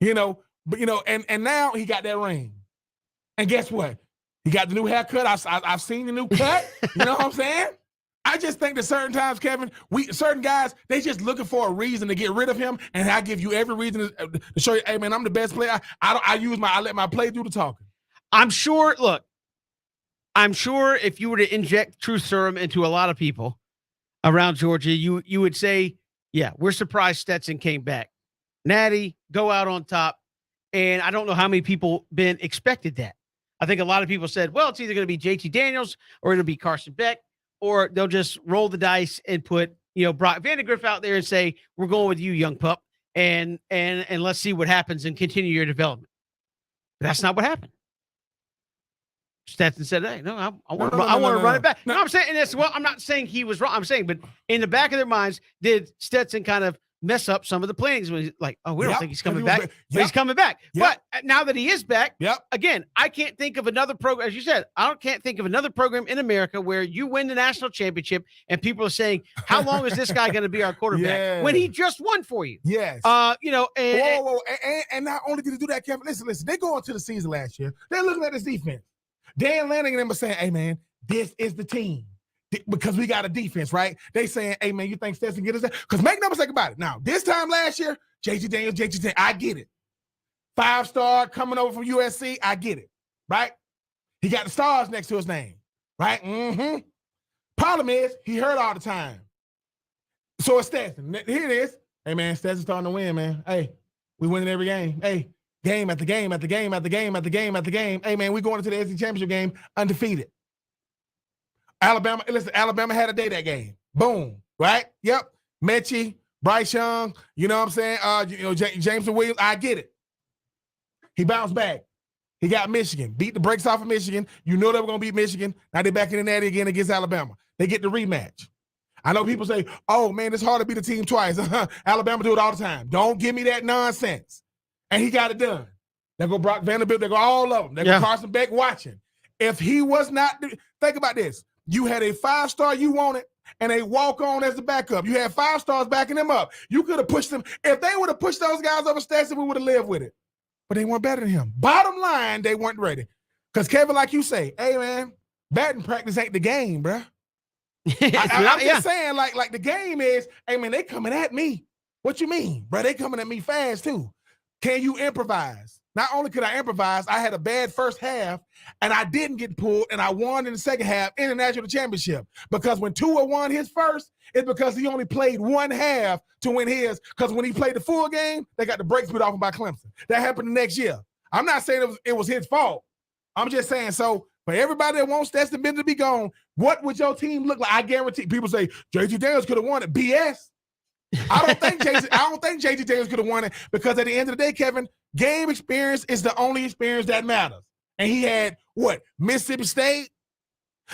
and now he got that ring. And guess what? He got the new haircut. I've seen the new cut. You know what I'm saying? I just think that certain times, Kevin, certain guys, they just looking for a reason to get rid of him, and I give you every reason to show you, hey, man, I'm the best player. I let my play do the talking. I'm sure if you were to inject truth serum into a lot of people around Georgia, you would say, yeah, we're surprised Stetson came back. Natty, go out on top. And I don't know how many people expected that. I think a lot of people said, well, it's either going to be JT Daniels or it'll be Carson Beck, or they'll just roll the dice and put, Brock Vandagriff out there and say, we're going with you, young pup, and let's see what happens and continue your development. But that's not what happened. Stetson said, hey, no, I want to run it back. No, I'm saying this. Well, I'm not saying he was wrong. I'm saying, but in the back of their minds, did Stetson kind of mess up some of the plans when he's like, oh, we don't think he's coming back. But he's coming back. But now that he is back, again, I can't think of another program. As you said, can't think of another program in America where you win the national championship and people are saying, how long is this guy going to be our quarterback when he just won for you? Yes. And not only did he do that, Kevin, listen, they go into the season last year. They're looking at this defense. Dan Lanning and them are saying, hey, man, this is the team. Because we got a defense, right? They saying, hey, man, you think Stetson get us there? Because make no mistake about it. Now, this time last year, JT Daniels, I get it. 5-star coming over from USC, I get it, right? He got the stars next to his name, right? Mm-hmm. Problem is, he hurt all the time. So it's Stetson. Here it is. Hey, man, Stetson's starting to win, man. Hey, we winning every game. Hey, game after game after game after game after game after game. Hey, man, we going into the SEC championship game undefeated. Alabama had a day that game. Boom, right? Yep. Mechie, Bryce Young, you know what I'm saying? Jameson Williams, I get it. He bounced back. He got Michigan, beat the brakes off of Michigan. You know they were going to beat Michigan. Now they're back in the natty again against Alabama. They get the rematch. I know people say, oh, man, it's hard to beat a team twice. Alabama do it all the time. Don't give me that nonsense. And he got it done. There go Brock Vanderbilt. There go all of them. There go Carson Beck watching. If he was not – think about this. You had a 5-star you wanted and a walk-on as the backup. You had 5 stars backing them up. You could have pushed them. If they would have pushed those guys over Stetson, we would have lived with it. But they weren't better than him. Bottom line, they weren't ready. Because, Kevin, like you say, hey, man, batting practice ain't the game, bro. I'm just saying, like the game is, hey, man, they coming at me. What you mean? Bro, they coming at me fast, too. Can you improvise? not only could I improvise, I had a bad first half, and I didn't get pulled, and I won in the second half in the national championship. Because when Tua won his first, it's because he only played one half to win his. Because when he played the full game, they got the brakes put off him by Clemson. That happened the next year. I'm not saying it was his fault. I'm just saying, so for everybody that wants Stetson Bennett to be gone, what would your team look like? I guarantee people say JT Daniels could have won it. BS. I don't think JT Daniels could have won it, because at the end of the day, Kevin, game experience is the only experience that matters. And he had what? Mississippi State,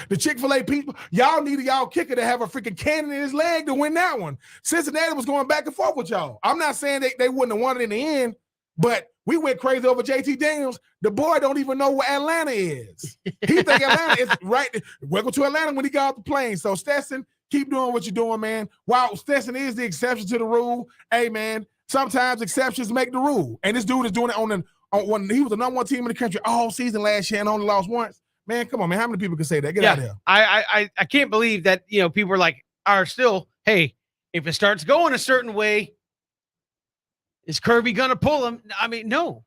the Chick-fil-A people. Y'all needed y'all kicker to have a freaking cannon in his leg to win that one. Cincinnati was going back and forth with y'all. I'm not saying they wouldn't have won it in the end, but we went crazy over JT Daniels. The boy don't even know where Atlanta is. He think Atlanta is right. Welcome to Atlanta when he got off the plane. So Stetson, keep doing what you're doing, man. While Stetson is the exception to the rule, hey, man, sometimes exceptions make the rule. And this dude is doing it on when he was the number one team in the country all season last year and only lost once. Man, come on, man. How many people can say that? Get out of here. I can't believe that, people are still, hey, if it starts going a certain way, is Kirby going to pull him? I mean, no,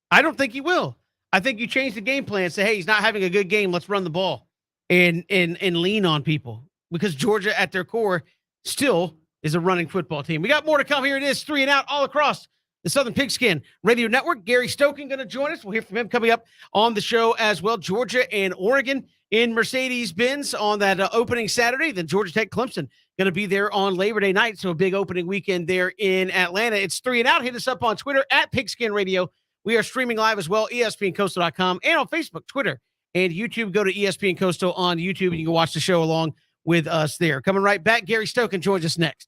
I don't think he will. I think you change the game plan and say, hey, he's not having a good game. Let's run the ball and lean on people, because Georgia at their core still is a running football team. We got more to come. Here it is, 3 and Out all across the Southern Pigskin Radio Network. Gary Stokan going to join us. We'll hear from him coming up on the show as well. Georgia and Oregon in Mercedes-Benz on that opening Saturday. Then Georgia Tech Clemson going to be there on Labor Day night. So a big opening weekend there in Atlanta. It's 3 and Out. Hit us up on Twitter at Pigskin Radio. We are streaming live as well, ESPNCoastal.com, and on Facebook, Twitter, and YouTube. Go to ESPN Coastal on YouTube, and you can watch the show along with us there. Coming right back, Gary Stokan joins us next.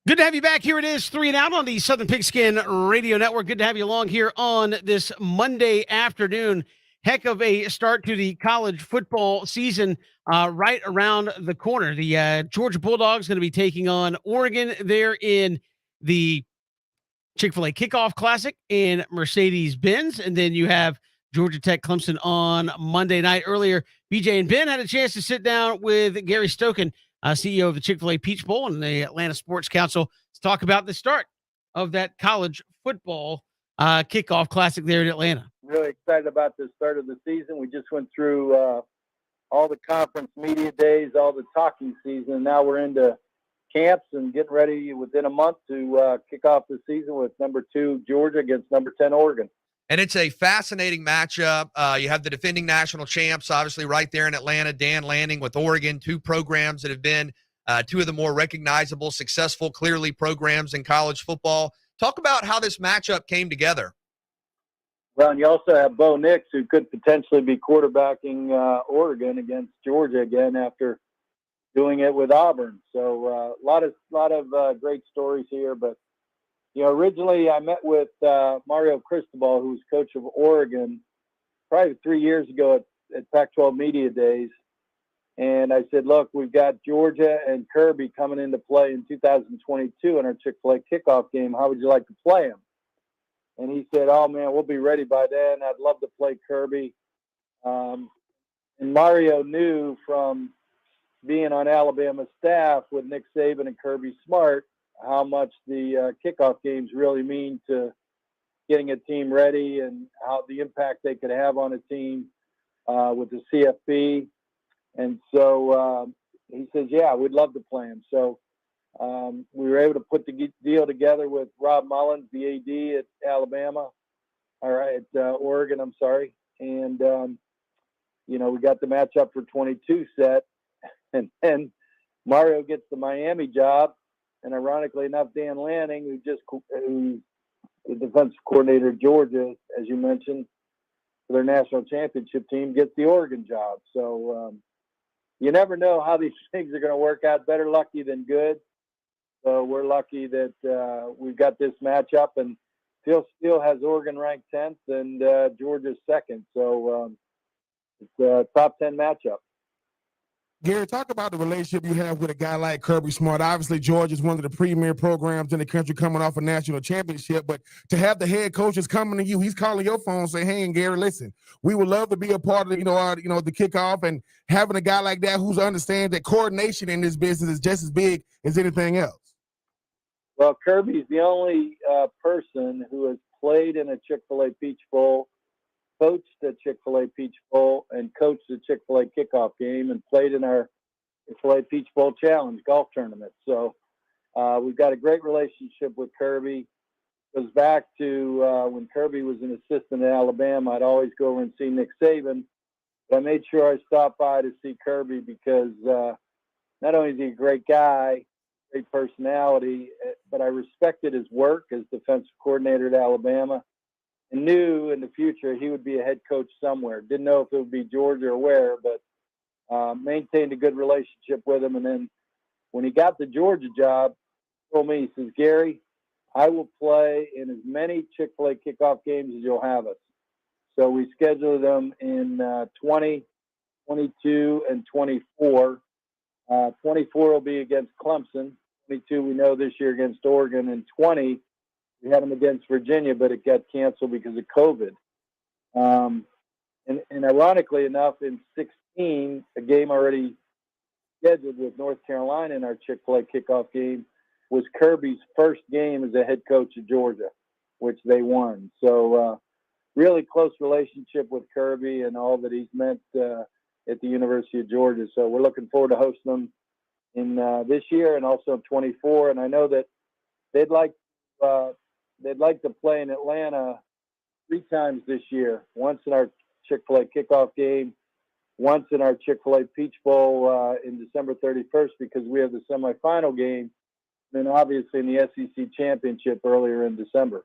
Good to have you back. Here it is, 3 and Out on the Southern Pigskin Radio Network. Good to have you along here on this Monday afternoon. Heck of a start to the college football season right around the corner. The Georgia Bulldogs going to be taking on Oregon there in the Chick-fil-A Kickoff Classic in Mercedes-Benz. And then you have Georgia Tech Clemson on Monday night. Earlier, BJ and Ben had a chance to sit down with Gary Stokan, CEO of the Chick-fil-A Peach Bowl and the Atlanta Sports Council, to talk about the start of that college football kickoff classic there in Atlanta. Really excited about the start of the season. We just went through all the conference media days, all the talking season, and now we're into camps and getting ready within a month to kick off the season with number 2 Georgia against number 10 Oregon. And it's a fascinating matchup. You have the defending national champs, obviously, right there in Atlanta, Dan Lanning with Oregon, 2 programs that have been 2 of the more recognizable, successful, clearly programs in college football. Talk about how this matchup came together. Well, and you also have Bo Nix, who could potentially be quarterbacking Oregon against Georgia again after doing it with Auburn. So a lot of great stories here, but originally I met with Mario Cristobal, who was coach of Oregon, probably 3 years ago at Pac-12 Media Days. And I said, look, we've got Georgia and Kirby coming into play in 2022 in our Chick-fil-A kickoff game. How would you like to play them? And he said, oh, man, we'll be ready by then. I'd love to play Kirby. And Mario knew from being on Alabama staff with Nick Saban and Kirby Smart how much the kickoff games really mean to getting a team ready and how the impact they could have on a team with the CFP. And so he says, yeah, we'd love to play him. So we were able to put the deal together with Rob Mullins, the AD at Oregon, I'm sorry. And, we got the matchup for 22 set. And then Mario gets the Miami job. And ironically enough, Dan Lanning, who's the defensive coordinator of Georgia, as you mentioned, for their national championship team, gets the Oregon job. So you never know how these things are going to work out. Better lucky than good. So we're lucky that we've got this matchup. And Phil Steele has Oregon ranked 10th and Georgia's 2nd. So it's a top 10 matchup. Gary, talk about the relationship you have with a guy like Kirby Smart. Obviously, Georgia is one of the premier programs in the country coming off a national championship, but to have the head coaches coming to you, he's calling your phone saying, hey, and Gary, listen, we would love to be a part of, the kickoff, and having a guy like that who's understands that coordination in this business is just as big as anything else. Well, Kirby's the only person who has played in a Chick-fil-A Peach Bowl, coached the Chick-fil-A Peach Bowl, and coached the Chick-fil-A kickoff game, and played in our Chick-fil-A Peach Bowl Challenge golf tournament. So we've got a great relationship with Kirby. It goes back to when Kirby was an assistant at Alabama. I'd always go over and see Nick Saban. But I made sure I stopped by to see Kirby because not only is he a great guy, great personality, but I respected his work as defensive coordinator at Alabama. And knew in the future he would be a head coach somewhere. Didn't know if it would be Georgia or where, but maintained a good relationship with him. And then when he got the Georgia job, he told me, he says, Gary, I will play in as many Chick-fil-A kickoff games as you'll have us. So we scheduled them in 20, 22, and 24. 24 will be against Clemson. 22 we know this year against Oregon. And 20 we had them against Virginia, but it got canceled because of COVID. And ironically enough, in 16, a game already scheduled with North Carolina in our Chick-fil-A kickoff game was Kirby's first game as a head coach of Georgia, which they won. So really close relationship with Kirby and all that he's meant at the University of Georgia. So we're looking forward to hosting them in this year and also 24. And I know that they'd like to play in Atlanta 3 times this year. Once in our Chick-fil-A kickoff game, once in our Chick-fil-A Peach Bowl in December 31st because we have the semifinal game, and then obviously in the SEC championship earlier in December.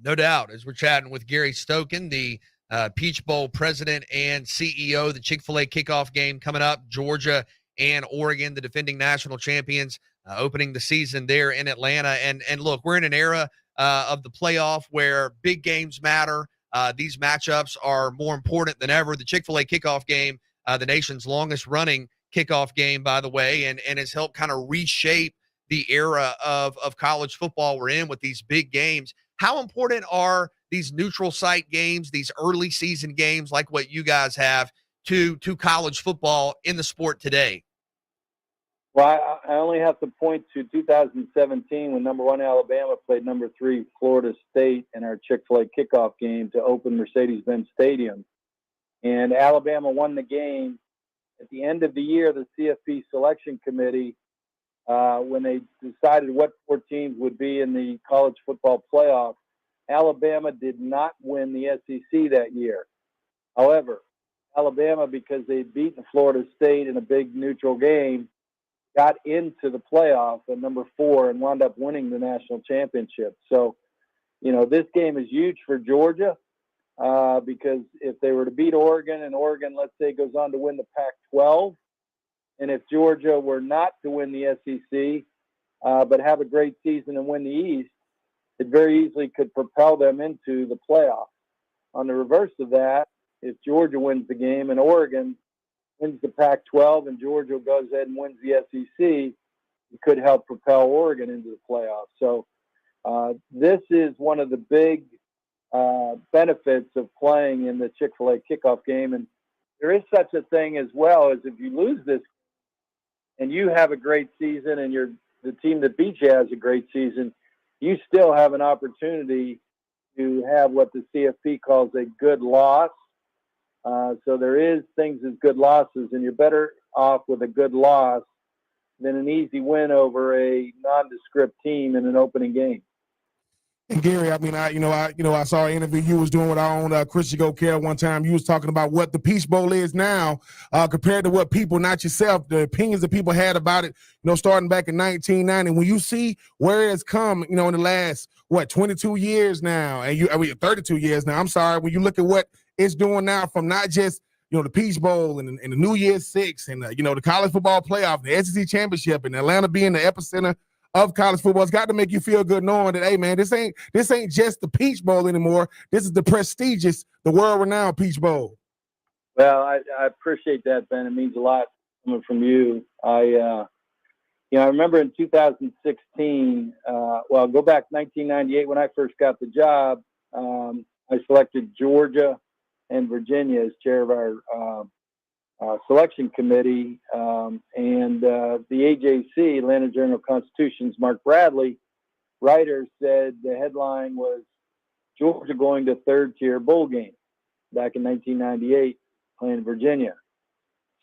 No doubt. As we're chatting with Gary Stokan, the Peach Bowl president and CEO, the Chick-fil-A kickoff game coming up, Georgia and Oregon, the defending national champions, opening the season there in Atlanta. And look, we're in an era of the playoff where big games matter. These matchups are more important than ever. The Chick-fil-A kickoff game, the nation's longest running kickoff game, by the way, and has helped kind of reshape the era of college football we're in with these big games. How important are these neutral site games, these early season games like what you guys have to college football in the sport today? Well, I only have to point to 2017 when number 1 Alabama played number 3 Florida State in our Chick-fil-A kickoff game to open Mercedes-Benz Stadium. And Alabama won the game. At the end of the year, the CFP selection committee, when they decided what 4 teams would be in the college football playoff, Alabama did not win the SEC that year. However, Alabama, because they'd beaten Florida State in a big neutral game, got into the playoff at number 4 and wound up winning the national championship. So, this game is huge for Georgia because if they were to beat Oregon and Oregon, let's say, goes on to win the Pac-12, and if Georgia were not to win the SEC but have a great season and win the East, it very easily could propel them into the playoff. On the reverse of that, if Georgia wins the game and Oregon wins the Pac-12 and Georgia goes ahead and wins the SEC, it could help propel Oregon into the playoffs. So this is one of the big benefits of playing in the Chick-fil-A kickoff game. And there is such a thing as well as if you lose this and you have a great season and the team that beat you has a great season, you still have an opportunity to have what the CFP calls a good loss. So there is things as good losses, and you're better off with a good loss than an easy win over a nondescript team in an opening game. And Gary, I saw an interview you was doing with our own Christian Gokera one time. You was talking about what the Peach Bowl is now compared to what people, not yourself, the opinions that people had about it, starting back in 1990. When you see where it has come, in the last, 22 years now, and 32 years now, I'm sorry, when you look at what it's doing now from not just, the Peach Bowl and the New Year's Six and, the college football playoff, the SEC championship, and Atlanta being the epicenter of college football, it's got to make you feel good knowing that, hey man, this ain't just the Peach Bowl anymore. This is the prestigious, the world-renowned Peach Bowl. Well, I appreciate that, Ben. It means a lot coming from you. I remember in 2016. Go back 1998 when I first got the job. I selected Georgia and Virginia as chair of our selection committee, and the AJC, Atlanta Journal-Constitution's Mark Bradley, writer, said the headline was Georgia going to third-tier bowl game back in 1998 playing Virginia.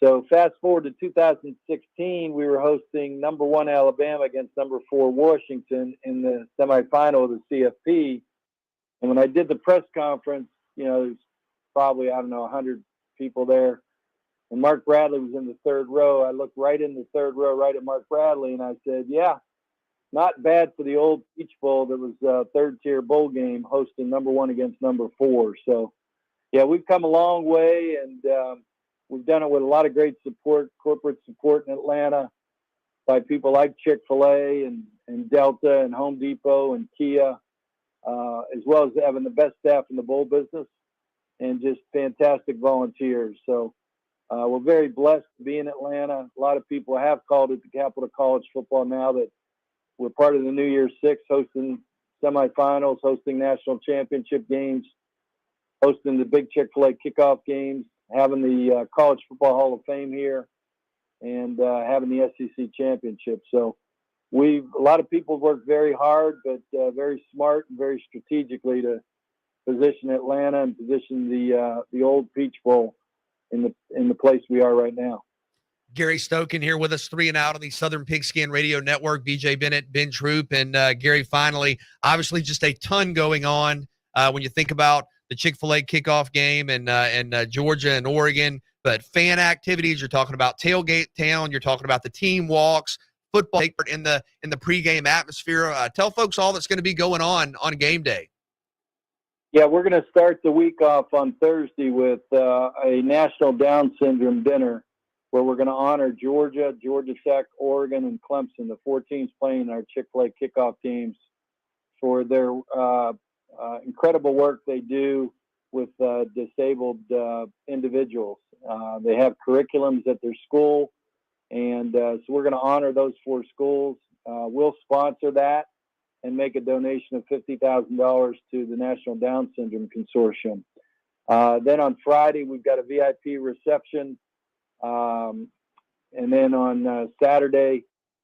So fast forward to 2016, we were hosting number 1 Alabama against number 4 Washington in the semifinal of the CFP. And when I did the press conference, there's probably, 100 people there. And Mark Bradley was in the third row. I looked right in the third row, right at Mark Bradley, and I said, yeah, not bad for the old Peach Bowl that was a third-tier bowl game hosting number 1 against number 4. So, yeah, we've come a long way, and we've done it with a lot of great support, corporate support in Atlanta by people like Chick-fil-A and Delta and Home Depot and Kia, as well as having the best staff in the bowl business and just fantastic volunteers. So, we're very blessed to be in Atlanta. A lot of people have called it the capital of college football now that we're part of the New Year's Six, hosting semifinals, hosting national championship games, hosting the big Chick-fil-A kickoff games, having the College Football Hall of Fame here, and having the SEC championship. So a lot of people worked very hard, but very smart and very strategically to position Atlanta and position the old Peach Bowl in the place we are right now. Gary Stokan here with us, 3 and Out on the Southern Pigskin Radio Network. BJ Bennett, Ben Troop, and Gary, finally, obviously just a ton going on when you think about the Chick-fil-A kickoff game and Georgia and Oregon. But fan activities, you're talking about Tailgate Town, you're talking about the team walks, football in the pregame atmosphere. Tell folks all that's going to be going on game day. Yeah, we're going to start the week off on Thursday with a National Down Syndrome dinner where we're going to honor Georgia, Georgia Tech, Oregon, and Clemson, the 4 teams playing our Chick-fil-A kickoff games, for their incredible work they do with disabled individuals. They have curriculums at their school, and so we're going to honor those 4 schools. We'll sponsor that and make a donation of $50,000 to the National Down Syndrome Consortium. Then on Friday, we've got a VIP reception. And then on Saturday,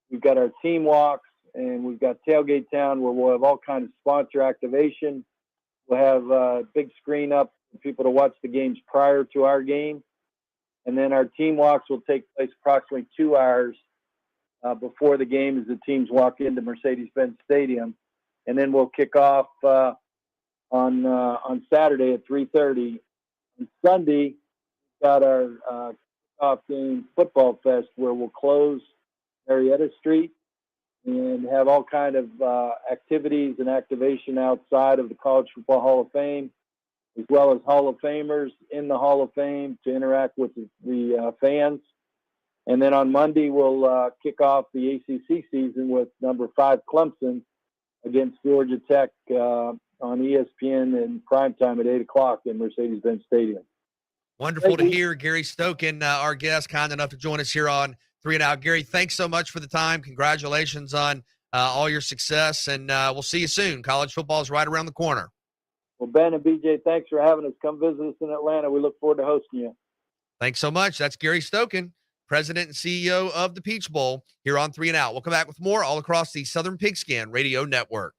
we've got our team walks, and we've got Tailgate Town, where we'll have all kinds of sponsor activation. We'll have a big screen up for people to watch the games prior to our game. And then our team walks will take place approximately 2 hours before the game as the teams walk into Mercedes-Benz Stadium. And then we'll kick off on Saturday at 3:30. On Sunday, we've got our kickoff game Football Fest, where we'll close Marietta Street and have all kind of activities and activation outside of the College Football Hall of Fame, as well as Hall of Famers in the Hall of Fame to interact with the fans. And then on Monday, we'll kick off the ACC season with number 5 Clemson against Georgia Tech on ESPN in primetime at 8 o'clock in Mercedes-Benz Stadium. Wonderful to hear. Gary Stokan, our guest, kind enough to join us here on 3 and Out. Gary, thanks so much for the time. Congratulations on all your success, and we'll see you soon. College football is right around the corner. Well, Ben and BJ, thanks for having us. Come visit us in Atlanta. We look forward to hosting you. Thanks so much. That's Gary Stokan, President and CEO of the Peach Bowl, here on 3 and Out. We'll come back with more all across the Southern Pigskin Radio Network.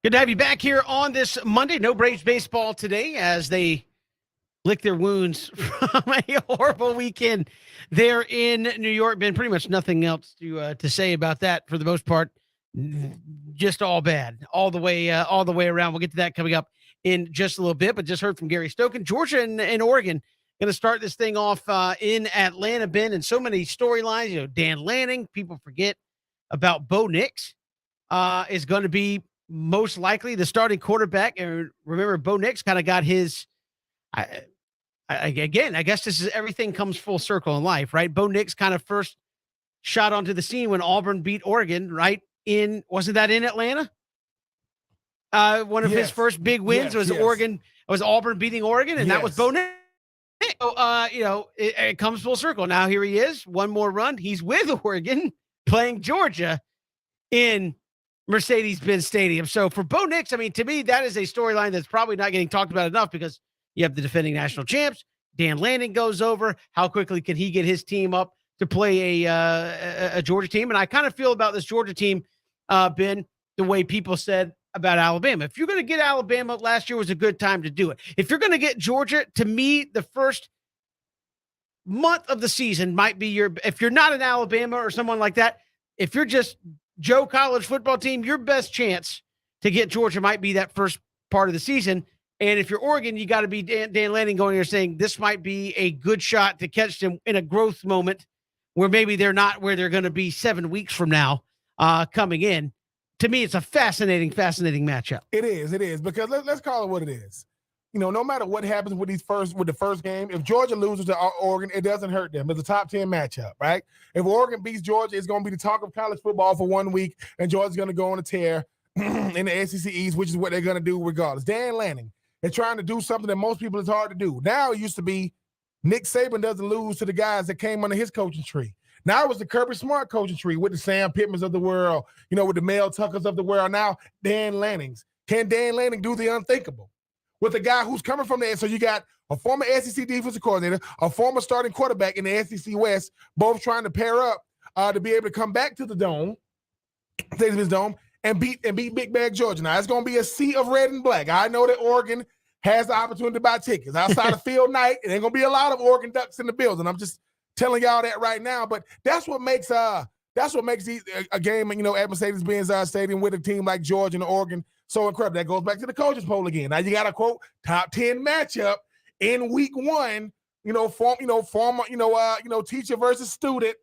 Good to have you back here on this Monday. No Braves baseball today as they lick their wounds from a horrible weekend there in New York. Been pretty much nothing else to say about that for the most part. Just all bad, all the way around. We'll get to that coming up in just a little bit. But just heard from Gary Stokan, Georgia and Oregon going to start this thing off in Atlanta, Ben, and so many storylines. You know, Dan Lanning. People forget about Bo Nix is going to be most likely the starting quarterback. And remember, Bo Nix kind of got his. Again, I guess this is everything comes full circle in life, right? Bo Nix kind of first shot onto the scene when Auburn beat Oregon, right? Wasn't that in Atlanta? One of his first big wins was Oregon. It was Auburn beating Oregon, and that was Bo Nix. So, it comes full circle. Now here he is, one more run. He's with Oregon playing Georgia in Mercedes-Benz Stadium. So for Bo Nix, I mean, to me, that is a storyline that's probably not getting talked about enough because you have the defending national champs. Dan Lanning goes over. How quickly can he get his team up to play a Georgia team? And I kind of feel about this Georgia team, Ben, the way people said about Alabama. If you're going to get Alabama, last year was a good time to do it. If you're going to get Georgia, to me, the first month of the season might be if you're not an Alabama or someone like that, if you're just Joe college football team, your best chance to get Georgia might be that first part of the season. And if you're Oregon, you got to be Dan Lanning going here saying this might be a good shot to catch them in a growth moment where maybe they're not where they're going to be 7 weeks from now coming in. To me, it's a fascinating matchup. It is because let's call it what it is. You know, no matter what happens with the first game, if Georgia loses to Oregon, it doesn't hurt them. It's a top 10 matchup, right? If Oregon beats Georgia, it's going to be the talk of college football for 1 week, and Georgia's going to go on a tear in the SEC East, which is what they're going to do regardless. Dan Lanning is trying to do something that most people it's hard to do. Now it used to be Nick Saban doesn't lose to the guys that came under his coaching tree. Now it was the Kirby Smart coaching tree with the Sam Pittmans of the world, you know, with the Mel Tuckers of the world. Now Dan Lanning's. Can Dan Lanning do the unthinkable? With a guy who's coming from there. So you got a former SEC defensive coordinator, a former starting quarterback in the SEC West, both trying to pair up to be able to come back to the dome, and beat Big Bag Georgia. Now it's going to be a sea of red and black. I know that Oregon has the opportunity to buy tickets outside of field night. It ain't going to be a lot of Oregon Ducks in the building. I'm just telling y'all that right now. But that's what makes a game, you know, at Mercedes-Benz Stadium with a team like Georgia and Oregon so incredible. That goes back to the coaches poll again. Now you got a quote top 10 matchup in week one. You know, former teacher versus student,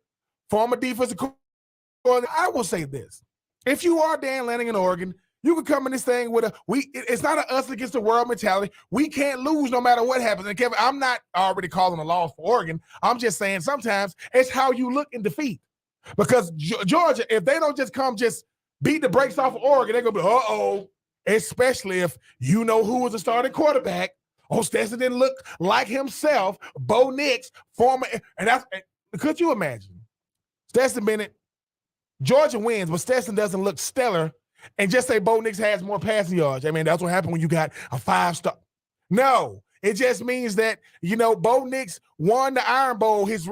former defensive coordinator. I will say this: if you are Dan Lanning in Oregon, you can come in this thing with it's not an us against the world mentality. We can't lose no matter what happens. And Kevin, I'm not already calling a loss for Oregon. I'm just saying sometimes it's how you look in defeat. Because Georgia, if they don't just beat the brakes off of Oregon, they're going to be, uh-oh. Especially if you know who was the starting quarterback. Oh, Stetson didn't look like himself. Bo Nix, could you imagine? Stetson Bennett, Georgia wins, but Stetson doesn't look stellar. And just say Bo Nix has more passing yards. I mean, that's what happened when you got a 5-star. No, it just means that, you know, Bo Nix won the Iron Bowl his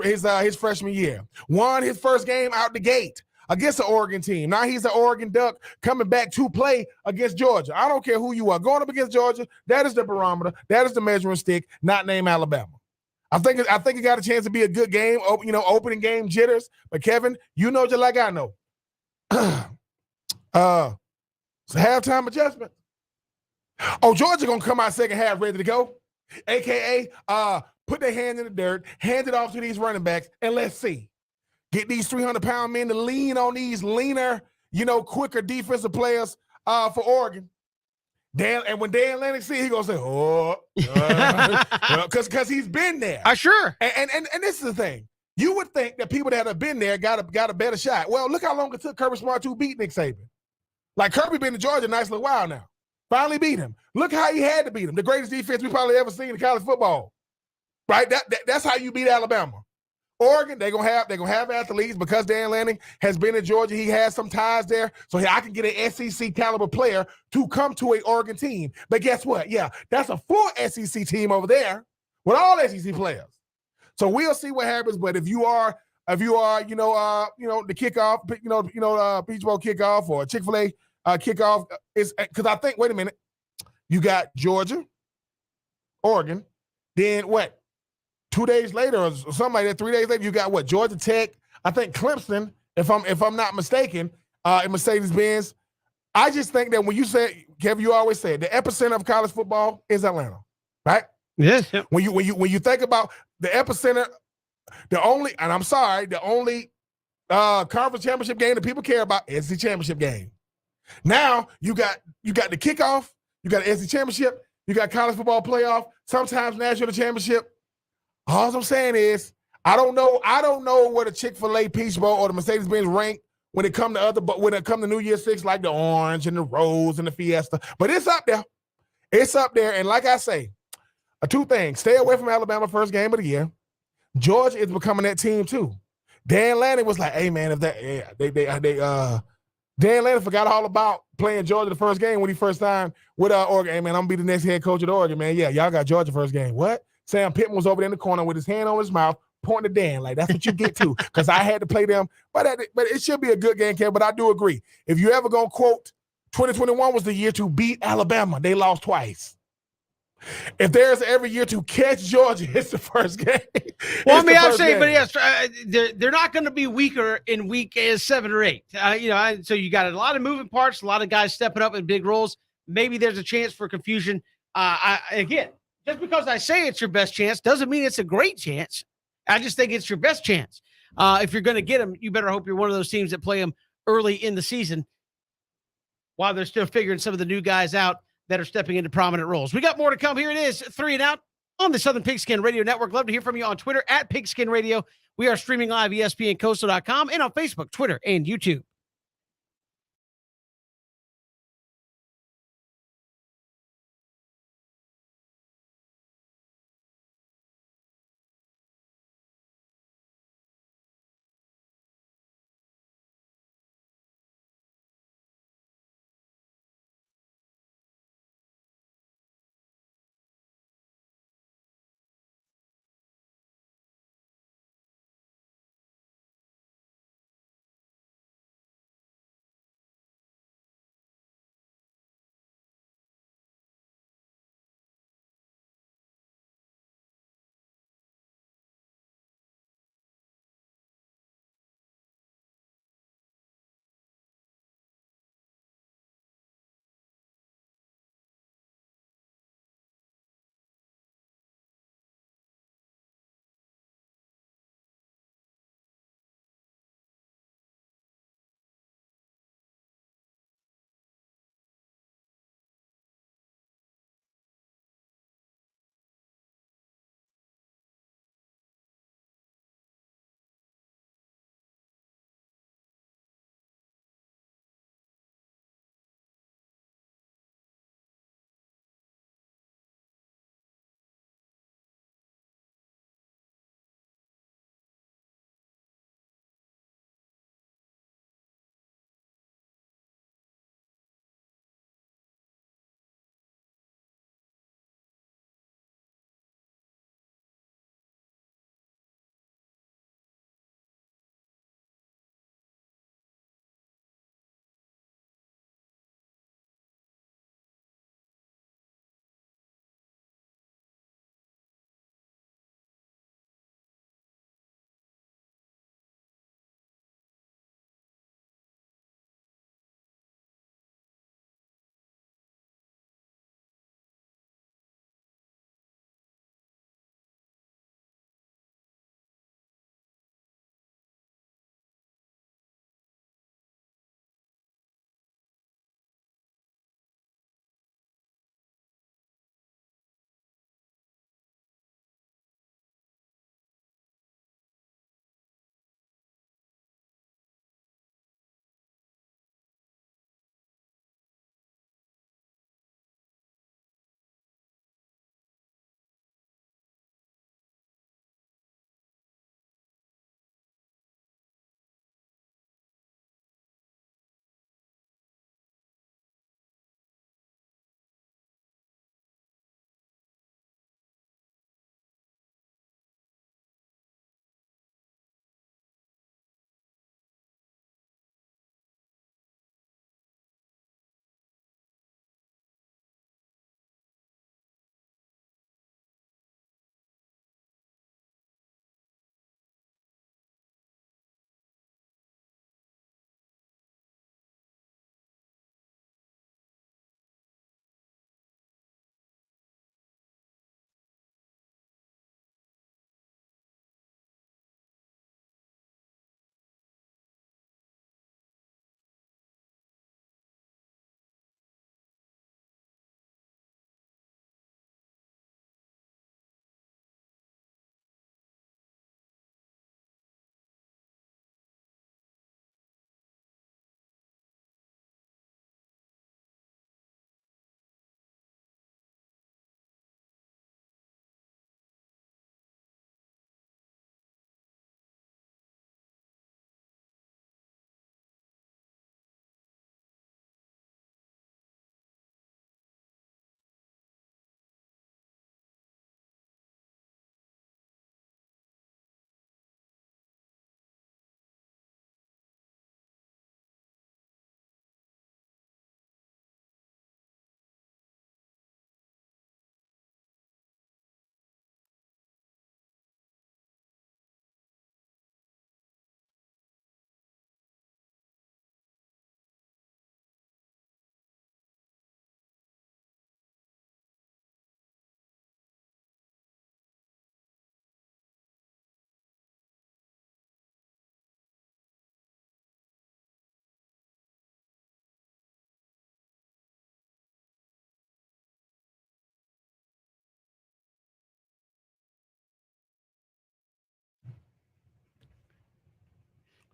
freshman year. Won his first game out the gate against the Oregon team. Now he's an Oregon Duck coming back to play against Georgia. I don't care who you are. Going up against Georgia, that is the barometer. That is the measuring stick, not name Alabama. I think it got a chance to be a good game, you know, opening game jitters. But Kevin, you know just like I know. It's a halftime adjustment. Oh, Georgia gonna come out second half ready to go. AKA put their hand in the dirt, hand it off to these running backs, and let's see. Get these 300-pound men to lean on these leaner, you know, quicker defensive players for Oregon. And when Dan Lanning see, he gonna say, because he's been there. Sure. And this is the thing. You would think that people that have been there got a better shot. Well, look how long it took Kirby Smart to beat Nick Saban. Like Kirby been to Georgia a nice little while now. Finally beat him. Look how he had to beat him. The greatest defense we probably ever seen in college football. Right? That's how you beat Alabama. Oregon, they're gonna have athletes because Dan Lanning has been in Georgia. He has some ties there. So I can get an SEC caliber player to come to an Oregon team. But guess what? Yeah, that's a full SEC team over there with all SEC players. So we'll see what happens. But if you are, the kickoff, Peach Bowl kickoff or Chick-fil-A kickoff is because I think, wait a minute, you got Georgia, Oregon, then what? 2 days later or something like that, 3 days later, you got what? Georgia Tech, I think Clemson, if I'm not mistaken, in Mercedes-Benz. I just think that when you say, Kevin, you always say it, the epicenter of college football is Atlanta, right? Yes. When you think about the epicenter, the only conference championship game that people care about is the championship game. Now you got the kickoff, you got the SEC championship, you got college football playoff, sometimes national championship. All I'm saying is, I don't know where the Chick-fil-A Peach Bowl or the Mercedes-Benz rank when it come to New Year's Six, like the Orange and the Rose and the Fiesta. But it's up there. It's up there. And like I say, two things: stay away from Alabama first game of the year. Georgia is becoming that team too. Dan Lanning was like, "Hey man, if that Dan Lanning forgot all about playing Georgia the first game when he first signed with Oregon. Hey man, I'm gonna be the next head coach at Oregon, man. Yeah, y'all got Georgia first game. What?" Sam Pittman was over there in the corner with his hand on his mouth, pointing to Dan, like, that's what you get to, because I had to play them. But it should be a good game, Kev, but I do agree. If you ever going to quote, 2021 was the year to beat Alabama. They lost twice. If there's every year to catch Georgia, it's the first game. Well, I mean, I'm saying, but yes, they're not going to be weaker in week 7 or 8. So you got a lot of moving parts, a lot of guys stepping up in big roles. Maybe there's a chance for confusion. Again, just because I say it's your best chance doesn't mean it's a great chance. I just think it's your best chance. If you're going to get them, you better hope you're one of those teams that play them early in the season while they're still figuring some of the new guys out that are stepping into prominent roles. We got more to come. Here it is, 3 and Out on the Southern Pigskin Radio Network. Love to hear from you on Twitter at Pigskin Radio. We are streaming live ESPNCoastal.com and on Facebook, Twitter, and YouTube.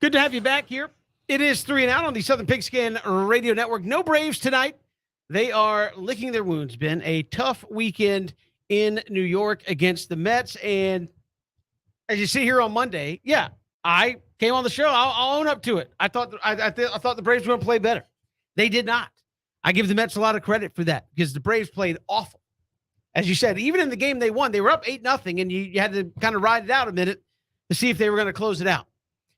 Good to have you back here. It is 3 and Out on the Southern Pigskin Radio Network. No Braves tonight. They are licking their wounds, Ben. A tough weekend in New York against the Mets. And as you see here on Monday, yeah, I came on the show. I'll own up to it. I thought the Braves were going to play better. They did not. I give the Mets a lot of credit for that because the Braves played awful. As you said, even in the game they won, they were up 8-0, and you had to kind of ride it out a minute to see if they were going to close it out.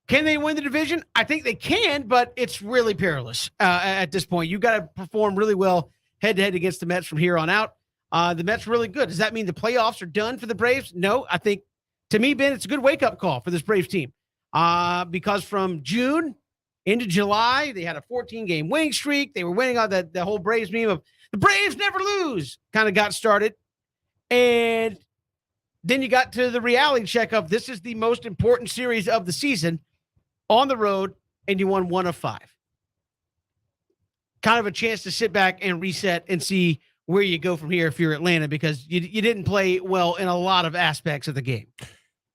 Can they win the division? I think they can, but it's really perilous at this point. You got to perform really well head-to-head against the Mets from here on out. The Mets are really good. Does that mean the playoffs are done for the Braves? No. I think, to me, Ben, it's a good wake-up call for this Braves team because from June into July, they had a 14-game winning streak. They were winning on the whole Braves meme of the Braves never lose kind of got started. And then you got to the reality check of this is the most important series of the season on the road, and you won 1 of 5. Kind of a chance to sit back and reset and see where you go from here if you're Atlanta, because you didn't play well in a lot of aspects of the game.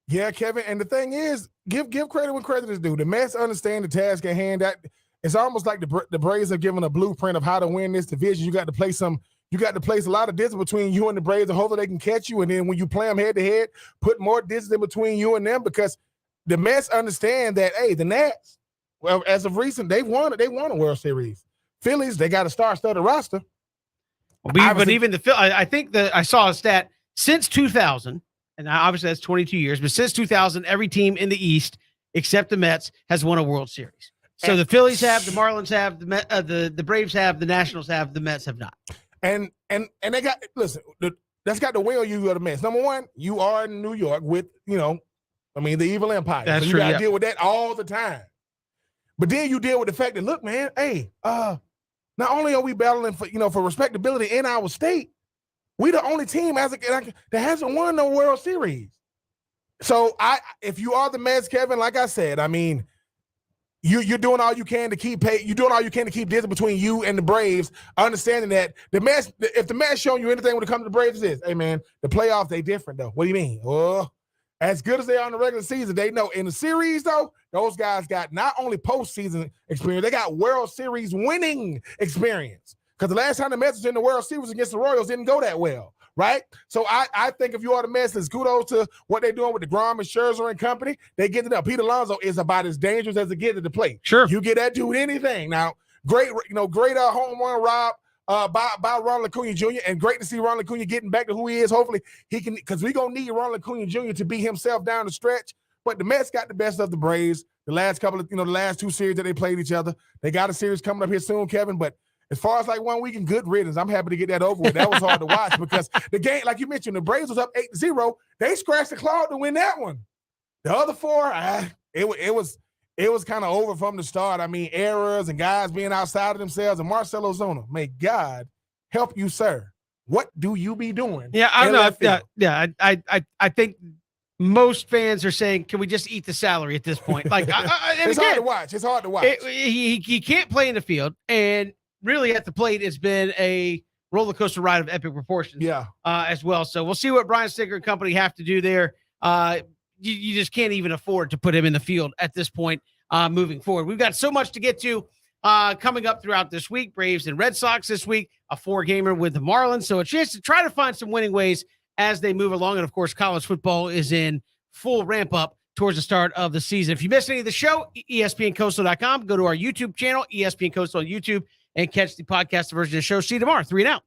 Yeah, Kevin. And the thing is, give credit when credit is due. The Mets understand the task at hand. That it's almost like the Braves have given a blueprint of how to win this division. You got to place a lot of distance between you and the Braves, and hopefully they can catch you. And then when you play them head to head, put more distance in between you and them, because the Mets understand that, hey, the Nats, well, as of recent, they won a World Series. Phillies, they got a star-studded roster. But even I think that I saw a stat since 2000, and obviously that's 22 years, but since 2000, every team in the East except the Mets has won a World Series. So the Phillies have, the Marlins have, the Braves have, the Nationals have, the Mets have not. And they got, listen, that's got the way on you go to Mets. Number one, you are in New York with, the evil empire. That's so you true, got to yeah. deal with that all the time. But then you deal with the fact that, look, man, hey, not only are we battling for respectability in our state, we the only team that hasn't won no World Series. So if you are the Mets, Kevin, like I said, I mean, you're doing all you can to keep You're doing all you can to keep distance between you and the Braves, understanding that the Mets, if the Mets showing you anything when it comes to the Braves, is, hey man, the playoffs, they different though. What do you mean? Oh, as good as they are in the regular season, they know in the series though, those guys got not only postseason experience, they got World Series winning experience. Because the last time the Mets was in the World Series against the Royals didn't go that well, right? So I think if you are the Mets, it's kudos to what they're doing with DeGrom and Scherzer and company. They get it up. Pete Alonso is about as dangerous as it gets at the plate. Sure. You get that dude anything. Now, great home run rob by Ronald Acuna Jr. And great to see Ronald Acuna getting back to who he is. Hopefully he can, because we're going to need Ronald Acuna Jr. to be himself down the stretch. But the Mets got the best of the Braves. The last couple of, the last 2 series that they played each other. They got a series coming up here soon, Kevin. But as far as like 1 week and good riddance, I'm happy to get that over with. That was hard to watch because the game, like you mentioned, the Braves was up 8-0. They scratched the claw to win that one. The other 4, it was kind of over from the start. I mean, errors and guys being outside of themselves. And Marcell Ozuna, may God help you, sir. What do you be doing? Yeah, I don't know. Yeah, I think most fans are saying, can we just eat the salary at this point? Like, it's hard to watch. It's hard to watch. He can't play in the field, and really at the plate, it's been a roller coaster ride of epic proportions. Yeah, as well. So we'll see what Brian Snitker and company have to do there. You just can't even afford to put him in the field at this point. Moving forward, we've got so much to get to coming up throughout this week. Braves and Red Sox this week, a 4-gamer with the Marlins. So a chance to try to find some winning ways as they move along. And of course, college football is in full ramp up towards the start of the season. If you missed any of the show, ESPNCoastal.com, go to our YouTube channel, ESPN Coastal on YouTube, and catch the podcast version of the show. See you tomorrow, 3 and Out.